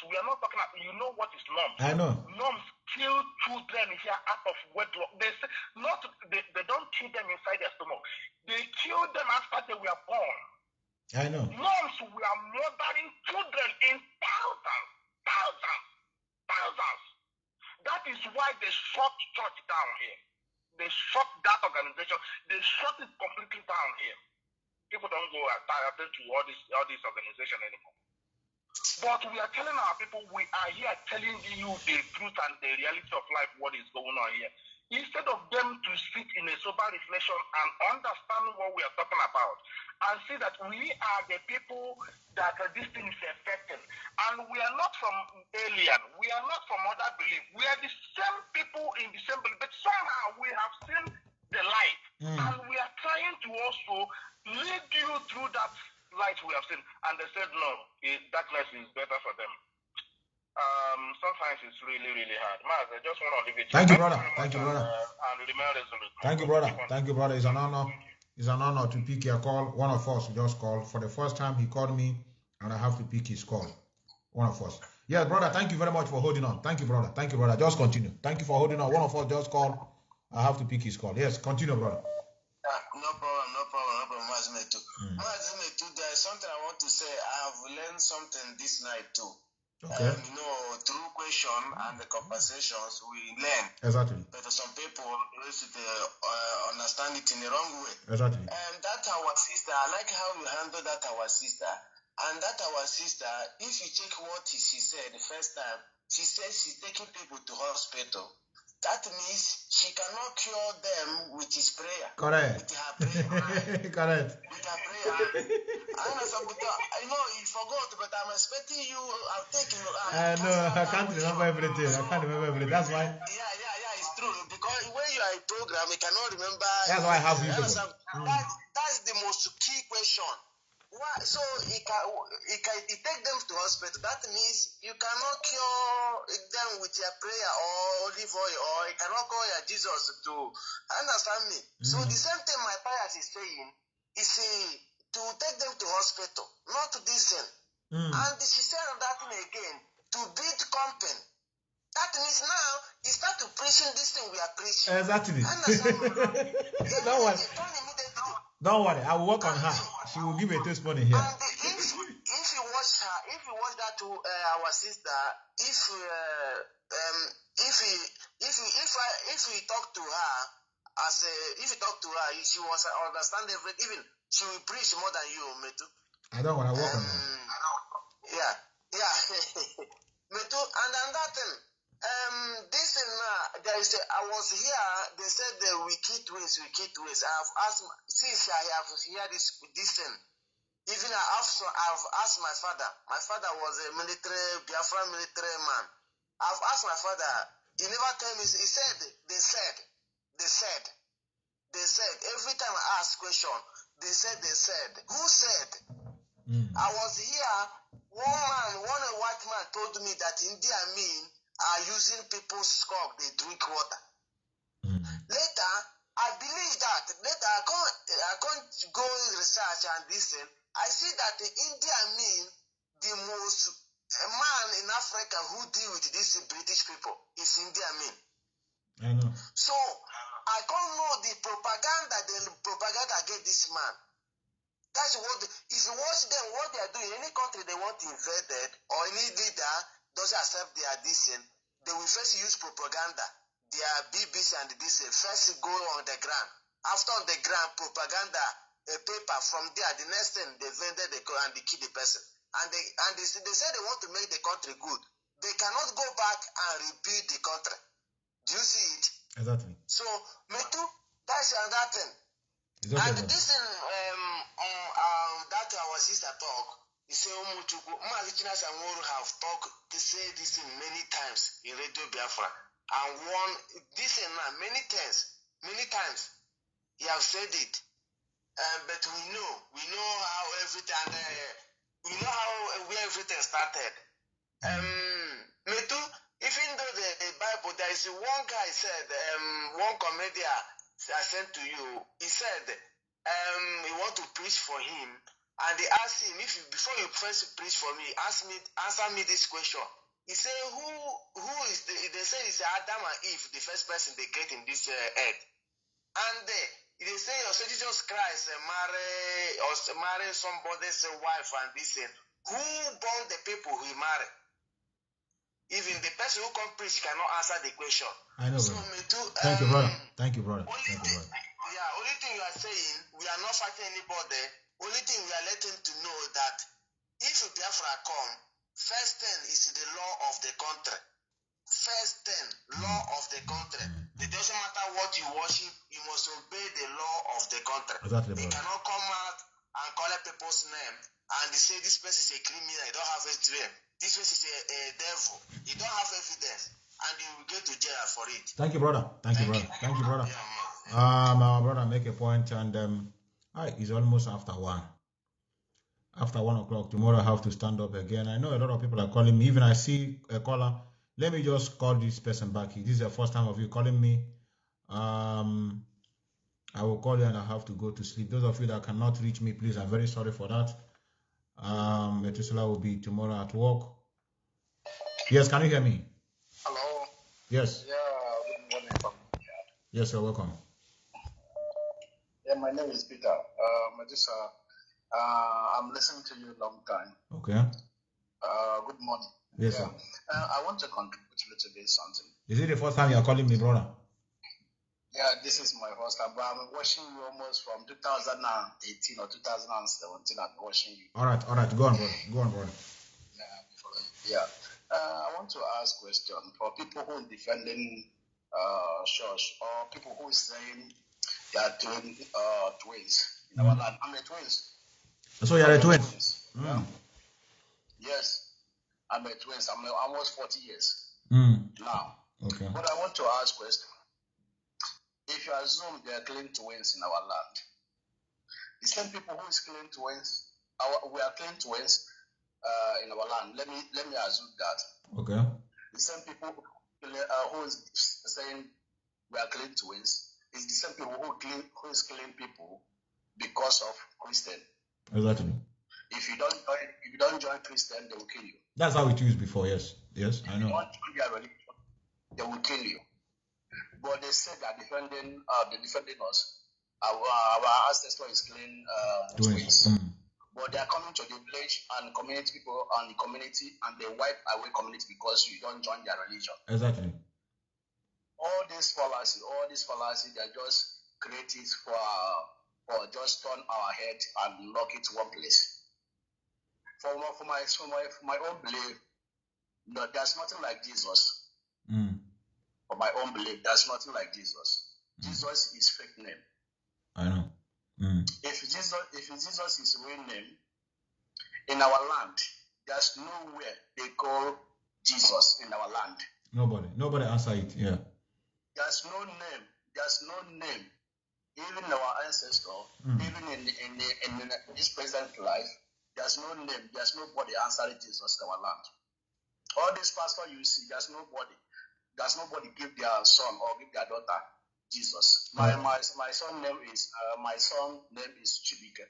We are not talking about, you know what is norms? I know. Norms kill children here out of wedlock. They say, they don't kill them inside their stomach. They kill them after they were born. I know. Norms were murdering children in thousands. That is why they shut church down here. They shut that organization. They shut it completely down here. People don't go attend to all this organization anymore. But we are telling our people, we are here telling you the truth and the reality of life, what is going on here. Instead of them to sit in a sober reflection and understand what we are talking about, and see that we are the people that this thing is affecting. And we are not from alien. We are not from other belief. We are the same people in the same belief. But somehow we have seen the light. And we are trying to also lead you through that light we have seen. And they said, no, darkness is better for them. Sometimes it's really, really hard. Maz, I just want to leave it. Thank you, brother. Thank you, brother. And remain resolute. Thank you, brother. Thank you, brother. It's an honor. It's an honor to pick your call. One of us just called. For the first time, he called me, and I have to pick his call. One of us. Yes, brother, thank you very much for holding on. Thank you, brother. Thank you, brother. Just continue. Thank you for holding on. One of us just called. I have to pick his call. Yes, continue, brother. No problem, Mazi Methuselah. Mazi Methuselah, there's something I want to say. I have learned something this night too. Okay. Through question and the conversations, we learn. Exactly. But some people used to understand it in the wrong way. Exactly. And that our sister, I like how you handle that our sister. And that our sister, if you check what she said the first time, she says she's taking people to hospital. That means she cannot cure them with his prayer. Correct. With her prayer. Right? Correct. With her prayer. I know you forgot, but I'm expecting you. I'm taking. No, I can't remember everything. I can't remember everything. That's why. Yeah, it's true. Because when you are in program, you cannot remember. That's why I have you. That's the most key question. Why? So he take them to hospital. That means you cannot cure them with your prayer or olive oil, or you cannot call your Jesus to understand me. So the same thing my pious is saying is to take them to hospital, not to this thing. And she said that thing again to build company. That means now he start to preaching this thing we are preaching. Exactly. Don't worry, I will work on her. She will give a testimony here. And if you watch her, if you watch that to our sister, if we talk to her if you talk to her, she was understand everything. Even she will preach more than you, Metu. I don't want to work on her. Yeah. Metu, and then that thing. This thing now, I was here, they said we kid twins. I've asked, since I have heard this thing, even I've asked my father. My father was a Biafra military man. I've asked my father, he never tell me, he said, they said. Every time I ask question, they said. Who said? I was here, one white man told me that India are using people's skull, they drink water. Later, I believe that. Later, I can't go research and listen. I see that India the most man in Africa who deal with these British people is India I know. So, I can't know the propaganda against this man. That's what, if you watch them, what they are doing, any country they want to invade it, or any leader doesn't accept their decision, they will first use propaganda, their BBC and this, first go on the ground. After on the ground, propaganda, a paper from there, the next thing, they vended and they kill the person. And they say they want to make the country good. They cannot go back and rebuild the country. Do you see it? Exactly. So, Metu, that's another thing. Okay, and this thing, that our sister talk, he say, Mazi Methuselah have talked, they say this thing many times in Radio Biafra. And this thing now, many times, he have said it. But we know how everything, we know where everything started. Metu, even though the Bible, there is one guy said, one comedian I sent to you, he said, he want to preach for him, and they asked him, before you first preach for me, answer me this question. He said, who is they say it's Adam and Eve, the first person they get in this earth. And they say also Jesus Christ marry somebody's wife and this thing. Who born the people he married? Even the person who can preach cannot answer the question. I know. So, Thank you, brother. Only thing you are saying, we are not fighting anybody. Only thing we are letting to know that if Biafra come, first thing is the law of the country. First thing, law of the country. It doesn't matter what you worship, you must obey the law of the country. Exactly, they cannot come out and call people's name and they say this person is a criminal, you don't have a dream. This person is a devil. You don't have evidence, and you will go to jail for it. Thank you, brother. Thank you, brother. My brother make a point, and it's almost after 1. After 1 o'clock tomorrow, I have to stand up again. I know a lot of people are calling me. Even I see a caller. Let me just call this person back. This is the first time of you calling me. I will call you, and I have to go to sleep. Those of you that cannot reach me, please, I'm very sorry for that. Methuselah will be tomorrow at work. Yes, can you hear me? Hello. Yes. Yeah, good morning. Yes, you're welcome. Yeah, my name is Peter. Methuselah, I'm listening to you a long time. Okay. Good morning. Yes, sir. I want to contribute a little bit something. Is it the first time you're calling me, brother? Yeah, this is my first time, but I'm watching you almost from 2018 or 2017. I'm watching you. All right. Go on, brother. Yeah. I want to ask a question for people who are defending church or people who are saying they are twins in our land. I'm a twins. So you're a twins? Yeah. Yes, I'm a twins. I'm almost 40 years now. Okay. But I want to ask a question. If you assume they are claiming twins in our land, the same people who is claiming twins, we are claiming twins in our land. Let me assume that. Okay. The same people who is saying we are claiming twins is the same people who is killing people because of Christian. Exactly. If you don't join Christian, they will kill you. That's how it used before. Yes, I know. If you don't join their religion, they will kill you. But they say they're defending us. Our ancestors is killing twins. But they are coming to the village and community people and the community, and they wipe away community because you don't join their religion. Exactly. All this fallacy, they just create it for just turn our head and lock it one place. For my own belief, no, there's nothing like Jesus. For my own belief, there's nothing like Jesus. Jesus is fake name. I know. If Jesus is real name, in our land, there's nowhere they call Jesus in our land. Nobody answer it. Yeah. There's no name. Even our ancestor, even in this present life, there's no name. There's nobody answering Jesus in our land. All these pastors you see, there's nobody give their son or give their daughter Jesus. My son name is Chibike.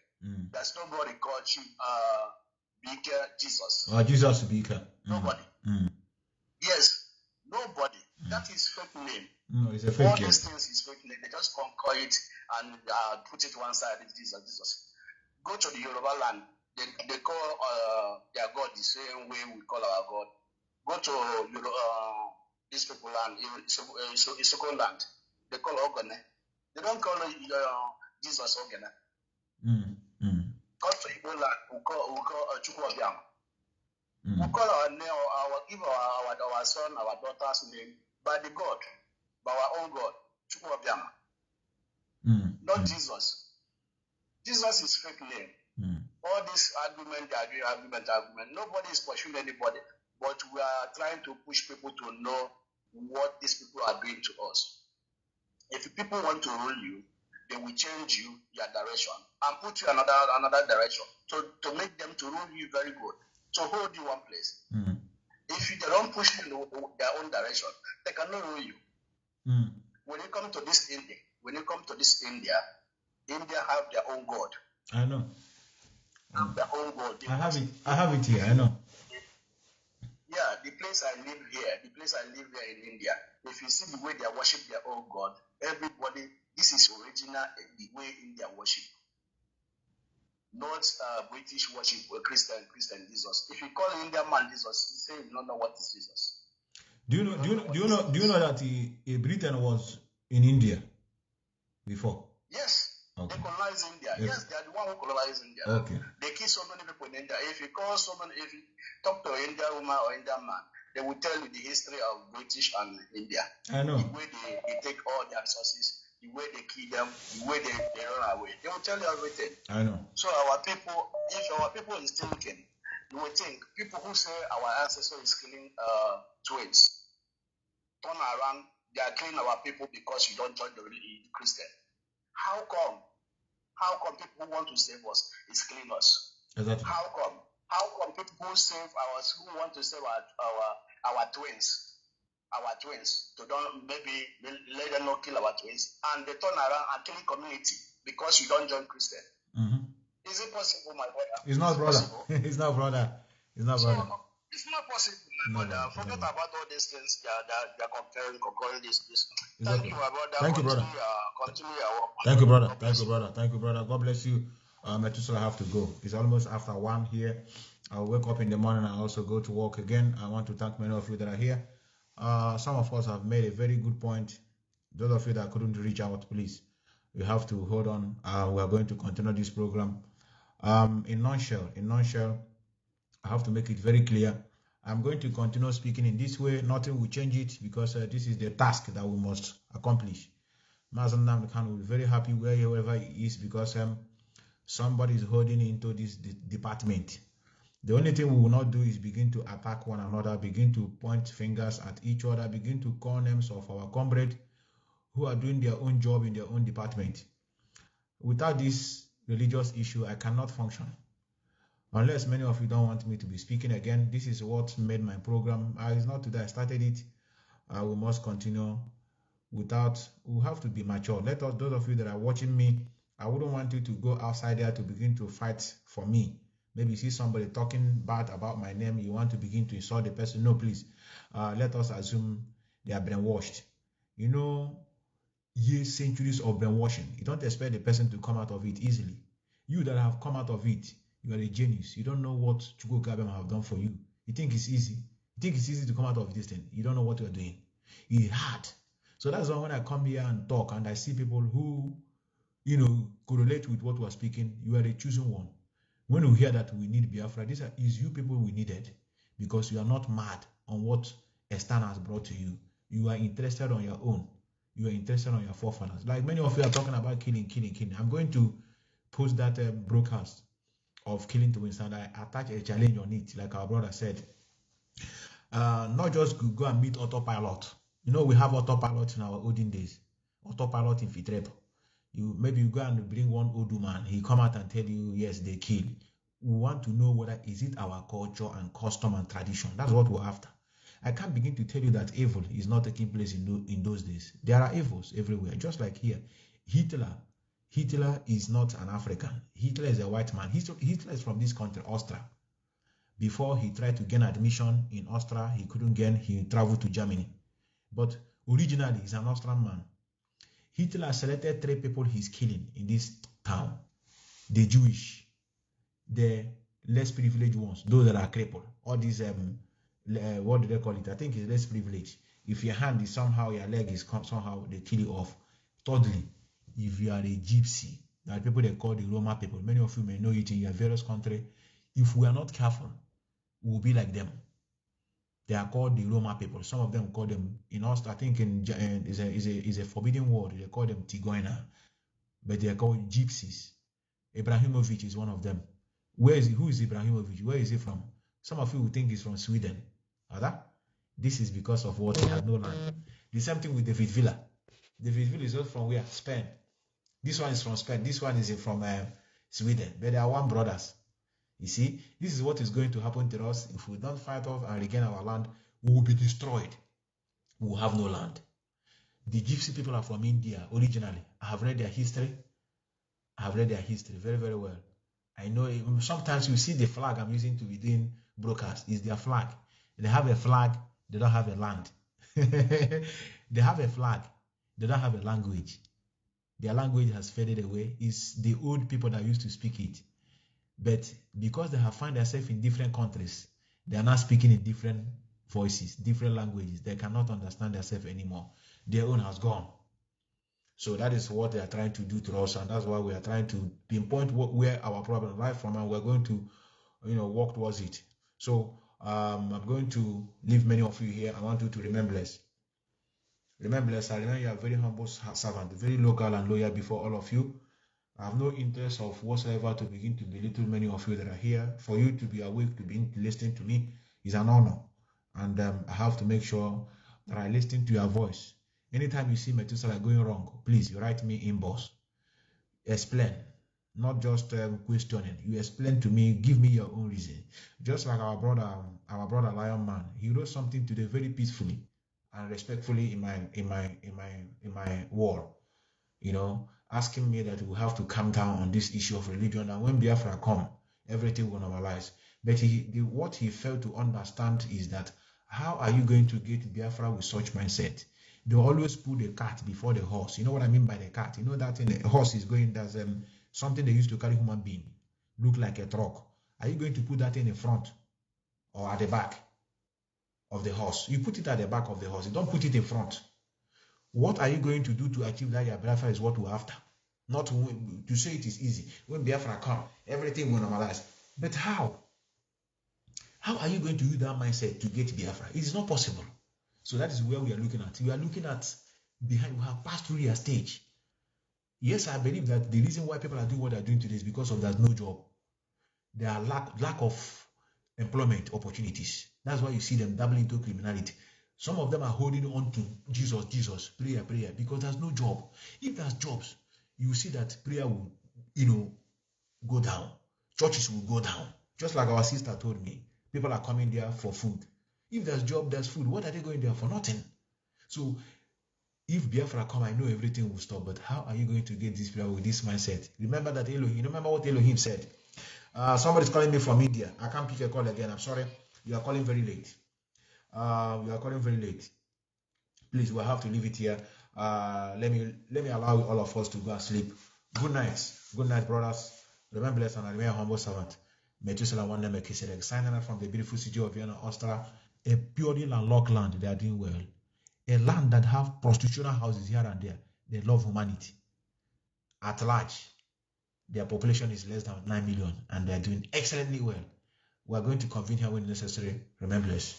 There's nobody called Bike Jesus. Jesus Bike. Nobody. Yes, nobody. That is fake name. No, it's a fake name. All these things is fake name. They just conquer it and put it one side. It's Jesus. Go to the Yoruba land. They call their God the same way we call our God. Go to this people land, Isoko land. They call Ogene. They don't call Jesus Ogene. Come to Igbo land, we call Chukwuobiam. We call our name, give our son, our daughter's name by the God, by our own God, Chukwuobiam. Not Jesus. Jesus is fake name. All this argument. Nobody is pursuing anybody, but we are trying to push people to know what these people are doing to us. If people want to rule you, they will change you your direction and put you another direction to make them to rule you very good, to hold you one place. If they don't push you in their own direction, they cannot rule you. When you come to this India, India have their own God. I know. Their own God. I have it here. I know. Yeah, the place I live here in India, if you see the way they worship their own God, everybody, this is original the way India worship. Not British worship or Christian Jesus. If you call Indian man Jesus, you say you don't know what is Jesus. Do you know that Britain was in India before? Yes. Okay. They colonized India. Yes, they are the one who colonized India. Okay. They kill so many people in India. If you talk to an Indian woman or Indian man, they will tell you the history of British and India. I know. The way they take all their resources, the way they kill them, the way they run away. They will tell you everything. I know. So if our people is thinking, you will think people who say our ancestors is killing twins, turn around, they are killing our people because you don't join the Christian. How come people who want to save us is killing us? Exactly. How come people who want to save our twins, to don't maybe let them not kill our twins, and they turn around and killing community because you don't join Christian? Is it possible, my brother? It's not, brother. It's not, brother. It's not, brother. So, it's not possible, my brother. Forget about all these things. They're comparing this. Thank you, my brother. Thank you, brother. Continue your work. Thank you, brother. Thank you, brother. Thank you, brother. God bless you. Methuselah, have to go. It's almost after 1 here. I'll wake up in the morning and also go to work again. I want to thank many of you that are here. Some of us have made a very good point. Those of you that couldn't reach out, please, you have to hold on. We are going to continue this program. In nutshell, I have to make it very clear. I'm going to continue speaking in this way. Nothing will change it because this is the task that we must accomplish. Mazi Nnamdi will be very happy wherever he is because somebody is holding into this department. The only thing we will not do is begin to attack one another, begin to point fingers at each other, begin to call names of our comrades who are doing their own job in their own department. Without this religious issue, I cannot function. Unless many of you don't want me to be speaking again, this is what made my program. It's not today I started it. We must continue we have to be mature. Those of you that are watching me, I wouldn't want you to go outside there to begin to fight for me. Maybe you see somebody talking bad about my name, you want to begin to insult the person. No, please. Let us assume they are brainwashed. You know, years, centuries of brainwashing. You don't expect the person to come out of it easily. You that have come out of it, you are a genius. You don't know what Chukwu Kabem have done for you. You think it's easy. You think it's easy to come out of this thing. You don't know what you are doing. It's hard. So that's why when I come here and talk and I see people who, correlate with what we're speaking, you are the chosen one. When you hear that we need Biafra, is you people we needed because you are not mad on what Estan has brought to you. You are interested on your own. You are interested on your forefathers. Like many of you are talking about killing. I'm going to post that broadcast of killing to Winston. I attach a challenge on it, like our brother said. Not just go and meet autopilot. We have autopilot in our olden days. Autopilot in Fitrep. Maybe you go and bring one old man. He come out and tell you, yes, they kill. We want to know whether is it our culture and custom and tradition. That's what we're after. I can't begin to tell you that evil is not taking place in those days. There are evils everywhere, just like here. Hitler is not an African. Hitler is a white man. Hitler is from this country, Austria. Before he tried to gain admission in Austria, he couldn't gain. He traveled to Germany. But originally, he's an Austrian man. Hitler selected 3 people he's killing in this town. The Jewish, the less privileged ones, those that are crippled. All these, what do they call it? I think it's less privileged. If your hand is somehow, your leg is somehow, they kill you off. Thirdly, if you are a gypsy, there are people they call the Roma people. Many of you may know it in your various countries. If we are not careful, we will be like them. They are called the Roma people. Some of them call them, in Austria, I think is a forbidden word. They call them Tigoina. But they are called gypsies. Ibrahimovic is one of them. Who is Ibrahimovic? Where is he from? Some of you will think he's from Sweden. This is because of what? He had no land. The same thing with David Villa. David Villa is also from where? Spain. This one is from Spain. This one is from Sweden. But they are one brothers. You see, this is what is going to happen to us. If we don't fight off and regain our land, we will be destroyed. We will have no land. The Gypsy people are from India originally. I have read their history. Very, very well. I know sometimes you see the flag I'm using to be doing broadcast is their flag. They have a flag, they don't have a land. They have a flag, they don't have a language. Their language has faded away. It's the old people that used to speak it. But because they have found themselves in different countries, they are now speaking in different voices, different languages. They cannot understand themselves anymore. Their own has gone. So that is what they are trying to do to us, and that's why we are trying to pinpoint where our problem lies from, and we're going to, work towards it. So I'm going to leave many of you here. I want you to remember less. Remember less. I remember you are a very humble servant, very local and loyal before all of you. I have no interest of whatsoever to begin to belittle many of you that are here. For you to be awake, to be listening to me is an honor. And I have to make sure that I listen to your voice. Anytime you see Methuselah going wrong, please, you write me inbox. Explain, not just questioning. You explain to me, give me your own reason. Just like our brother Lion Man, he wrote something today very peacefully and respectfully in my wall. Asking me that we have to calm down on this issue of religion, and when Biafra come, everything will normalize. But what he failed to understand is that how are you going to get Biafra with such mindset? They always put the cart before the horse. You know what I mean by the cart? You know that in the horse is going, there's something they used to carry human being, look like a truck, Are you going to put that in the front or at the back of the horse? You put it at the back of the horse. You don't put it in front. What are you going to do to achieve that? Your Biafra is what we're after. Not to say it is easy. When Biafra come, everything will normalize. But how? How are you going to use that mindset to get Biafra? It is not possible. So that is where we are looking at. We are looking at behind. We have passed through your stage. Yes, I believe that the reason why people are doing what they're doing today is because of there's no job. There are lack of employment opportunities. That's why you see them dabbling into criminality. Some of them are holding on to Jesus, prayer, because there's no job. If there's jobs, you see that prayer will, go down. Churches will go down. Just like our sister told me, people are coming there for food. If there's job, there's food. What are they going there for? Nothing. So if Biafra come, I know everything will stop. But how are you going to get this prayer with this mindset? Remember that Elohim. Remember what Elohim said. Somebody's calling me from India. I can't pick a call again. I'm sorry. You are calling very late. Please, we'll have to leave it here. Let me allow all of us to go and sleep. Good night, brothers. Remember, blessed and remain humble servant. Methuselah one name Excelency, signing out from the beautiful city of Vienna, Austria, a purely landlocked land. They are doing well. A land that have prostitutional houses here and there. They love humanity. At large, their population is less than 9 million, and they are doing excellently well. We are going to convene here when necessary. Remember, blessed.